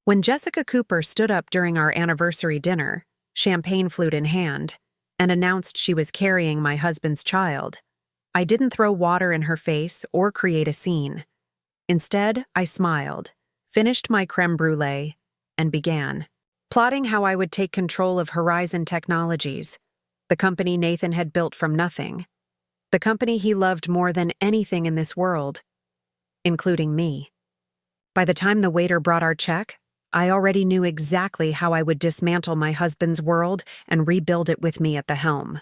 When Jessica Cooper stood up during our anniversary dinner, champagne flute in hand, and announced she was carrying my husband's child, I didn't throw water in her face or create a scene. Instead, I smiled, finished my crème brûlée, and began plotting how I would take control of Horizon Technologies, the company Nathan had built from nothing, the company he loved more than anything in this world, including me. By the time the waiter brought our check, I already knew exactly how I would dismantle my husband's world and rebuild it with me at the helm.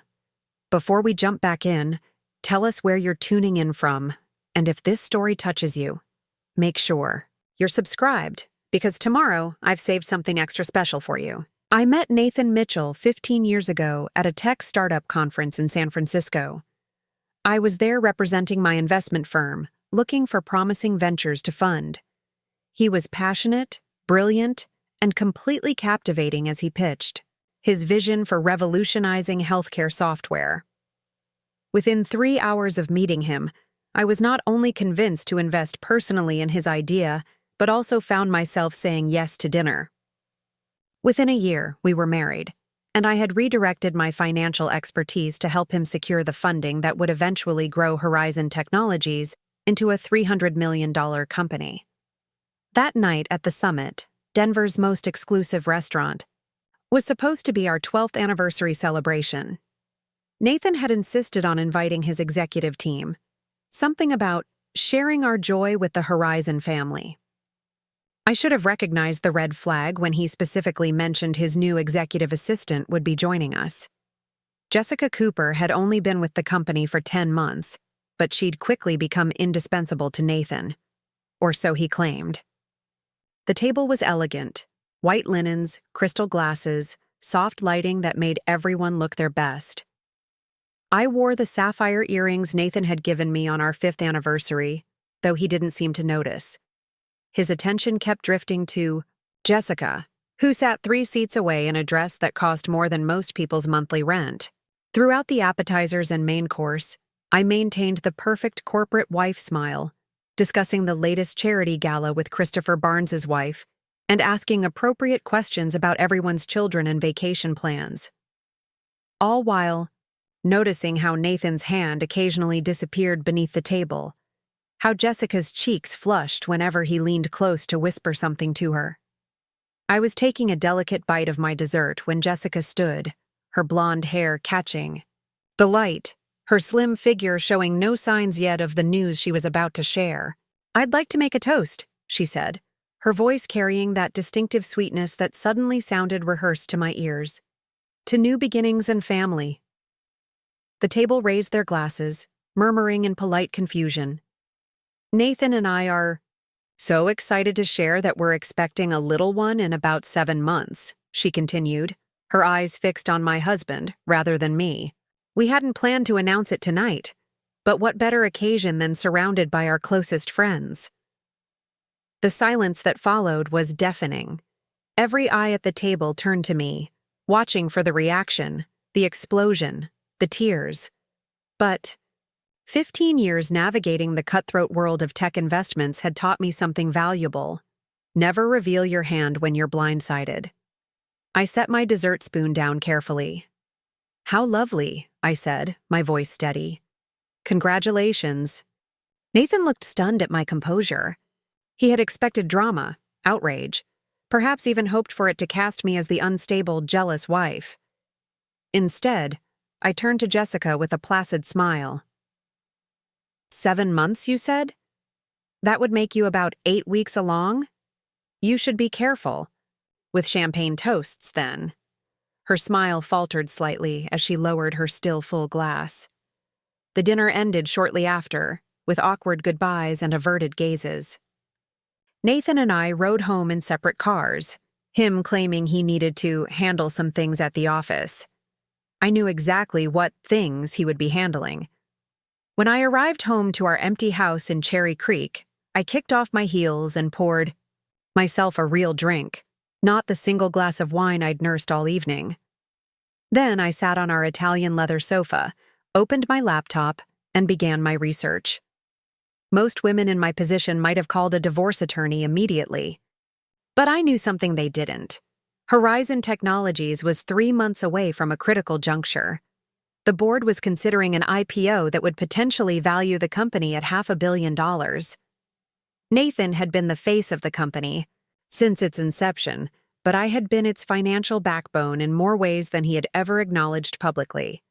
Before we jump back in, tell us where you're tuning in from, and if this story touches you, make sure you're subscribed, because tomorrow I've saved something extra special for you. I met Nathan Mitchell 15 years ago at a tech startup conference in San Francisco. I was there representing my investment firm, looking for promising ventures to fund. He was passionate, brilliant, and completely captivating as he pitched his vision for revolutionizing healthcare software. Within 3 hours of meeting him, I was not only convinced to invest personally in his idea, but also found myself saying yes to dinner. Within a year, we were married, and I had redirected my financial expertise to help him secure the funding that would eventually grow Horizon Technologies into a $300 million company. That night at the Summit, Denver's most exclusive restaurant, was supposed to be our 12th anniversary celebration. Nathan had insisted on inviting his executive team, something about sharing our joy with the Horizon family. I should have recognized the red flag when he specifically mentioned his new executive assistant would be joining us. Jessica Cooper had only been with the company for 10 months, but she'd quickly become indispensable to Nathan, or so he claimed. The table was elegant, white linens, crystal glasses, soft lighting that made everyone look their best. I wore the sapphire earrings Nathan had given me on our 5th anniversary, though he didn't seem to notice. His attention kept drifting to Jessica, who sat 3 seats away in a dress that cost more than most people's monthly rent. Throughout the appetizers and main course, I maintained the perfect corporate wife smile, discussing the latest charity gala with Christopher Barnes's wife, and asking appropriate questions about everyone's children and vacation plans. All while noticing how Nathan's hand occasionally disappeared beneath the table, how Jessica's cheeks flushed whenever he leaned close to whisper something to her. I was taking a delicate bite of my dessert when Jessica stood, her blonde hair catching the light, her slim figure showing no signs yet of the news she was about to share. "I'd like to make a toast," she said, her voice carrying that distinctive sweetness that suddenly sounded rehearsed to my ears. "To new beginnings and family." The table raised their glasses, murmuring in polite confusion. "Nathan and I are so excited to share that we're expecting a little one in about 7 months," she continued, her eyes fixed on my husband rather than me. "We hadn't planned to announce it tonight, but what better occasion than surrounded by our closest friends?" The silence that followed was deafening. Every eye at the table turned to me, watching for the reaction, the explosion, the tears. But 15 years navigating the cutthroat world of tech investments had taught me something valuable. Never reveal your hand when you're blindsided. I set my dessert spoon down carefully. "How lovely," I said, my voice steady. "Congratulations." Nathan looked stunned at my composure. He had expected drama, outrage, perhaps even hoped for it to cast me as the unstable, jealous wife. Instead, I turned to Jessica with a placid smile. 7 months, you said? That would make you about 8 weeks along? You should be careful. With champagne toasts, then." Her smile faltered slightly as she lowered her still full glass. The dinner ended shortly after, with awkward goodbyes and averted gazes. Nathan and I rode home in separate cars, him claiming he needed to handle some things at the office. I knew exactly what things he would be handling. When I arrived home to our empty house in Cherry Creek, I kicked off my heels and poured myself a real drink, not the single glass of wine I'd nursed all evening. Then I sat on our Italian leather sofa, opened my laptop, and began my research. Most women in my position might have called a divorce attorney immediately. But I knew something they didn't. Horizon Technologies was 3 months away from a critical juncture. The board was considering an IPO that would potentially value the company at $500 million. Nathan had been the face of the company since its inception, but I had been its financial backbone in more ways than he had ever acknowledged publicly.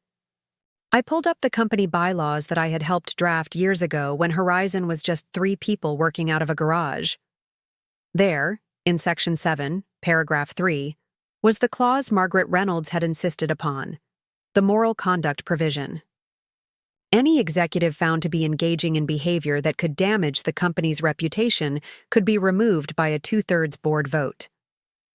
I pulled up the company bylaws that I had helped draft years ago when Horizon was just 3 people working out of a garage. There, in Section 7, Paragraph 3, was the clause Margaret Reynolds had insisted upon, the moral conduct provision. Any executive found to be engaging in behavior that could damage the company's reputation could be removed by a 2/3 board vote.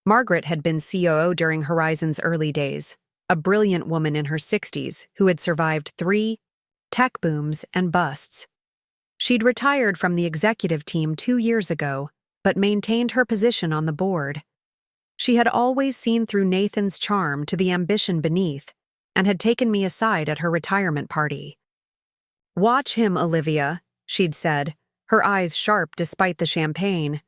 Margaret had been COO during Horizon's early days, a brilliant woman in her 60s who had survived 3 tech booms and busts. She'd retired from the executive team 2 years ago, but maintained her position on the board. She had always seen through Nathan's charm to the ambition beneath, and had taken me aside at her retirement party. "Watch him, Olivia," she'd said, her eyes sharp despite the champagne.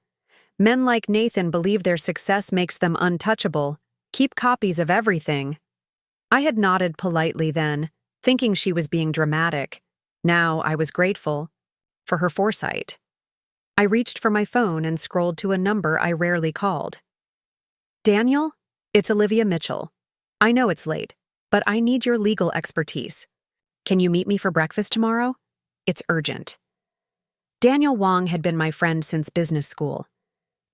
"Men like Nathan believe their success makes them untouchable. Keep copies of everything." I had nodded politely then, thinking she was being dramatic. Now I was grateful for her foresight. I reached for my phone and scrolled to a number I rarely called. "Daniel, it's Olivia Mitchell. I know it's late, but I need your legal expertise. Can you meet me for breakfast tomorrow? It's urgent." Daniel Wong had been my friend since business school.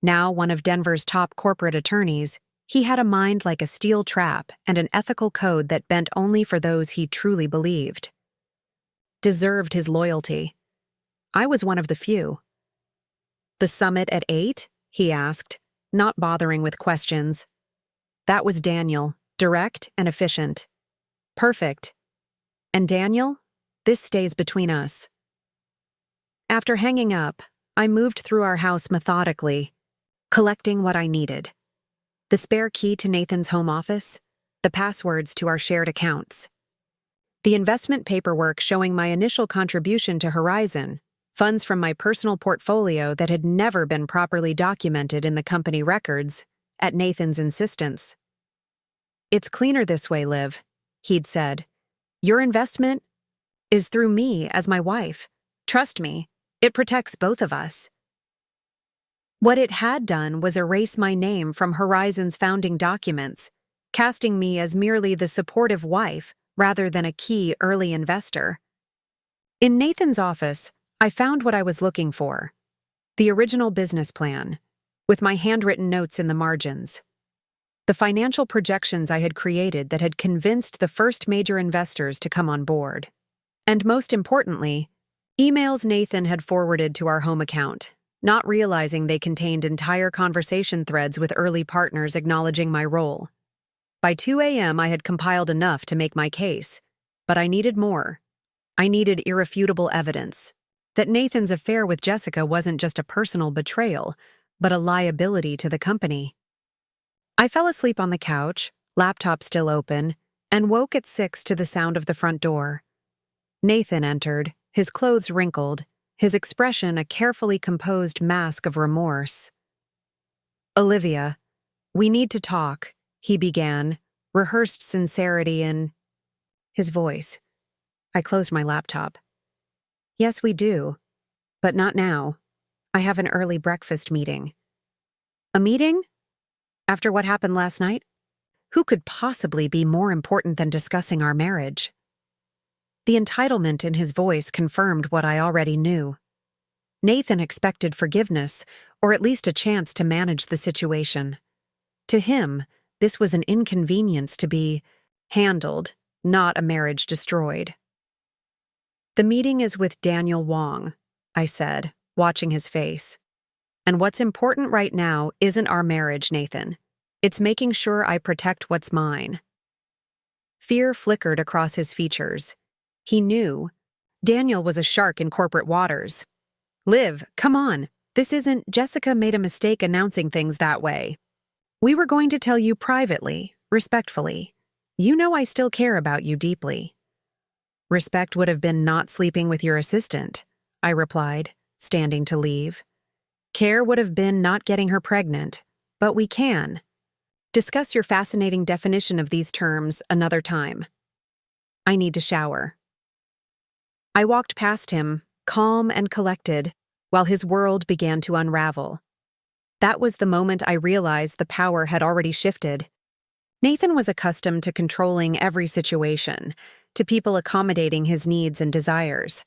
Now one of Denver's top corporate attorneys, he had a mind like a steel trap and an ethical code that bent only for those he truly believed. Deserved his loyalty. I was one of the few. "The summit at 8?" he asked, not bothering with questions. That was Daniel, direct and efficient. Perfect. And Daniel, this stays between us. After hanging up, I moved through our house methodically, collecting what I needed. The spare key to Nathan's home office, the passwords to our shared accounts, the investment paperwork showing my initial contribution to Horizon, funds from my personal portfolio that had never been properly documented in the company records, at Nathan's insistence. "It's cleaner this way, Liv," he'd said. "Your investment is through me as my wife. Trust me, it protects both of us." What it had done was erase my name from Horizon's founding documents, casting me as merely the supportive wife rather than a key early investor. In Nathan's office, I found what I was looking for: the original business plan, with my handwritten notes in the margins. The financial projections I had created that had convinced the first major investors to come on board. And most importantly, emails Nathan had forwarded to our home account, not realizing they contained entire conversation threads with early partners acknowledging my role. By 2 a.m. I had compiled enough to make my case, but I needed more. I needed irrefutable evidence that Nathan's affair with Jessica wasn't just a personal betrayal, but a liability to the company. I fell asleep on the couch, laptop still open, and woke at 6 to the sound of the front door. Nathan entered, his clothes wrinkled, his expression a carefully composed mask of remorse. "Olivia, we need to talk," he began, rehearsed sincerity in his voice. I closed my laptop. "Yes, we do, but not now. I have an early breakfast meeting." "A meeting? After what happened last night? Who could possibly be more important than discussing our marriage?" The entitlement in his voice confirmed what I already knew. Nathan expected forgiveness, or at least a chance to manage the situation. To him, this was an inconvenience to be handled, not a marriage destroyed. "The meeting is with Daniel Wong," I said, watching his face. "And what's important right now isn't our marriage, Nathan. It's making sure I protect what's mine." Fear flickered across his features. He knew. Daniel was a shark in corporate waters. "Liv, come on. This isn't— Jessica made a mistake announcing things that way. We were going to tell you privately, respectfully. You know I still care about you deeply." "Respect would have been not sleeping with your assistant," I replied, standing to leave. "Care would have been not getting her pregnant. but we can. Discuss your fascinating definition of these terms another time. I need to shower. I walked past him, calm and collected, while his world began to unravel. That was the moment I realized the power had already shifted. Nathan was accustomed to controlling every situation, to people accommodating his needs and desires.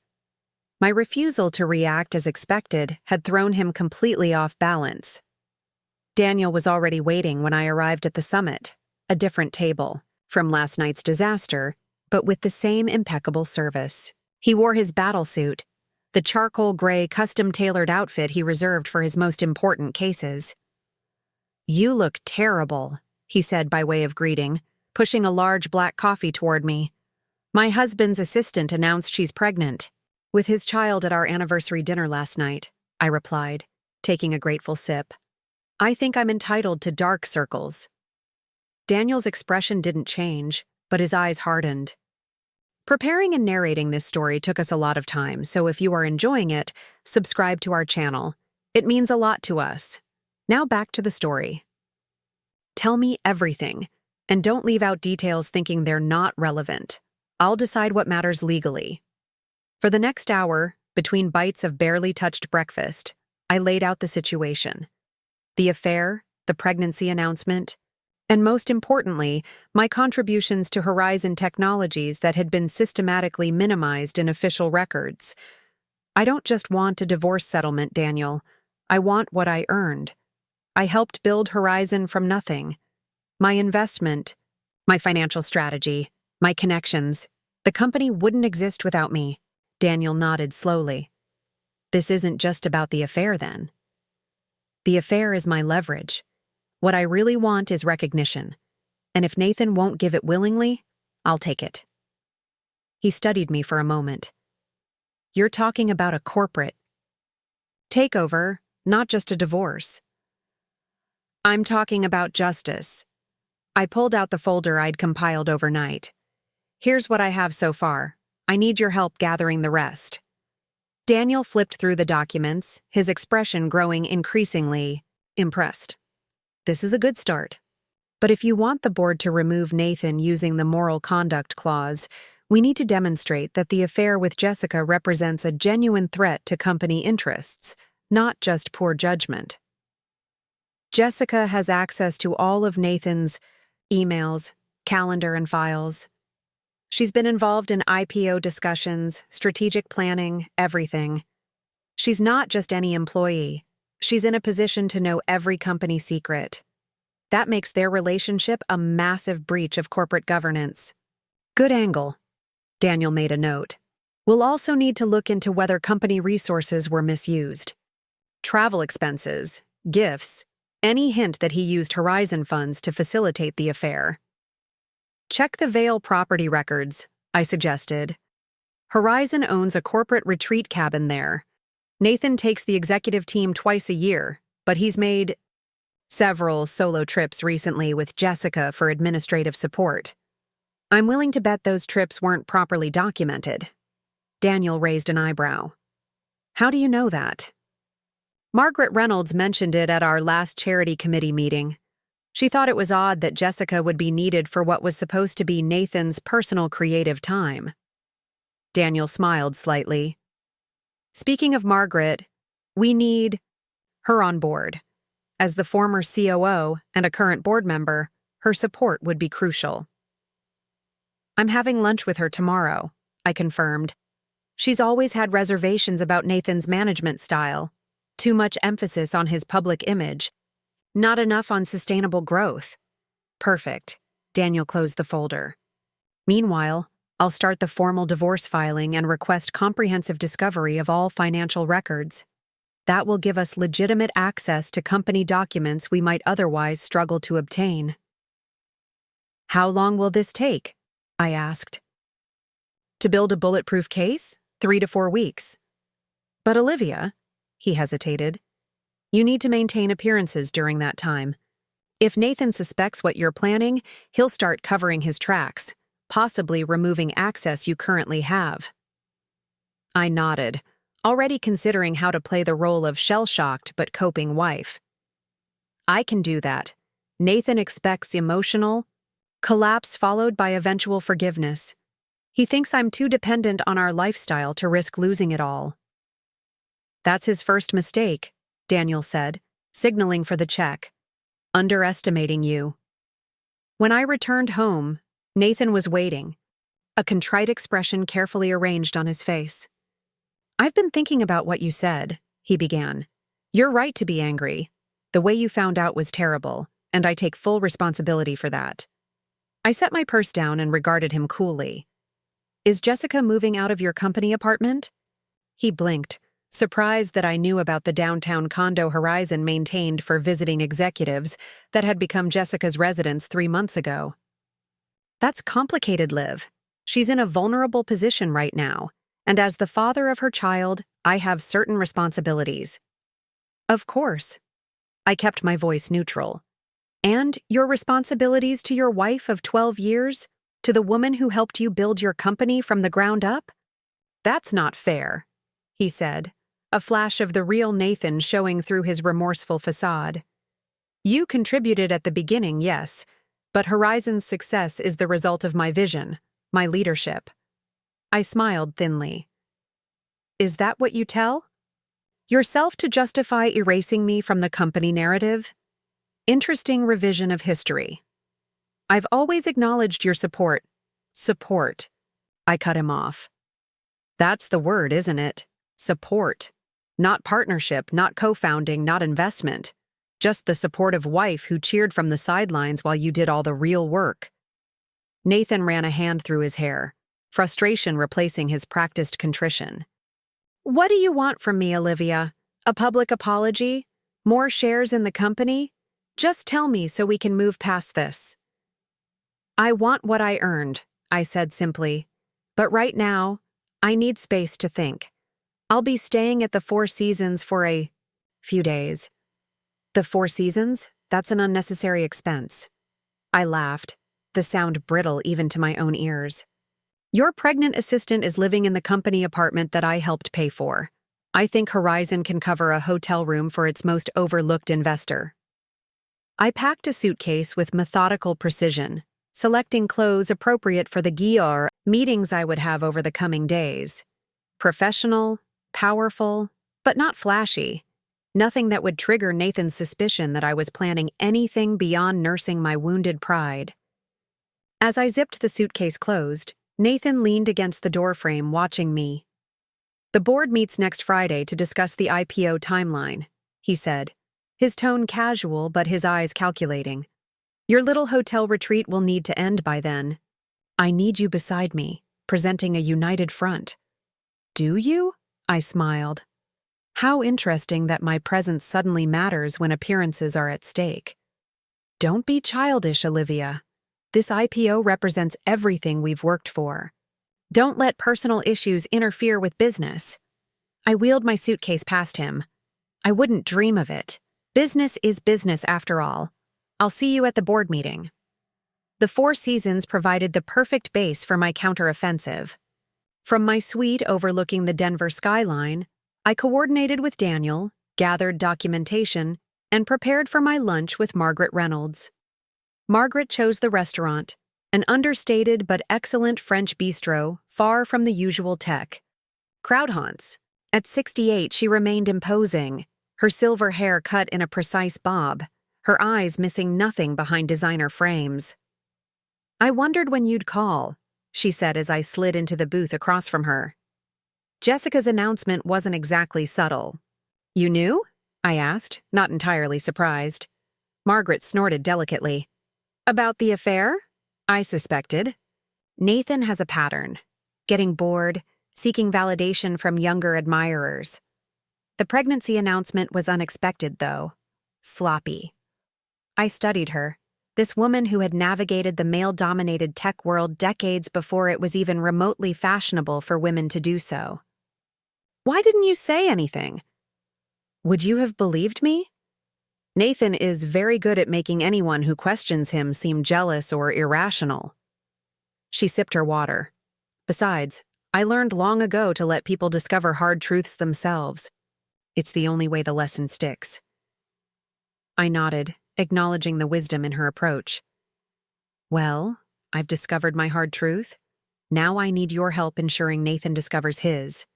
My refusal to react as expected had thrown him completely off balance. Daniel was already waiting when I arrived at the summit, a different table from last night's disaster, but with the same impeccable service. He wore his battle suit, the charcoal gray custom-tailored outfit he reserved for his most important cases. "You look terrible," he said by way of greeting, pushing a large black coffee toward me. "My husband's assistant announced she's pregnant." "With his child at our anniversary dinner last night," I replied, taking a grateful sip. "I think I'm entitled to dark circles." Daniel's expression didn't change, but his eyes hardened. Preparing and narrating this story took us a lot of time, so if you are enjoying it, subscribe to our channel. It means a lot to us. Now back to the story. Tell me everything, and don't leave out details thinking they're not relevant. I'll decide what matters legally. For the next hour, between bites of barely touched breakfast, I laid out the situation. The affair, the pregnancy announcement, and most importantly, my contributions to Horizon Technologies that had been systematically minimized in official records. I don't just want a divorce settlement, Daniel. I want what I earned. I helped build Horizon from nothing. My investment, my financial strategy, my connections. The company wouldn't exist without me. Daniel nodded slowly. This isn't just about the affair, then. The affair is my leverage. What I really want is recognition, and if Nathan won't give it willingly, I'll take it. He studied me for a moment. You're talking about a corporate takeover, not just a divorce. I'm talking about justice. I pulled out the folder I'd compiled overnight. Here's what I have so far. I need your help gathering the rest. Daniel flipped through the documents, his expression growing increasingly impressed. This is a good start. But if you want the board to remove Nathan using the moral conduct clause, we need to demonstrate that the affair with Jessica represents a genuine threat to company interests, not just poor judgment. Jessica has access to all of Nathan's emails, calendar, and files. She's been involved in IPO discussions, strategic planning, everything. She's not just any employee. She's in a position to know every company secret. That makes their relationship a massive breach of corporate governance. Good angle. Daniel made a note. We'll also need to look into whether company resources were misused. Travel expenses, gifts, any hint that he used Horizon funds to facilitate the affair. Check the Vale property records, I suggested. Horizon owns a corporate retreat cabin there. Nathan takes the executive team twice a year, but he's made several solo trips recently with Jessica for administrative support. I'm willing to bet those trips weren't properly documented. Daniel raised an eyebrow. How do you know that? Margaret Reynolds mentioned it at our last charity committee meeting. She thought it was odd that Jessica would be needed for what was supposed to be Nathan's personal creative time. Daniel smiled slightly. Speaking of Margaret, we need her on board. As the former COO and a current board member, her support would be crucial. I'm having lunch with her tomorrow, I confirmed. She's always had reservations about Nathan's management style. Too much emphasis on his public image. Not enough on sustainable growth. Perfect. Daniel closed the folder. Meanwhile, I'll start the formal divorce filing and request comprehensive discovery of all financial records. That will give us legitimate access to company documents we might otherwise struggle to obtain. How long will this take? I asked. To build a bulletproof case? 3 to 4 weeks. But Olivia, he hesitated, you need to maintain appearances during that time. If Nathan suspects what you're planning, he'll start covering his tracks, possibly removing access you currently have. I nodded, already considering how to play the role of shell-shocked but coping wife. I can do that. Nathan expects emotional collapse followed by eventual forgiveness. He thinks I'm too dependent on our lifestyle to risk losing it all. That's his first mistake, Daniel said, signaling for the check. Underestimating you. When I returned home, Nathan was waiting, a contrite expression carefully arranged on his face. I've been thinking about what you said, he began. You're right to be angry. The way you found out was terrible, and I take full responsibility for that. I set my purse down and regarded him coolly. Is Jessica moving out of your company apartment? He blinked, surprised that I knew about the downtown condo Horizon maintained for visiting executives that had become Jessica's residence 3 months ago. That's complicated, Liv. She's in a vulnerable position right now, and as the father of her child, I have certain responsibilities. Of course. I kept my voice neutral. And your responsibilities to your wife of 12 years? To the woman who helped you build your company from the ground up? That's not fair, he said, a flash of the real Nathan showing through his remorseful facade. You contributed at the beginning, yes, but Horizon's success is the result of my vision, my leadership. I smiled thinly. Is that what you tell yourself to justify erasing me from the company narrative? Interesting revision of history. I've always acknowledged your support. Support. I cut him off. That's the word, isn't it? Support. Not partnership, not co-founding, not investment. Just the supportive wife who cheered from the sidelines while you did all the real work. Nathan ran a hand through his hair, frustration replacing his practiced contrition. What do you want from me, Olivia? A public apology? More shares in the company? Just tell me so we can move past this. I want what I earned, I said simply. But right now, I need space to think. I'll be staying at the Four Seasons for a few days. The Four Seasons? That's an unnecessary expense. I laughed, the sound brittle even to my own ears. Your pregnant assistant is living in the company apartment that I helped pay for. I think Horizon can cover a hotel room for its most overlooked investor. I packed a suitcase with methodical precision, selecting clothes appropriate for the Gior meetings I would have over the coming days. Professional, powerful, but not flashy. Nothing that would trigger Nathan's suspicion that I was planning anything beyond nursing my wounded pride. As I zipped the suitcase closed, Nathan leaned against the doorframe watching me. The board meets next Friday to discuss the IPO timeline, he said, his tone casual but his eyes calculating. Your little hotel retreat will need to end by then. I need you beside me, presenting a united front. Do you? I smiled. How interesting that my presence suddenly matters when appearances are at stake. Don't be childish, Olivia. This IPO represents everything we've worked for. Don't let personal issues interfere with business. I wheeled my suitcase past him. I wouldn't dream of it. Business is business after all. I'll see you at the board meeting. The Four Seasons provided the perfect base for my counteroffensive. From my suite overlooking the Denver skyline, I coordinated with Daniel, gathered documentation, and prepared for my lunch with Margaret Reynolds. Margaret chose the restaurant, an understated but excellent French bistro far from the usual tech. Crowd haunts. At 68, she remained imposing, her silver hair cut in a precise bob, her eyes missing nothing behind designer frames. I wondered when you'd call, she said as I slid into the booth across from her. Jessica's announcement wasn't exactly subtle. You knew? I asked, not entirely surprised. Margaret snorted delicately. About the affair? I suspected. Nathan has a pattern. Getting bored, seeking validation from younger admirers. The pregnancy announcement was unexpected, though. Sloppy. I studied her, this woman who had navigated the male-dominated tech world decades before it was even remotely fashionable for women to do so. Why didn't you say anything? Would you have believed me? Nathan is very good at making anyone who questions him seem jealous or irrational. She sipped her water. Besides, I learned long ago to let people discover hard truths themselves. It's the only way the lesson sticks. I nodded, acknowledging the wisdom in her approach. Well, I've discovered my hard truth. Now I need your help ensuring Nathan discovers his.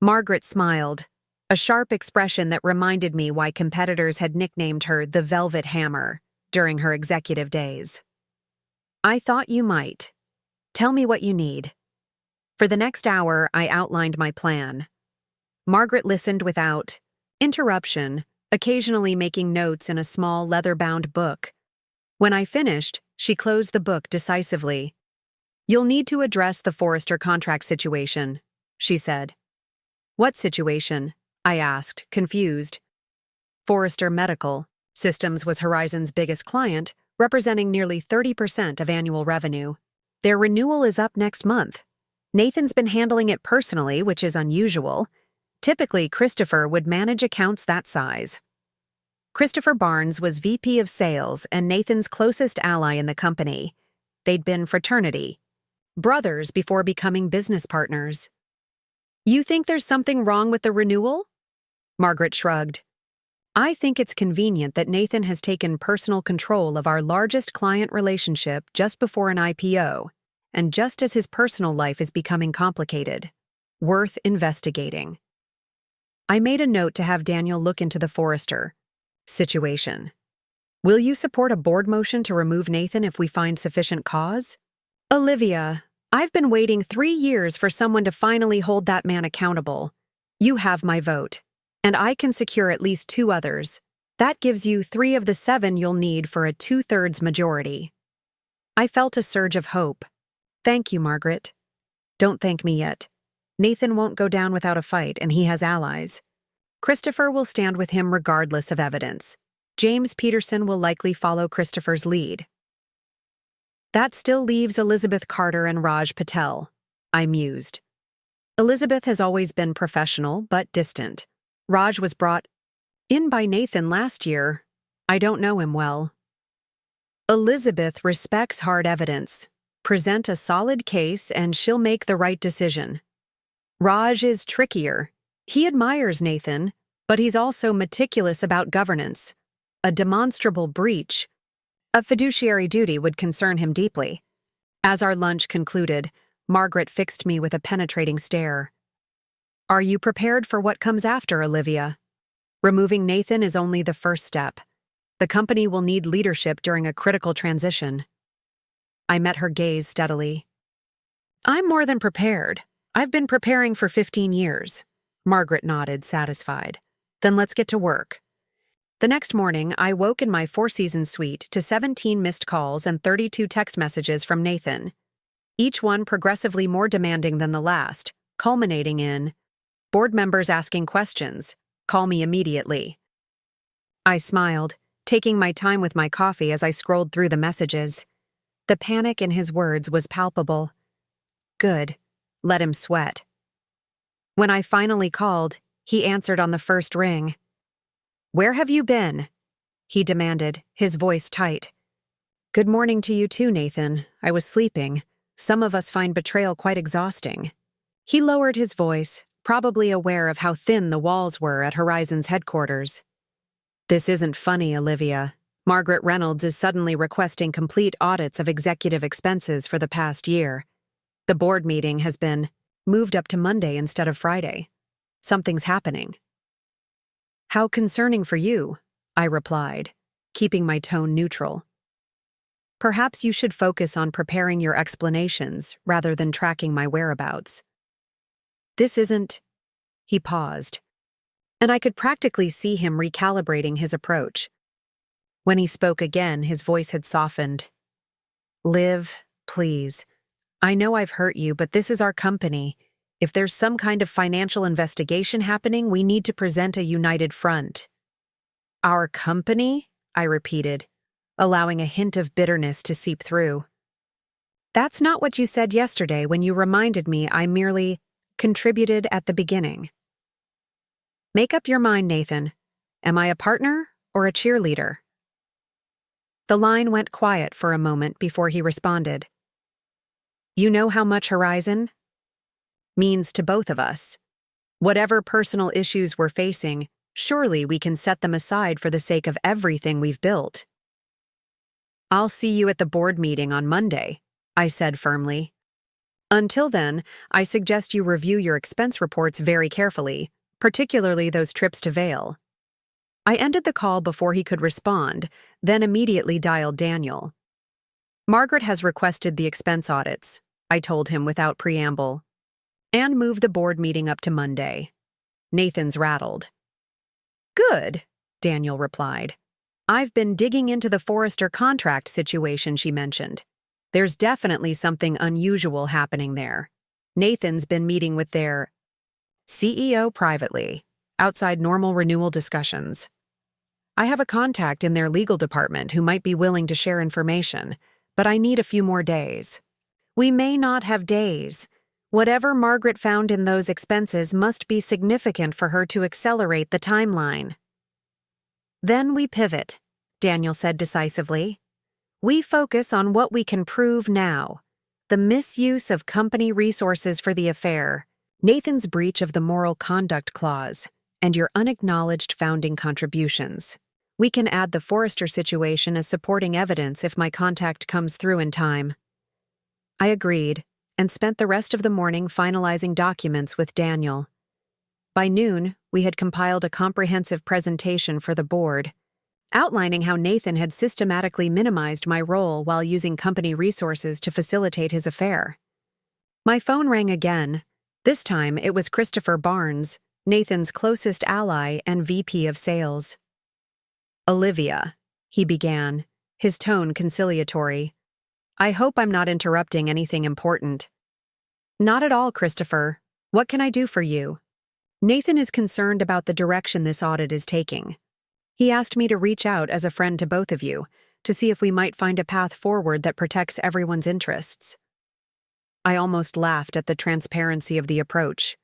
Margaret smiled, a sharp expression that reminded me why competitors had nicknamed her the Velvet Hammer during her executive days. I thought you might. Tell me what you need. For the next hour, I outlined my plan. Margaret listened without interruption, occasionally making notes in a small leather-bound book. When I finished, she closed the book decisively. You'll need to address the Forrester contract situation, she said. What situation? I asked, confused. Forrester Medical Systems was Horizon's biggest client, representing nearly 30% of annual revenue. Their renewal is up next month. Nathan's been handling it personally, which is unusual. Typically, Christopher would manage accounts that size. Christopher Barnes was VP of Sales and Nathan's closest ally in the company. They'd been fraternity brothers before becoming business partners. You think there's something wrong with the renewal? Margaret shrugged. I think it's convenient that Nathan has taken personal control of our largest client relationship just before an IPO, and just as his personal life is becoming complicated. Worth investigating. I made a note to have Daniel look into the Forrester situation. Will you support a board motion to remove Nathan if we find sufficient cause? Olivia, I've been waiting 3 years for someone to finally hold that man accountable. You have my vote, and I can secure at least 2 others. That gives you 3 of the 7 you'll need for a 2/3 majority. I felt a surge of hope. Thank you, Margaret. Don't thank me yet. Nathan won't go down without a fight, and he has allies. Christopher will stand with him regardless of evidence. James Peterson will likely follow Christopher's lead. That still leaves Elizabeth Carter and Raj Patel, I mused. Elizabeth has always been professional but distant. Raj was brought in by Nathan last year. I don't know him well. Elizabeth respects hard evidence. Present a solid case and she'll make the right decision. Raj is trickier. He admires Nathan, but he's also meticulous about governance. A demonstrable breach of fiduciary duty would concern him deeply. As our lunch concluded, Margaret fixed me with a penetrating stare. Are you prepared for what comes after, Olivia? Removing Nathan is only the first step. The company will need leadership during a critical transition. I met her gaze steadily. I'm more than prepared. I've been preparing for 15 years. Margaret nodded, satisfied. Then let's get to work. The next morning, I woke in my Four Seasons suite to 17 missed calls and 32 text messages from Nathan, each one progressively more demanding than the last, culminating in board members asking questions. Call me immediately. I smiled, taking my time with my coffee as I scrolled through the messages. The panic in his words was palpable. Good. Let him sweat. When I finally called, he answered on the first ring. Where have you been? He demanded, his voice tight. Good morning to you too, Nathan. I was sleeping. Some of us find betrayal quite exhausting. He lowered his voice, probably aware of how thin the walls were at Horizon's headquarters. This isn't funny, Olivia. Margaret Reynolds is suddenly requesting complete audits of executive expenses for the past year. The board meeting has been moved up to Monday instead of Friday. Something's happening. How concerning for you, I replied, keeping my tone neutral. Perhaps you should focus on preparing your explanations rather than tracking my whereabouts. This isn't... He paused, and I could practically see him recalibrating his approach. When he spoke again, his voice had softened. Liv, please. I know I've hurt you, but this is our company. If there's some kind of financial investigation happening, we need to present a united front. Our company? I repeated, allowing a hint of bitterness to seep through. That's not what you said yesterday when you reminded me I merely contributed at the beginning. Make up your mind, Nathan. Am I a partner or a cheerleader? The line went quiet for a moment before he responded. You know how much Horizon means to both of us. Whatever personal issues we're facing, Surely we can set them aside for the sake of everything we've built. I'll see you at the board meeting on Monday, I said firmly. Until then, I suggest you review your expense reports very carefully, particularly those trips to Vail. I ended the call before he could respond, then immediately dialed Daniel. Margaret has requested the expense audits, I told him without preamble, and moved the board meeting up to Monday. Nathan's rattled. Good, Daniel replied. I've been digging into the Forrester contract situation she mentioned. There's definitely something unusual happening there. Nathan's been meeting with their CEO privately, outside normal renewal discussions. I have a contact in their legal department who might be willing to share information, but I need a few more days. We may not have days. Whatever Margaret found in those expenses must be significant for her to accelerate the timeline. Then we pivot, Daniel said decisively. We focus on what we can prove now. The misuse of company resources for the affair, Nathan's breach of the moral conduct clause, and your unacknowledged founding contributions. We can add the Forrester situation as supporting evidence if my contact comes through in time. I agreed, and spent the rest of the morning finalizing documents with Daniel. By noon, we had compiled a comprehensive presentation for the board, outlining how Nathan had systematically minimized my role while using company resources to facilitate his affair. My phone rang again. This time it was Christopher Barnes, Nathan's closest ally and VP of Sales. Olivia, he began, his tone conciliatory. I hope I'm not interrupting anything important. Not at all, Christopher. What can I do for you? Nathan is concerned about the direction this audit is taking. He asked me to reach out as a friend to both of you, to see if we might find a path forward that protects everyone's interests. I almost laughed at the transparency of the approach.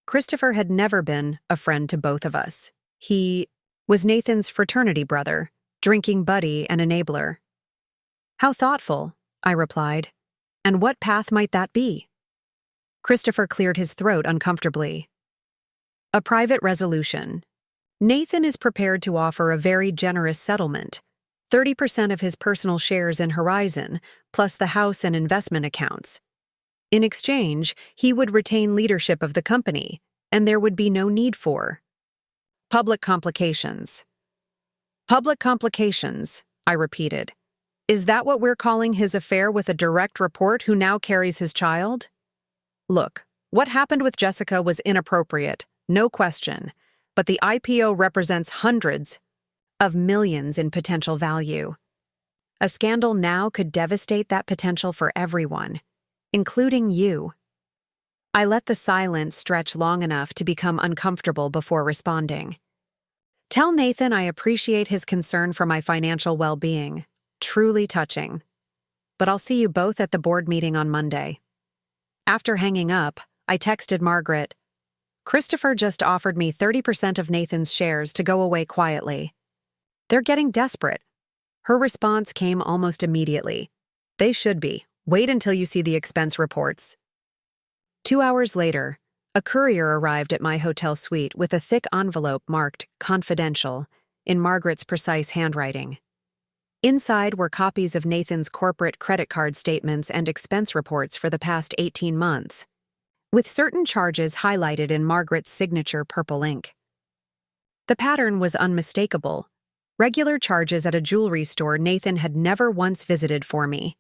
Christopher had never been a friend to both of us. He was Nathan's fraternity brother, drinking buddy and enabler. How thoughtful, I replied. And what path might that be? Christopher cleared his throat uncomfortably. A private resolution. Nathan is prepared to offer a very generous settlement, 30% of his personal shares in Horizon, plus the house and investment accounts. In exchange, he would retain leadership of the company, and there would be no need for public complications. Public complications, I repeated. Is that what we're calling his affair with a direct report who now carries his child? Look, what happened with Jessica was inappropriate, no question, but the IPO represents hundreds of millions in potential value. A scandal now could devastate that potential for everyone, including you. I let the silence stretch long enough to become uncomfortable before responding. Tell Nathan I appreciate his concern for my financial well-being. Truly touching. But I'll see you both at the board meeting on Monday. After hanging up, I texted Margaret. Christopher just offered me 30% of Nathan's shares to go away quietly. They're getting desperate. Her response came almost immediately. They should be. Wait until you see the expense reports. 2 hours later, a courier arrived at my hotel suite with a thick envelope marked confidential in Margaret's precise handwriting. Inside were copies of Nathan's corporate credit card statements and expense reports for the past 18 months, with certain charges highlighted in Margaret's signature purple ink. The pattern was unmistakable. Regular charges at a jewelry store Nathan had never once visited for me.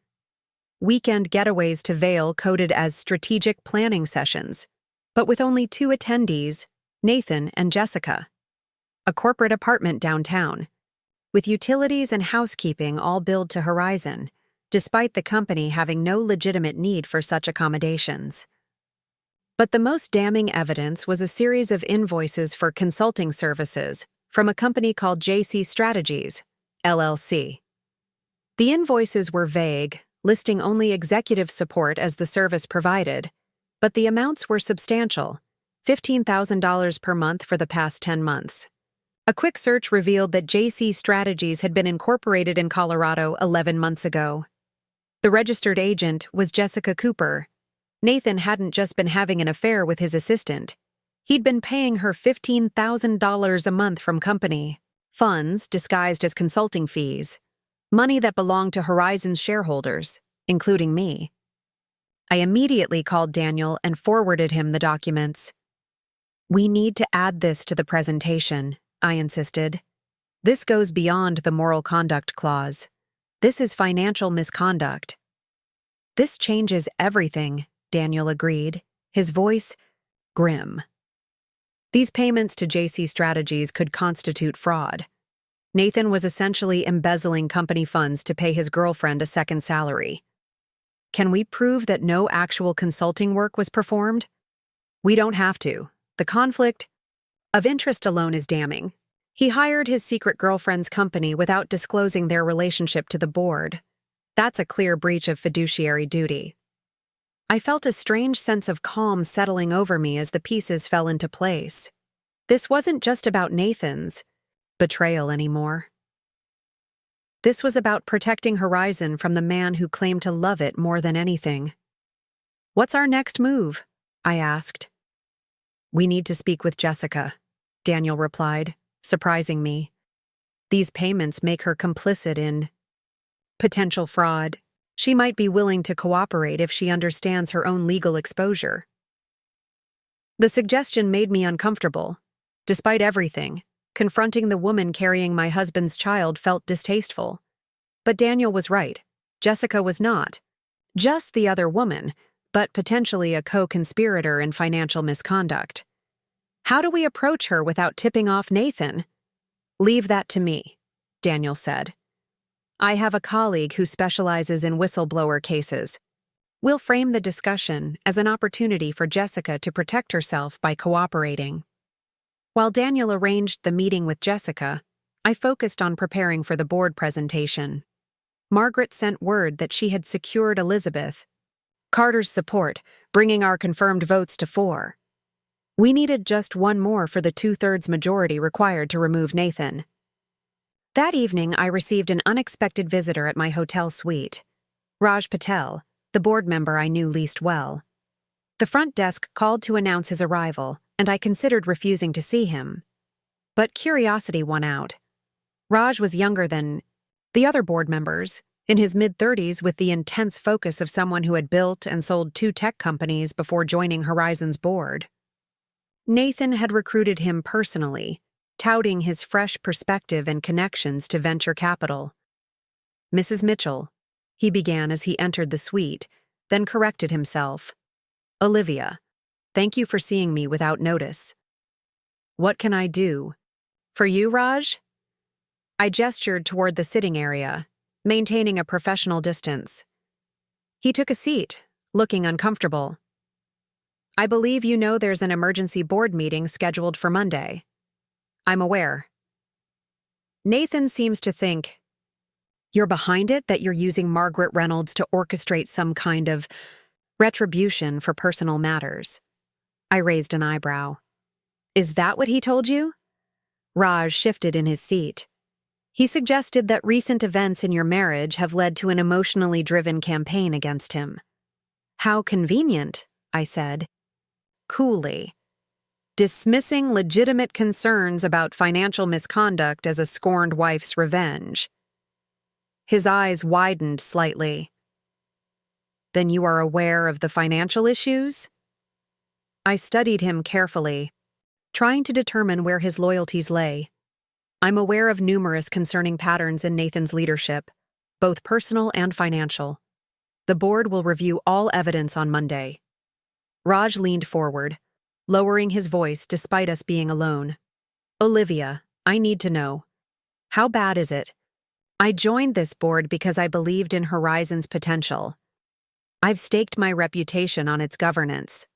Weekend getaways to Vail coded as strategic planning sessions, but with only 2 attendees, Nathan and Jessica. A corporate apartment downtown, with utilities and housekeeping all billed to Horizon, despite the company having no legitimate need for such accommodations. But the most damning evidence was a series of invoices for consulting services from a company called JC Strategies, LLC. The invoices were vague, listing only executive support as the service provided, but the amounts were substantial, $15,000 per month for the past 10 months. A quick search revealed that JC Strategies had been incorporated in Colorado 11 months ago. The registered agent was Jessica Cooper. Nathan hadn't just been having an affair with his assistant. He'd been paying her $15,000 a month from company funds disguised as consulting fees, money that belonged to Horizon's shareholders, including me. I immediately called Daniel and forwarded him the documents. "We need to add this to the presentation," I insisted. "This goes beyond the moral conduct clause. This is financial misconduct." "This changes everything," Daniel agreed, his voice grim. These payments to JC Strategies could constitute fraud. Nathan was essentially embezzling company funds to pay his girlfriend a second salary. "Can we prove that no actual consulting work was performed?" "We don't have to. The conflict of interest alone is damning. He hired his secret girlfriend's company without disclosing their relationship to the board. That's a clear breach of fiduciary duty." I felt a strange sense of calm settling over me as the pieces fell into place. This wasn't just about Nathan's betrayal anymore. This was about protecting Horizon from the man who claimed to love it more than anything. "What's our next move?" I asked. "We need to speak with Jessica," Daniel replied, surprising me. "These payments make her complicit in potential fraud. She might be willing to cooperate if she understands her own legal exposure." The suggestion made me uncomfortable. Despite everything, confronting the woman carrying my husband's child felt distasteful. But Daniel was right. Jessica was not just the other woman, but potentially a co-conspirator in financial misconduct. How do we approach her without tipping off Nathan? "Leave that to me," Daniel said. "I have a colleague who specializes in whistleblower cases. We'll frame the discussion as an opportunity for Jessica to protect herself by cooperating." While Daniel arranged the meeting with Jessica, I focused on preparing for the board presentation. Margaret sent word that she had secured Elizabeth Carter's support, bringing our confirmed votes to 4. We needed just one more for the 2/3 majority required to remove Nathan. That evening, I received an unexpected visitor at my hotel suite. Raj Patel, the board member I knew least well. The front desk called to announce his arrival, and I considered refusing to see him. But curiosity won out. Raj was younger than the other board members, in his mid-30s with the intense focus of someone who had built and sold 2 tech companies before joining Horizon's board. Nathan had recruited him personally, touting his fresh perspective and connections to venture capital. "Mrs. Mitchell," he began as he entered the suite, then corrected himself. "Olivia, thank you for seeing me without notice." "What can I do?" "For you, Raj?" I gestured toward the sitting area, maintaining a professional distance. He took a seat, looking uncomfortable. "I believe you know there's an emergency board meeting scheduled for Monday." "I'm aware." "Nathan seems to think you're behind it, that you're using Margaret Reynolds to orchestrate some kind of retribution for personal matters." I raised an eyebrow. "Is that what he told you?" Raj shifted in his seat. "He suggested that recent events in your marriage have led to an emotionally driven campaign against him." "How convenient," I said. Coolly, dismissing legitimate concerns about financial misconduct as a scorned wife's revenge. His eyes widened slightly. "Then you are aware of the financial issues?" I studied him carefully, trying to determine where his loyalties lay. "I'm aware of numerous concerning patterns in Nathan's leadership, both personal and financial. The board will review all evidence on Monday." Raj leaned forward, lowering his voice despite us being alone. "Olivia, I need to know. How bad is it? I joined this board because I believed in Horizon's potential. I've staked my reputation on its governance."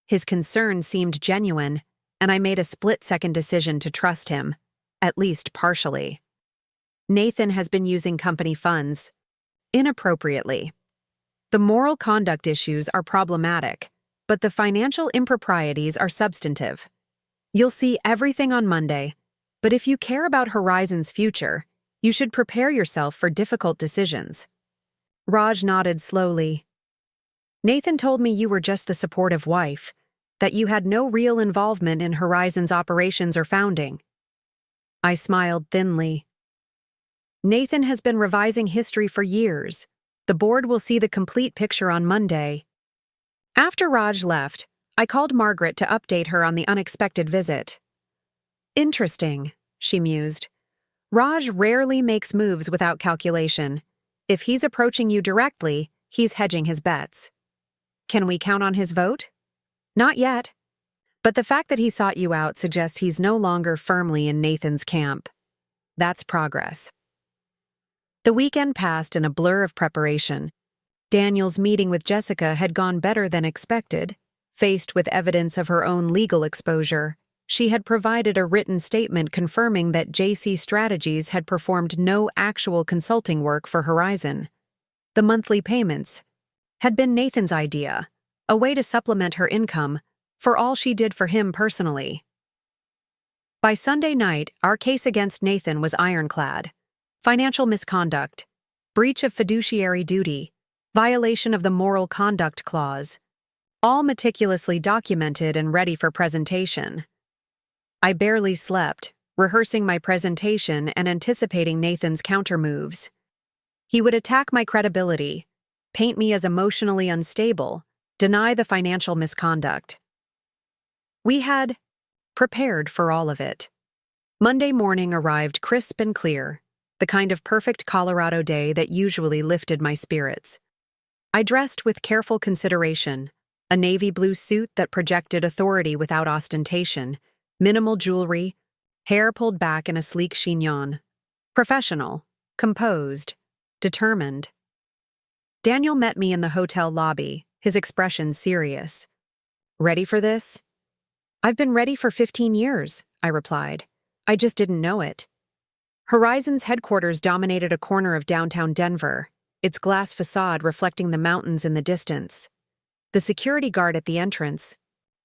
His concern seemed genuine, and I made a split-second decision to trust him, at least partially. Nathan has been using company funds inappropriately. The moral conduct issues are problematic, but the financial improprieties are substantive. You'll see everything on Monday, but if you care about Horizon's future, you should prepare yourself for difficult decisions. Raj nodded slowly. "Nathan told me you were just the supportive wife. that you had no real involvement in Horizon's operations or founding. I smiled thinly. Nathan has been revising history for years. The board will see the complete picture on Monday. After Raj left, I called Margaret to update her on the unexpected visit. Interesting, she mused. Raj rarely makes moves without calculation. If he's approaching you directly, he's hedging his bets. Can we count on his vote? Not yet. But the fact that he sought you out suggests he's no longer firmly in Nathan's camp. That's progress. The weekend passed in a blur of preparation. Daniel's meeting with Jessica had gone better than expected. Faced with evidence of her own legal exposure, she had provided a written statement confirming that JC Strategies had performed no actual consulting work for Horizon. The monthly payments had been Nathan's idea, a way to supplement her income for all she did for him personally. By Sunday night, our case against Nathan was ironclad. Financial misconduct, breach of fiduciary duty, violation of the moral conduct clause, all meticulously documented and ready for presentation. I barely slept, rehearsing my presentation and anticipating Nathan's countermoves. He would attack my credibility, paint me as emotionally unstable, deny the financial misconduct. We had prepared for all of it. Monday morning arrived crisp and clear, the kind of perfect Colorado day that usually lifted my spirits. I dressed with careful consideration, a navy blue suit that projected authority without ostentation, minimal jewelry, hair pulled back in a sleek chignon. Professional, composed, determined. Daniel met me in the hotel lobby, his expression serious. Ready for this? I've been ready for 15 years, I replied. I just didn't know it. Horizon's headquarters dominated a corner of downtown Denver, its glass facade reflecting the mountains in the distance. The security guard at the entrance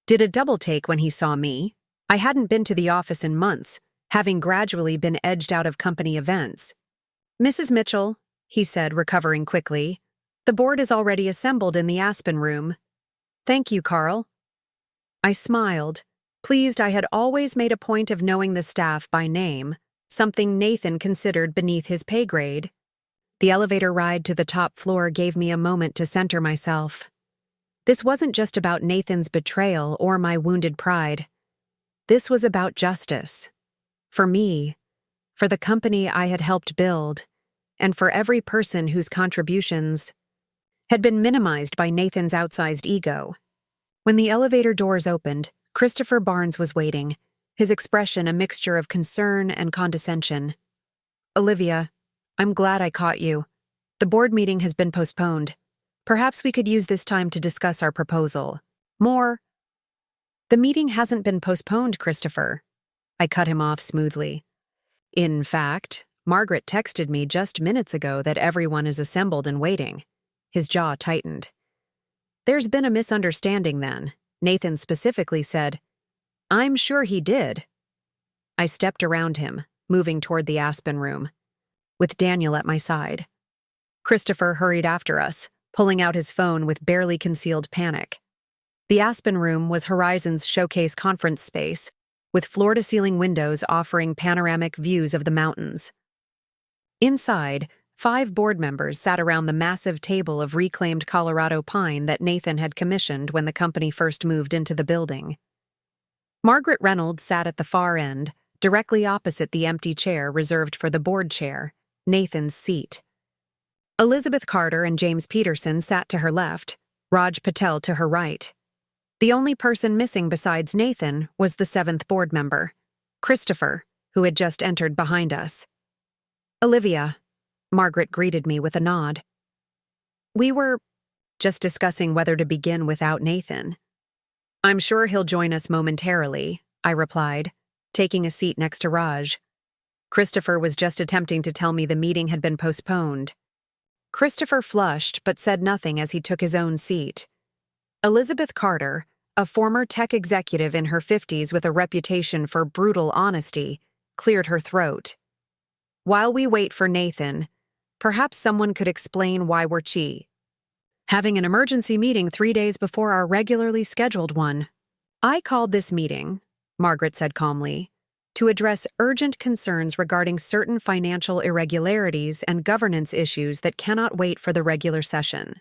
did a double-take when he saw me. I hadn't been to the office in months, having gradually been edged out of company events. Mrs. Mitchell, he said, recovering quickly, the board is already assembled in the Aspen room. Thank you, Carl. I smiled, pleased I had always made a point of knowing the staff by name, something Nathan considered beneath his pay grade. The elevator ride to the top floor gave me a moment to center myself. This wasn't just about Nathan's betrayal or my wounded pride. This was about justice. For me, for the company I had helped build, and for every person whose contributions had been minimized by Nathan's outsized ego. When the elevator doors opened, Christopher Barnes was waiting, his expression a mixture of concern and condescension. Olivia, I'm glad I caught you. The board meeting has been postponed. Perhaps we could use this time to discuss our proposal. More. The meeting hasn't been postponed, Christopher. I cut him off smoothly. In fact, Margaret texted me just minutes ago that everyone is assembled and waiting. His jaw tightened. There's been a misunderstanding then. Nathan specifically said, I'm sure he did. I stepped around him, moving toward the Aspen room, with Daniel at my side. Christopher hurried after us, pulling out his phone with barely concealed panic. The Aspen room was Horizon's showcase conference space, with floor-to-ceiling windows offering panoramic views of the mountains. Inside, 5 board members sat around the massive table of reclaimed Colorado pine that Nathan had commissioned when the company first moved into the building. Margaret Reynolds sat at the far end, directly opposite the empty chair reserved for the board chair, Nathan's seat. Elizabeth Carter and James Peterson sat to her left, Raj Patel to her right. The only person missing besides Nathan was the 7th board member, Christopher, who had just entered behind us. Olivia, Margaret greeted me with a nod. We were just discussing whether to begin without Nathan. I'm sure he'll join us momentarily, I replied, taking a seat next to Raj. Christopher was just attempting to tell me the meeting had been postponed. Christopher flushed but said nothing as he took his own seat. Elizabeth Carter, a former tech executive in her 50s with a reputation for brutal honesty, cleared her throat. While we wait for Nathan, perhaps someone could explain why we're having an emergency meeting 3 days before our regularly scheduled one. I called this meeting, Margaret said calmly, to address urgent concerns regarding certain financial irregularities and governance issues that cannot wait for the regular session.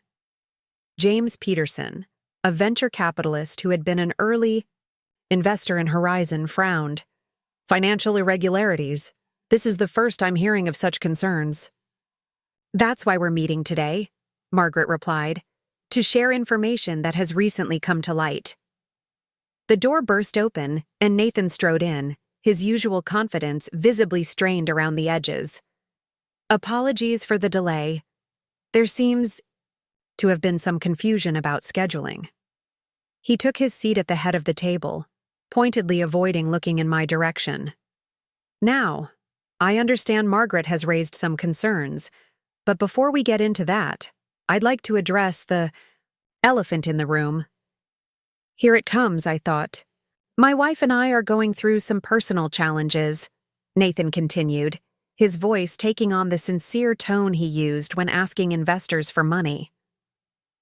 James Peterson, a venture capitalist who had been an early investor in Horizon, frowned. Financial irregularities? This is the first I'm hearing of such concerns. That's why we're meeting today, Margaret replied, to share information that has recently come to light. The door burst open, and Nathan strode in, his usual confidence visibly strained around the edges. Apologies for the delay. There seems to have been some confusion about scheduling. He took his seat at the head of the table, pointedly avoiding looking in my direction. Now, I understand Margaret has raised some concerns, but before we get into that, I'd like to address the elephant in the room. Here it comes, I thought. My wife and I are going through some personal challenges, Nathan continued, his voice taking on the sincere tone he used when asking investors for money.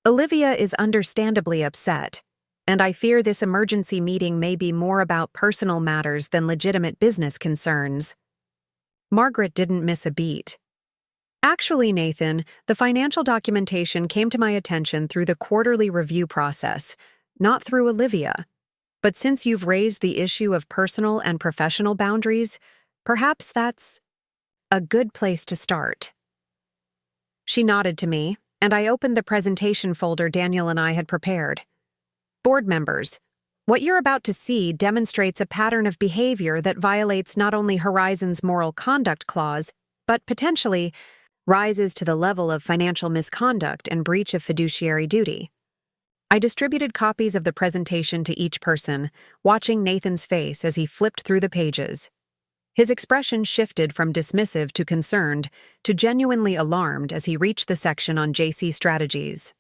Olivia is understandably upset, and I fear this emergency meeting may be more about personal matters than legitimate business concerns. Margaret didn't miss a beat. Actually, Nathan, the financial documentation came to my attention through the quarterly review process, not through Olivia. But since you've raised the issue of personal and professional boundaries, perhaps that's a good place to start. She nodded to me, and I opened the presentation folder Daniel and I had prepared. Board members, what you're about to see demonstrates a pattern of behavior that violates not only Horizon's moral conduct clause, but potentially rises to the level of financial misconduct and breach of fiduciary duty. I distributed copies of the presentation to each person, watching Nathan's face as he flipped through the pages. His expression shifted from dismissive to concerned to genuinely alarmed as he reached the section on JC strategies.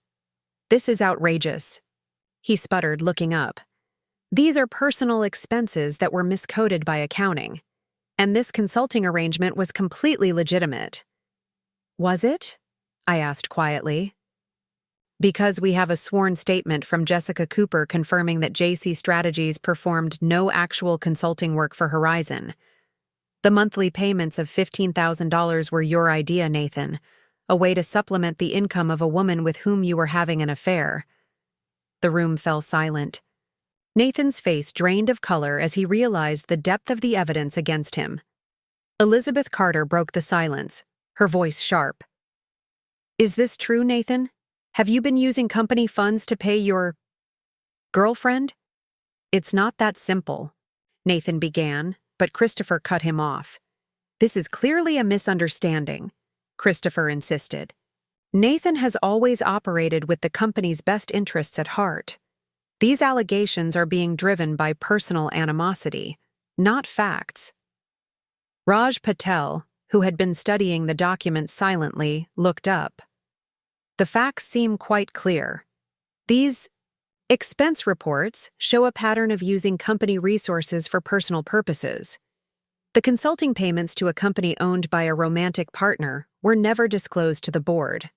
This is outrageous, he sputtered, looking up. These are personal expenses that were miscoded by accounting, and this consulting arrangement was completely legitimate. Was it? I asked quietly. Because we have a sworn statement from Jessica Cooper confirming that JC Strategies performed no actual consulting work for Horizon. The monthly payments of $15,000 were your idea, Nathan, a way to supplement the income of a woman with whom you were having an affair. The room fell silent. Nathan's face drained of color as he realized the depth of the evidence against him. Elizabeth Carter broke the silence, her voice sharp. Is this true, Nathan? Have you been using company funds to pay your girlfriend? It's not that simple, Nathan began, but Christopher cut him off. This is clearly a misunderstanding, Christopher insisted. Nathan has always operated with the company's best interests at heart. These allegations are being driven by personal animosity, not facts. Raj Patel, who had been studying the document silently, looked up. The facts seem quite clear. These expense reports show a pattern of using company resources for personal purposes. The consulting payments to a company owned by a romantic partner were never disclosed to the board.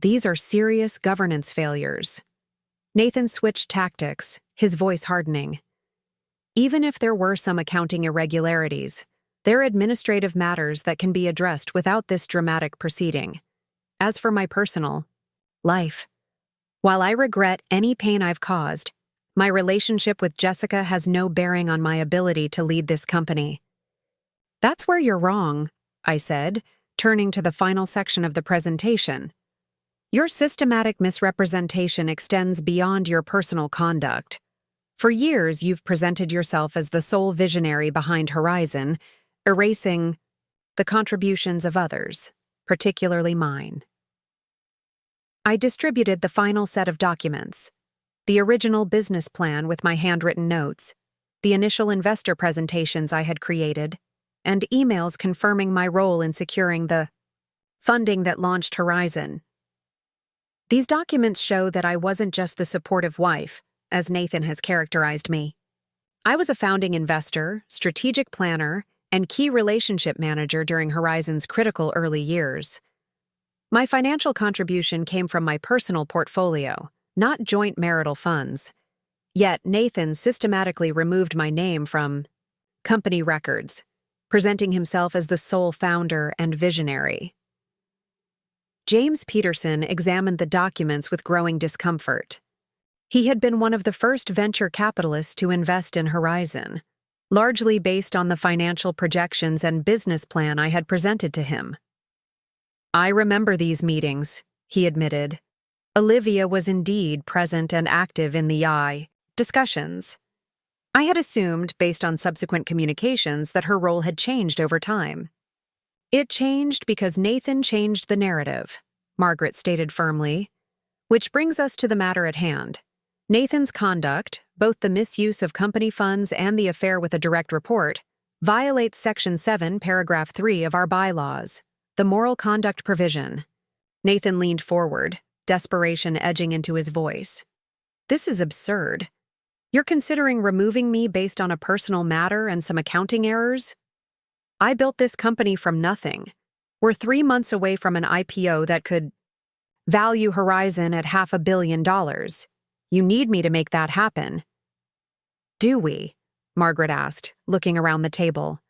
These are serious governance failures. Nathan switched tactics, his voice hardening. Even if there were some accounting irregularities, there are administrative matters that can be addressed without this dramatic proceeding. As for my personal life, while I regret any pain I've caused, my relationship with Jessica has no bearing on my ability to lead this company. That's where you're wrong, I said, turning to the final section of the presentation. Your systematic misrepresentation extends beyond your personal conduct. For years, you've presented yourself as the sole visionary behind Horizon, erasing the contributions of others, particularly mine. I distributed the final set of documents, the original business plan with my handwritten notes, the initial investor presentations I had created, and emails confirming my role in securing the funding that launched Horizon. These documents show that I wasn't just the supportive wife, as Nathan has characterized me. I was a founding investor, strategic planner, and key relationship manager during Horizon's critical early years. My financial contribution came from my personal portfolio, not joint marital funds. Yet Nathan systematically removed my name from company records, presenting himself as the sole founder and visionary. James Peterson examined the documents with growing discomfort. He had been one of the first venture capitalists to invest in Horizon, largely based on the financial projections and business plan I had presented to him. "I remember these meetings," he admitted. Olivia was indeed present and active in the discussions. I had assumed, based on subsequent communications, that her role had changed over time. "It changed because Nathan changed the narrative," Margaret stated firmly. "Which brings us to the matter at hand. Nathan's conduct, both the misuse of company funds and the affair with a direct report, violates Section 7, Paragraph 3 of our bylaws, the moral conduct provision." Nathan leaned forward, desperation edging into his voice. "This is absurd. You're considering removing me based on a personal matter and some accounting errors? I built this company from nothing. We're 3 months away from an IPO that could value Horizon at $500 million. You need me to make that happen." "Do we?" Margaret asked, looking around the table.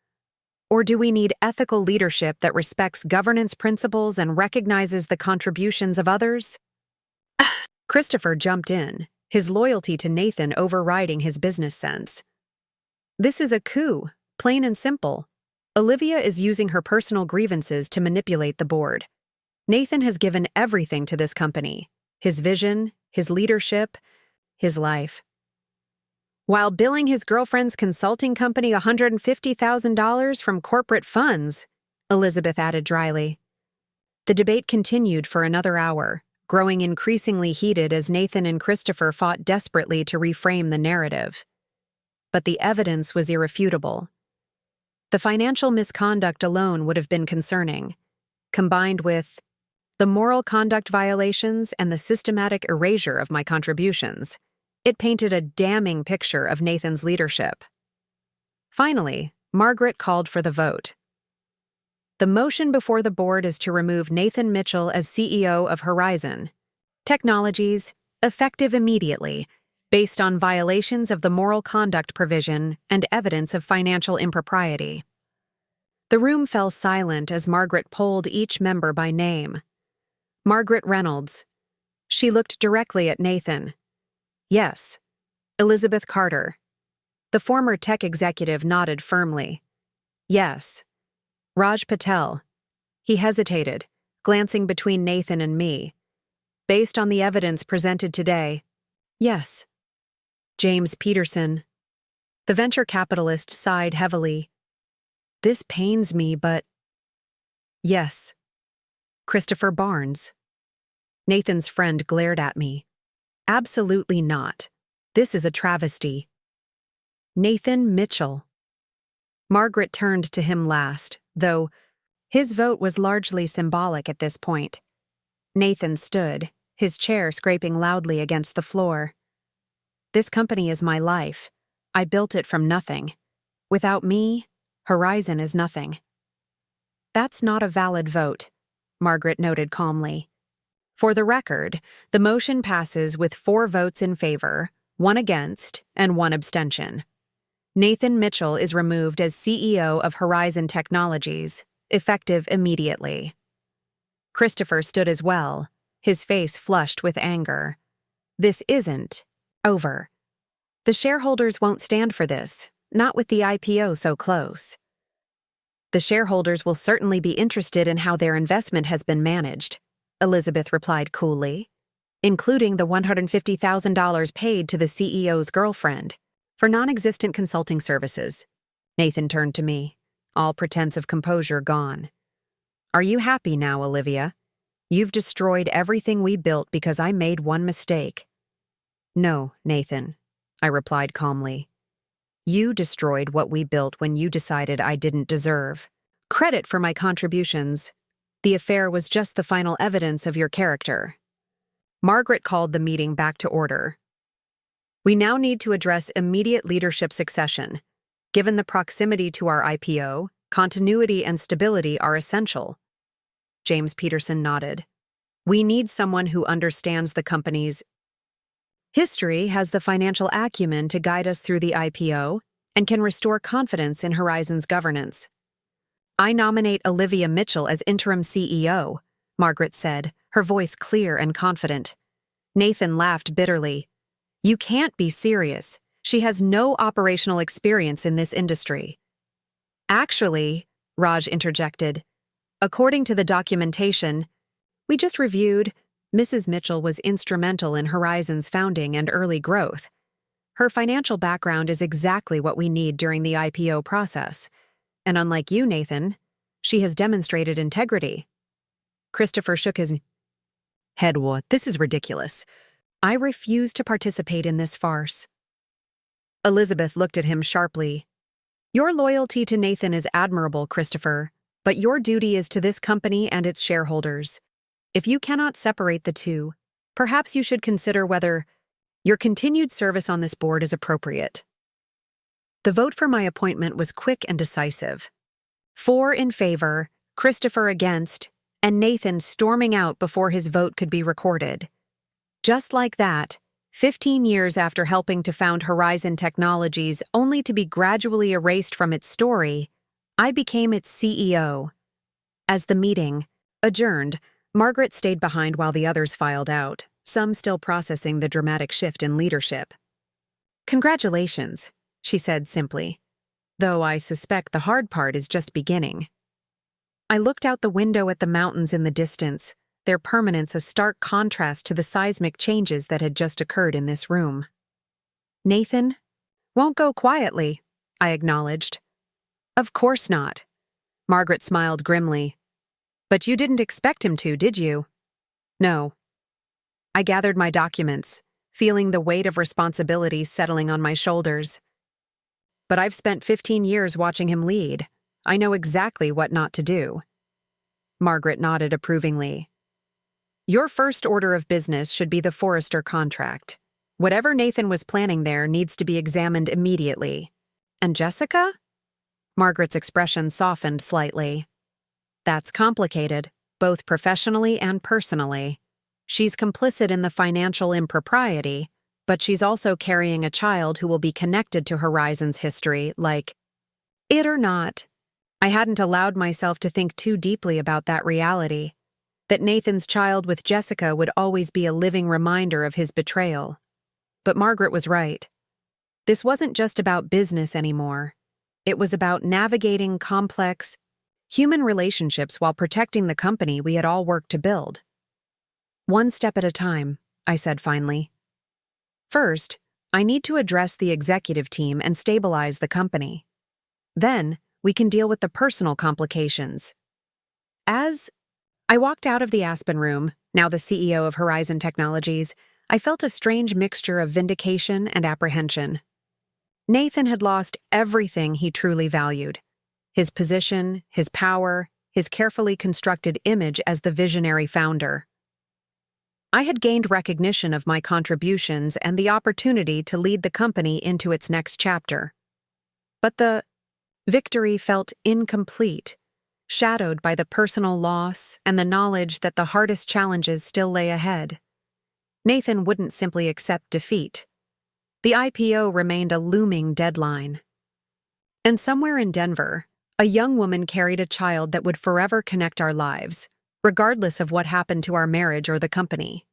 "Or do we need ethical leadership that respects governance principles and recognizes the contributions of others?" Christopher jumped in, his loyalty to Nathan overriding his business sense. "This is a coup, plain and simple. Olivia is using her personal grievances to manipulate the board. Nathan has given everything to this company: his vision, his leadership, his life. While billing his girlfriend's consulting company $150,000 from corporate funds," Elizabeth added dryly. The debate continued for another hour, growing increasingly heated as Nathan and Christopher fought desperately to reframe the narrative. But the evidence was irrefutable. The financial misconduct alone would have been concerning, combined with the moral conduct violations and the systematic erasure of my contributions. It painted a damning picture of Nathan's leadership. Finally, Margaret called for the vote. "The motion before the board is to remove Nathan Mitchell as CEO of Horizon Technologies, effective immediately, based on violations of the moral conduct provision and evidence of financial impropriety." The room fell silent as Margaret polled each member by name. Margaret Reynolds. She looked directly at Nathan. "Yes." Elizabeth Carter. The former tech executive nodded firmly. "Yes." Raj Patel. He hesitated, glancing between Nathan and me. "Based on the evidence presented today, yes." James Peterson. The venture capitalist sighed heavily. "This pains me, but..." "Yes." Christopher Barnes. Nathan's friend glared at me. "Absolutely not. This is a travesty." Nathan Mitchell. Margaret turned to him last, though his vote was largely symbolic at this point. Nathan stood, his chair scraping loudly against the floor. "This company is my life. I built it from nothing. Without me, Horizon is nothing." "That's not a valid vote," Margaret noted calmly. "For the record, the motion passes with 4 votes in favor, 1 against, and 1 abstention. Nathan Mitchell is removed as CEO of Horizon Technologies, effective immediately." Christopher stood as well, his face flushed with anger. "This isn't over. The shareholders won't stand for this, not with the IPO so close." "The shareholders will certainly be interested in how their investment has been managed," Elizabeth replied coolly, "including the $150,000 paid to the CEO's girlfriend for non-existent consulting services." Nathan turned to me, all pretense of composure gone. "Are you happy now, Olivia? You've destroyed everything we built because I made one mistake." "No, Nathan," I replied calmly. "You destroyed what we built when you decided I didn't deserve credit for my contributions. The affair was just the final evidence of your character." Margaret called the meeting back to order. "We now need to address immediate leadership succession. Given the proximity to our IPO, continuity and stability are essential." James Peterson nodded. "We need someone who understands the company's History has the financial acumen to guide us through the IPO and can restore confidence in Horizon's governance. I nominate Olivia Mitchell as interim CEO, Margaret said, her voice clear and confident. Nathan laughed bitterly. You can't be serious. She has no operational experience in this industry. Actually, Raj interjected, according to the documentation we just reviewed, Mrs. Mitchell was instrumental in Horizon's founding and early growth. Her financial background is exactly what we need during the IPO process. And unlike you, Nathan, she has demonstrated integrity. Christopher shook his head. What? This is ridiculous. I refuse to participate in this farce. Elizabeth looked at him sharply. Your loyalty to Nathan is admirable, Christopher, but your duty is to this company and its shareholders. If you cannot separate the two, perhaps you should consider whether your continued service on this board is appropriate. The vote for my appointment was quick and decisive. 4 in favor, Christopher against, and Nathan storming out before his vote could be recorded. Just like that, 15 years after helping to found Horizon Technologies only to be gradually erased from its story, I became its CEO. As the meeting adjourned, Margaret stayed behind while the others filed out, some still processing the dramatic shift in leadership. Congratulations, she said simply, though I suspect the hard part is just beginning. I looked out the window at the mountains in the distance, their permanence a stark contrast to the seismic changes that had just occurred in this room. Nathan? Won't go quietly, I acknowledged. Of course not. Margaret smiled grimly. But you didn't expect him to, did you? No. I gathered my documents, feeling the weight of responsibility settling on my shoulders. But I've spent 15 years watching him lead. I know exactly what not to do. Margaret nodded approvingly. Your first order of business should be the Forrester contract. Whatever Nathan was planning there needs to be examined immediately. And Jessica? Margaret's expression softened slightly. That's complicated, both professionally and personally. She's complicit in the financial impropriety, but she's also carrying a child who will be connected to Horizon's history, like it or not. I hadn't allowed myself to think too deeply about that reality, that Nathan's child with Jessica would always be a living reminder of his betrayal. But Margaret was right. This wasn't just about business anymore. It was about navigating complex human relationships while protecting the company we had all worked to build. One step at a time, I said finally. First, I need to address the executive team and stabilize the company. Then, we can deal with the personal complications. As I walked out of the Aspen room, now the CEO of Horizon Technologies, I felt a strange mixture of vindication and apprehension. Nathan had lost everything he truly valued. His position, his power, his carefully constructed image as the visionary founder. I had gained recognition of my contributions and the opportunity to lead the company into its next chapter. But the victory felt incomplete, shadowed by the personal loss and the knowledge that the hardest challenges still lay ahead. Nathan wouldn't simply accept defeat. The IPO remained a looming deadline. And somewhere in Denver, a young woman carried a child that would forever connect our lives, regardless of what happened to our marriage or the company.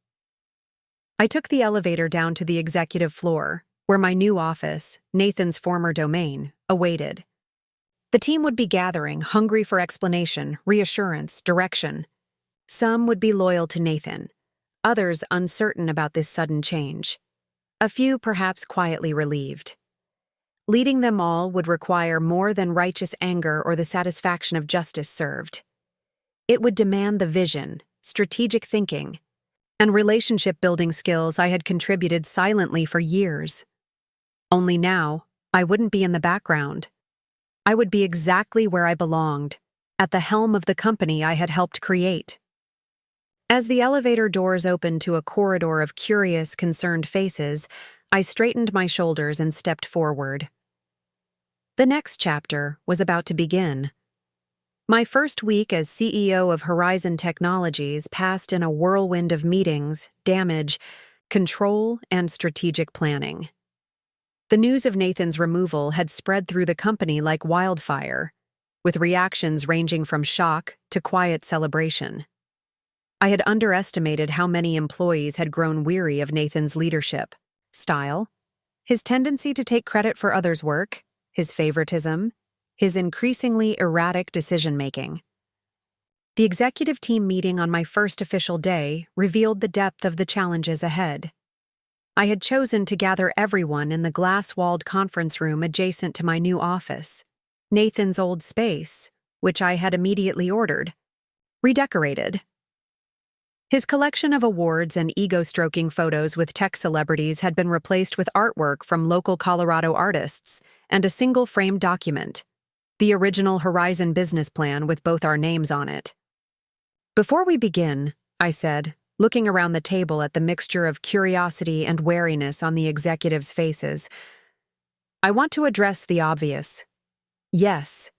I took the elevator down to the executive floor, where my new office, Nathan's former domain, awaited. The team would be gathering, hungry for explanation, reassurance, direction. Some would be loyal to Nathan, others uncertain about this sudden change. A few perhaps quietly relieved. Leading them all would require more than righteous anger or the satisfaction of justice served. It would demand the vision, strategic thinking, and relationship-building skills I had contributed silently for years. Only now, I wouldn't be in the background. I would be exactly where I belonged, at the helm of the company I had helped create. As the elevator doors opened to a corridor of curious, concerned faces, I straightened my shoulders and stepped forward. The next chapter was about to begin. My first week as CEO of Horizon Technologies passed in a whirlwind of meetings, damage, control and strategic planning. The news of Nathan's removal had spread through the company like wildfire, with reactions ranging from shock to quiet celebration. I had underestimated how many employees had grown weary of Nathan's leadership, style, his tendency to take credit for others' work, his favoritism, his increasingly erratic decision-making. The executive team meeting on my first official day revealed the depth of the challenges ahead. I had chosen to gather everyone in the glass-walled conference room adjacent to my new office, Nathan's old space, which I had immediately ordered, redecorated. His collection of awards and ego-stroking photos with tech celebrities had been replaced with artwork from local Colorado artists and a single-framed document, the original Horizon business plan with both our names on it. "Before we begin," I said, looking around the table at the mixture of curiosity and wariness on the executives' faces, "I want to address the obvious. Yes,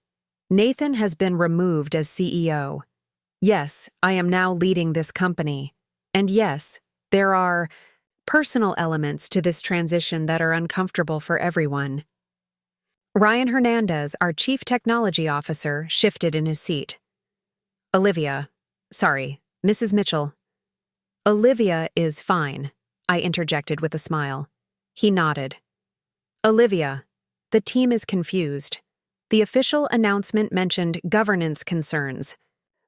Nathan has been removed as CEO. Yes, I am now leading this company. And yes, there are personal elements to this transition that are uncomfortable for everyone." Ryan Hernandez, our Chief Technology Officer, shifted in his seat. Mrs. Mitchell. "Olivia is fine," I interjected with a smile. He nodded. "Olivia, the team is confused. The official announcement mentioned governance concerns,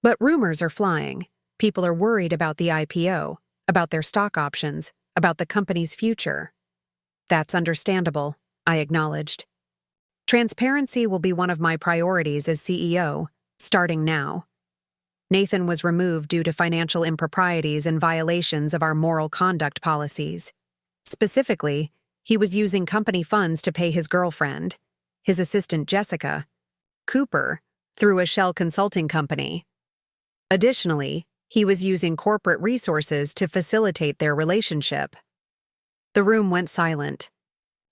but rumors are flying. People are worried about the IPO, about their stock options, about the company's future." "That's understandable," I acknowledged. "Transparency will be one of my priorities as CEO, starting now." Nathan was removed due to financial improprieties and violations of our moral conduct policies. Specifically, he was using company funds to pay his girlfriend, his assistant Jessica, Cooper, through a shell consulting company. Additionally, he was using corporate resources to facilitate their relationship. The room went silent.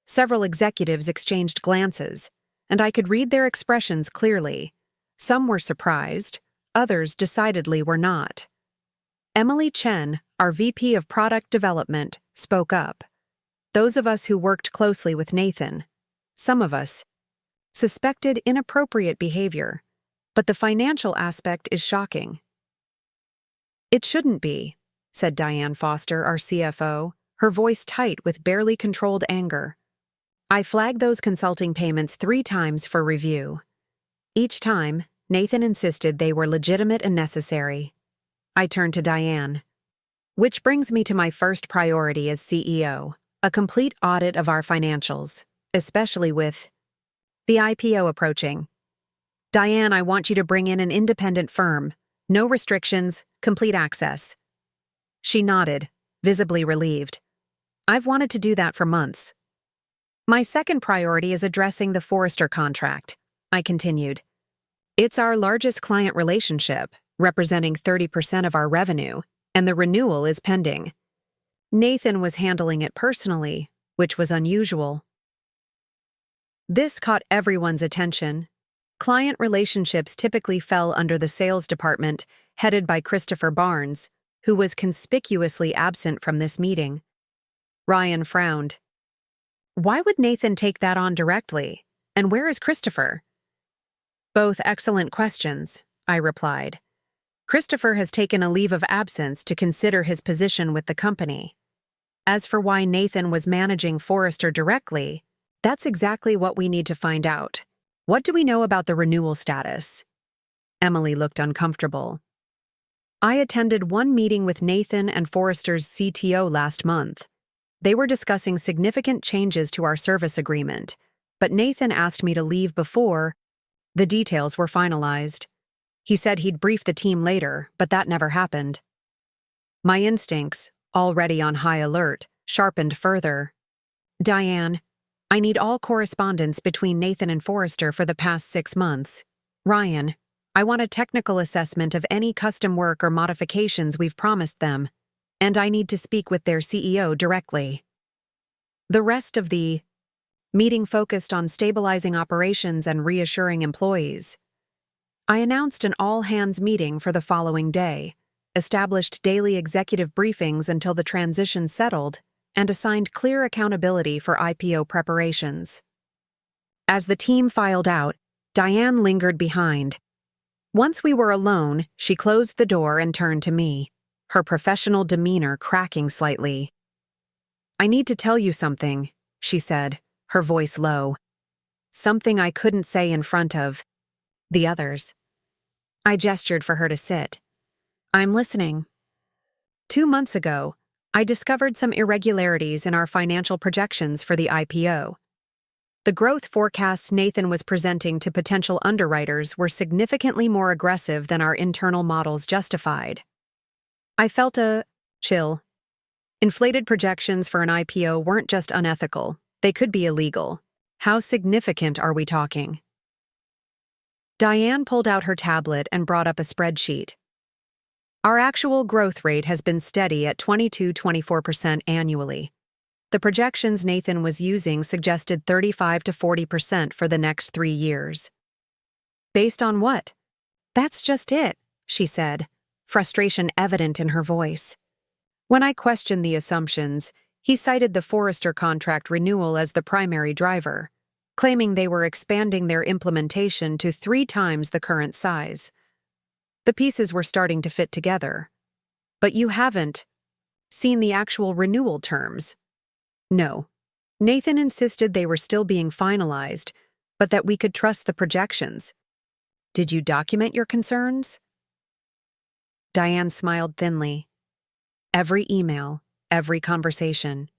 Several executives exchanged glances, and I could read their expressions clearly. Some were surprised, others decidedly were not. Emily Chen, our VP of Product Development, spoke up. "Those of us who worked closely with Nathan, some of us, suspected inappropriate behavior, but the financial aspect is shocking." "It shouldn't be," said Diane Foster, our CFO, her voice tight with barely controlled anger. "I flagged those consulting payments 3 times for review. Each time, Nathan insisted they were legitimate and necessary." I turned to Diane. "Which brings me to my first priority as CEO, a complete audit of our financials, especially with the IPO approaching. Diane, I want you to bring in an independent firm. No restrictions, complete access." She nodded, visibly relieved. "I've wanted to do that for months." "My second priority is addressing the Forrester contract," I continued. "It's our largest client relationship, representing 30% of our revenue, and the renewal is pending." Nathan was handling it personally, which was unusual. This caught everyone's attention. Client relationships typically fell under the sales department, headed by Christopher Barnes, who was conspicuously absent from this meeting. Ryan frowned. "Why would Nathan take that on directly? And where is Christopher?" "Both excellent questions," I replied. "Christopher has taken a leave of absence to consider his position with the company. As for why Nathan was managing Forrester directly, that's exactly what we need to find out. What do we know about the renewal status?" Emily looked uncomfortable. "I attended one meeting with Nathan and Forrester's CTO last month. They were discussing significant changes to our service agreement, but Nathan asked me to leave before the details were finalized. He said he'd brief the team later, but that never happened." My instincts, already on high alert, sharpened further. "Diane, I need all correspondence between Nathan and Forrester for the past 6 months. Ryan, I want a technical assessment of any custom work or modifications we've promised them, and I need to speak with their CEO directly." The rest of the meeting focused on stabilizing operations and reassuring employees. I announced an all-hands meeting for the following day. established daily executive briefings until the transition settled, and assigned clear accountability for IPO preparations. As the team filed out, Diane lingered behind. Once we were alone, she closed the door and turned to me, her professional demeanor cracking slightly. "I need to tell you something," she said, her voice low. "Something I couldn't say in front of the others." I gestured for her to sit. "I'm listening." 2 months ago, I discovered some irregularities in our financial projections for the IPO. The growth forecasts Nathan was presenting to potential underwriters were significantly more aggressive than our internal models justified. I felt a chill. Inflated projections for an IPO weren't just unethical, they could be illegal. How significant are we talking? Diane pulled out her tablet and brought up a spreadsheet. Our actual growth rate has been steady at 22-24% annually. The projections Nathan was using suggested 35 to 40% for the next 3 years. Based on what? That's just it, she said, frustration evident in her voice. When I questioned the assumptions, he cited the Forrester contract renewal as the primary driver, claiming they were expanding their implementation to 3 times the current size. The pieces were starting to fit together. But you haven't seen the actual renewal terms. No. Nathan insisted they were still being finalized, but that we could trust the projections. Did you document your concerns? Diane smiled thinly. Every email, every conversation.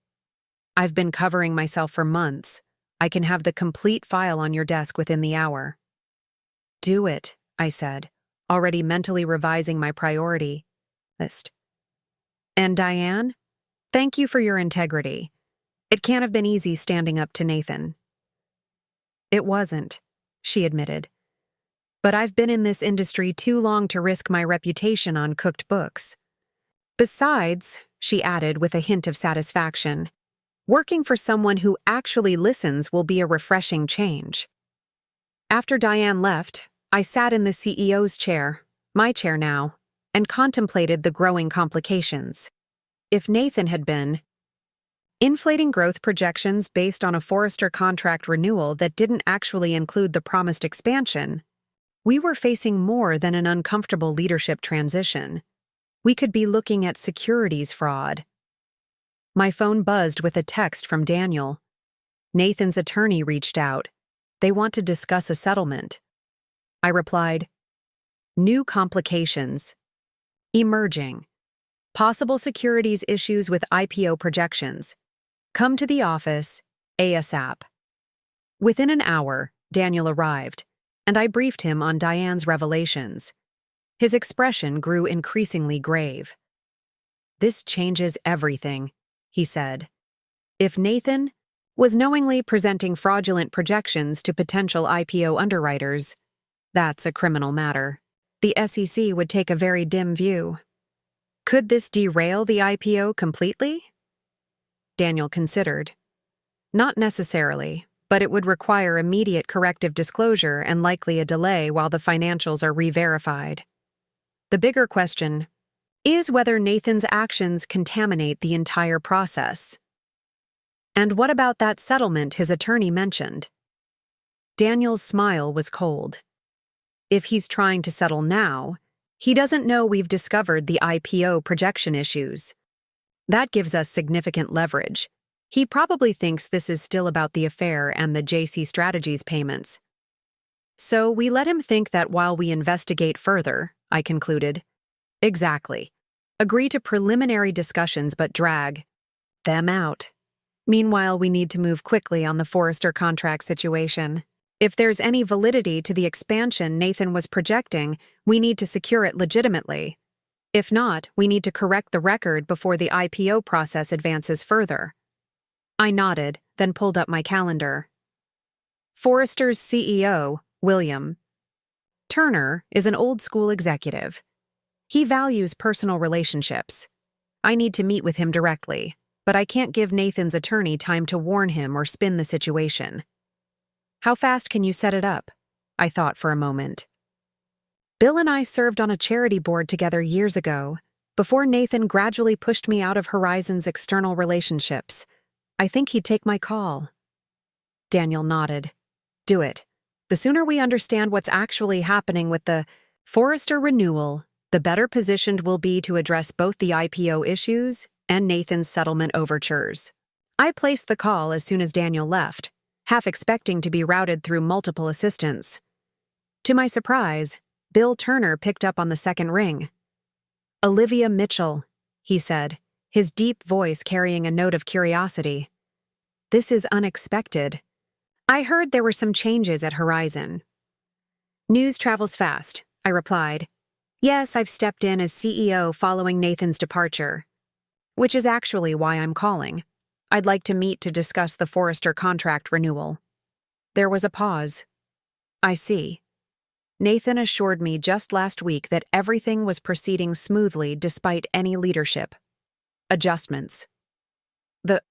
I've been covering myself for months. I can have the complete file on your desk within the hour. Do it, I said, already mentally revising my priority list. And Diane, thank you for your integrity. It can't have been easy standing up to Nathan. It wasn't, she admitted. But I've been in this industry too long to risk my reputation on cooked books. Besides, she added with a hint of satisfaction, working for someone who actually listens will be a refreshing change. After Diane left, I sat in the CEO's chair, my chair now, and contemplated the growing complications. If Nathan had been inflating growth projections based on a Forrester contract renewal that didn't actually include the promised expansion, we were facing more than an uncomfortable leadership transition. We could be looking at securities fraud. My phone buzzed with a text from Daniel. Nathan's attorney reached out. They want to discuss a settlement. I replied, new complications. Emerging. Possible securities issues with IPO projections. Come to the office, ASAP. Within an hour, Daniel arrived, and I briefed him on Diane's revelations. His expression grew increasingly grave. This changes everything, he said. If Nathan was knowingly presenting fraudulent projections to potential IPO underwriters, that's a criminal matter. The SEC would take a very dim view. Could this derail the IPO completely? Daniel considered. Not necessarily, but it would require immediate corrective disclosure and likely a delay while the financials are re-verified. The bigger question is whether Nathan's actions contaminate the entire process. And what about that settlement his attorney mentioned? Daniel's smile was cold. If he's trying to settle now, he doesn't know we've discovered the IPO projection issues. That gives us significant leverage. He probably thinks this is still about the affair and the JC Strategies payments. So we let him think that while we investigate further, I concluded. Exactly. Agree to preliminary discussions but drag them out. Meanwhile, we need to move quickly on the Forrester contract situation. If there's any validity to the expansion Nathan was projecting, we need to secure it legitimately. If not, we need to correct the record before the IPO process advances further. I nodded, then pulled up my calendar. Forrester's CEO, William Turner, is an old-school executive. He values personal relationships. I need to meet with him directly, but I can't give Nathan's attorney time to warn him or spin the situation. How fast can you set it up? I thought for a moment. Bill and I served on a charity board together years ago, before Nathan gradually pushed me out of Horizon's external relationships. I think he'd take my call. Daniel nodded. Do it. The sooner we understand what's actually happening with the Forrester renewal, the better positioned we'll be to address both the IPO issues and Nathan's settlement overtures. I placed the call as soon as Daniel left, half expecting to be routed through multiple assistants. To my surprise, Bill Turner picked up on the second ring. Olivia Mitchell, he said, his deep voice carrying a note of curiosity. This is unexpected. I heard there were some changes at Horizon. News travels fast, I replied. Yes, I've stepped in as CEO following Nathan's departure. Which is actually why I'm calling. I'd like to meet to discuss the Forrester contract renewal. There was a pause. I see. Nathan assured me just last week that everything was proceeding smoothly despite any leadership adjustments. The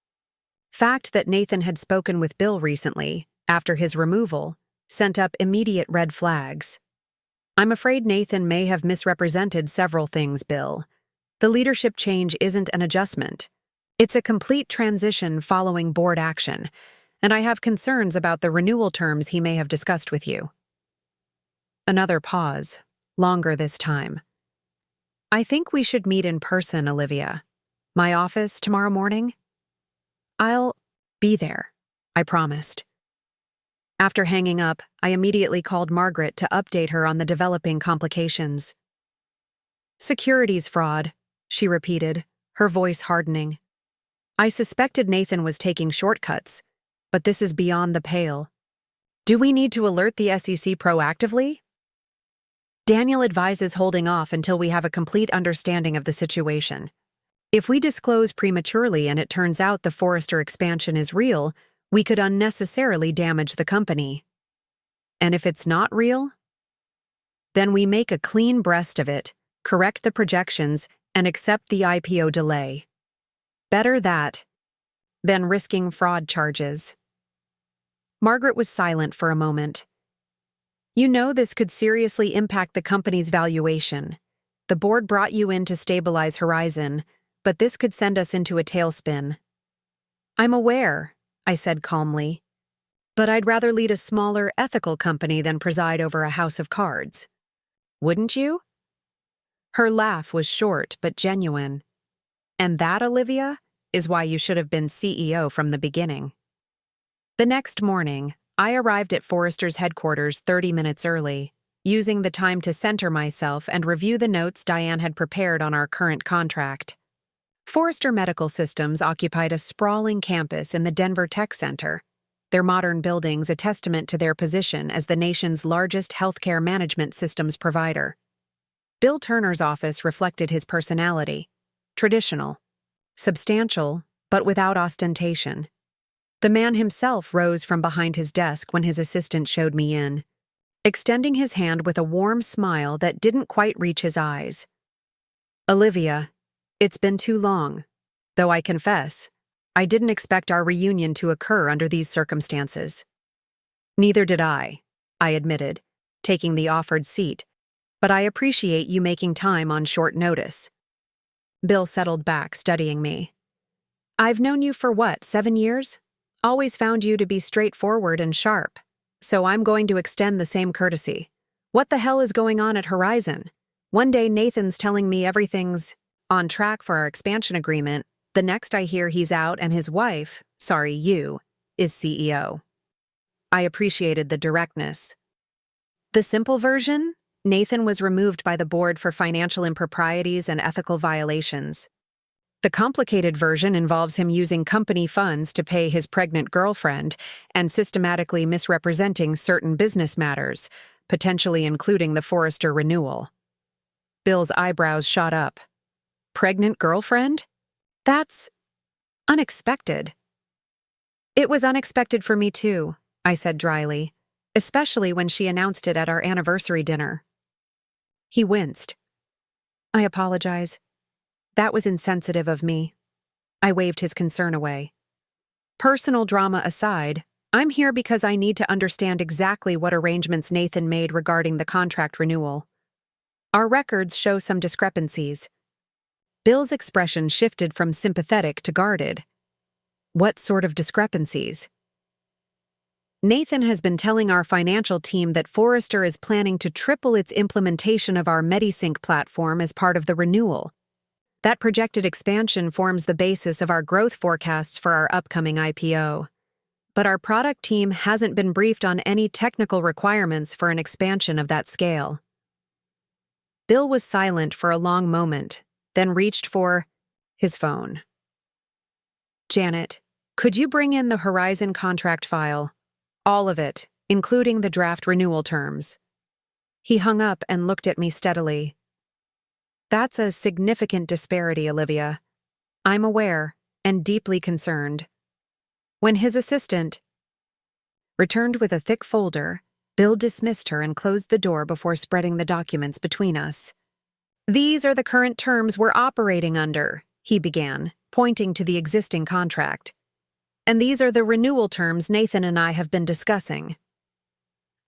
fact that Nathan had spoken with Bill recently, after his removal, sent up immediate red flags. I'm afraid Nathan may have misrepresented several things, Bill. The leadership change isn't an adjustment. It's a complete transition following board action, and I have concerns about the renewal terms he may have discussed with you. Another pause, longer this time. I think we should meet in person, Olivia. My office tomorrow morning? I'll be there, I promised. After hanging up, I immediately called Margaret to update her on the developing complications. Securities fraud, she repeated, her voice hardening. I suspected Nathan was taking shortcuts, but this is beyond the pale. Do we need to alert the SEC proactively? Daniel advises holding off until we have a complete understanding of the situation. If we disclose prematurely and it turns out the Forrester expansion is real, we could unnecessarily damage the company. And if it's not real? Then we make a clean breast of it, correct the projections, and accept the IPO delay. Better that than risking fraud charges. Margaret was silent for a moment. You know this could seriously impact the company's valuation. The board brought you in to stabilize Horizon, but this could send us into a tailspin. I'm aware, I said calmly, but I'd rather lead a smaller, ethical company than preside over a house of cards. Wouldn't you? Her laugh was short but genuine. And that, Olivia, is why you should have been CEO from the beginning. The next morning, I arrived at Forrester's headquarters 30 minutes early, using the time to center myself and review the notes Diane had prepared on our current contract. Forrester Medical Systems occupied a sprawling campus in the Denver Tech Center, their modern buildings a testament to their position as the nation's largest healthcare management systems provider. Bill Turner's office reflected his personality, traditional, substantial, but without ostentation. The man himself rose from behind his desk when his assistant showed me in, extending his hand with a warm smile that didn't quite reach his eyes. Olivia, it's been too long, though I confess, I didn't expect our reunion to occur under these circumstances. Neither did I admitted, taking the offered seat, but I appreciate you making time on short notice. Bill settled back, studying me. I've known you for 7 years? Always found you to be straightforward and sharp, so I'm going to extend the same courtesy. What the hell is going on at Horizon? One day Nathan's telling me everything's on track for our expansion agreement, the next I hear he's out and his wife, you, is CEO. I appreciated the directness. The simple version? Nathan was removed by the board for financial improprieties and ethical violations. The complicated version involves him using company funds to pay his pregnant girlfriend and systematically misrepresenting certain business matters, potentially including the Forrester renewal. Bill's eyebrows shot up. Pregnant girlfriend? That's unexpected. It was unexpected for me too, I said dryly, especially when she announced it at our anniversary dinner. He winced. I apologize. That was insensitive of me. I waved his concern away. Personal drama aside, I'm here because I need to understand exactly what arrangements Nathan made regarding the contract renewal. Our records show some discrepancies. Bill's expression shifted from sympathetic to guarded. What sort of discrepancies? Nathan has been telling our financial team that Forrester is planning to triple its implementation of our MediSync platform as part of the renewal. That projected expansion forms the basis of our growth forecasts for our upcoming IPO. But our product team hasn't been briefed on any technical requirements for an expansion of that scale. Bill was silent for a long moment, then reached for his phone. Janet, could you bring in the Horizon contract file? All of it, including the draft renewal terms. He hung up and looked at me steadily. That's a significant disparity, Olivia. I'm aware and deeply concerned. When his assistant returned with a thick folder, Bill dismissed her and closed the door before spreading the documents between us. These are the current terms we're operating under, he began, pointing to the existing contract. And these are the renewal terms Nathan and I have been discussing.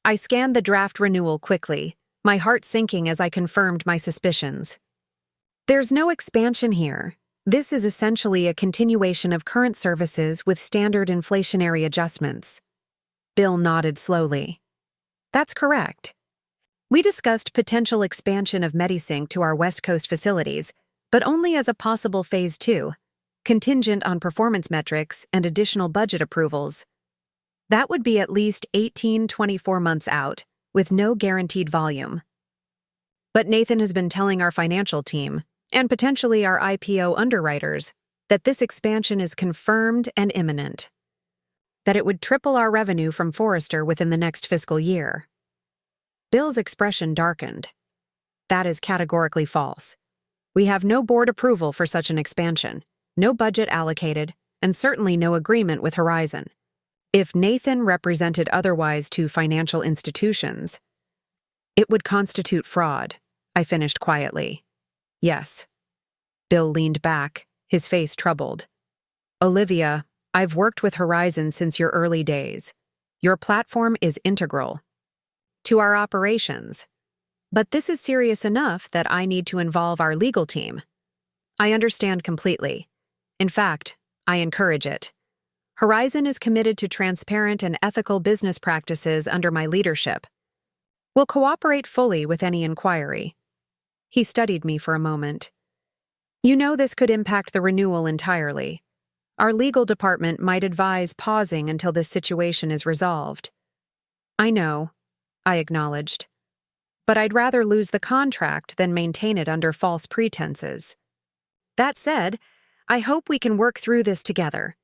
I scanned the draft renewal quickly, my heart sinking as I confirmed my suspicions. There's no expansion here. This is essentially a continuation of current services with standard inflationary adjustments. Bill nodded slowly. That's correct. We discussed potential expansion of MediSync to our West Coast facilities, but only as a possible Phase 2, contingent on performance metrics and additional budget approvals. That would be at least 18-24 months out, with no guaranteed volume. But Nathan has been telling our financial team, and potentially our IPO underwriters, that this expansion is confirmed and imminent. That it would triple our revenue from Forrester within the next fiscal year. Bill's expression darkened. That is categorically false. We have no board approval for such an expansion, no budget allocated, and certainly no agreement with Horizon. If Nathan represented otherwise to financial institutions, it would constitute fraud, I finished quietly. Yes. Bill leaned back, his face troubled. Olivia, I've worked with Horizon since your early days. Your platform is integral to our operations. But this is serious enough that I need to involve our legal team. I understand completely. In fact, I encourage it. Horizon is committed to transparent and ethical business practices under my leadership. We'll cooperate fully with any inquiry. He studied me for a moment. You know this could impact the renewal entirely. Our legal department might advise pausing until this situation is resolved. I know, I acknowledged. But I'd rather lose the contract than maintain it under false pretenses. That said, I hope we can work through this together.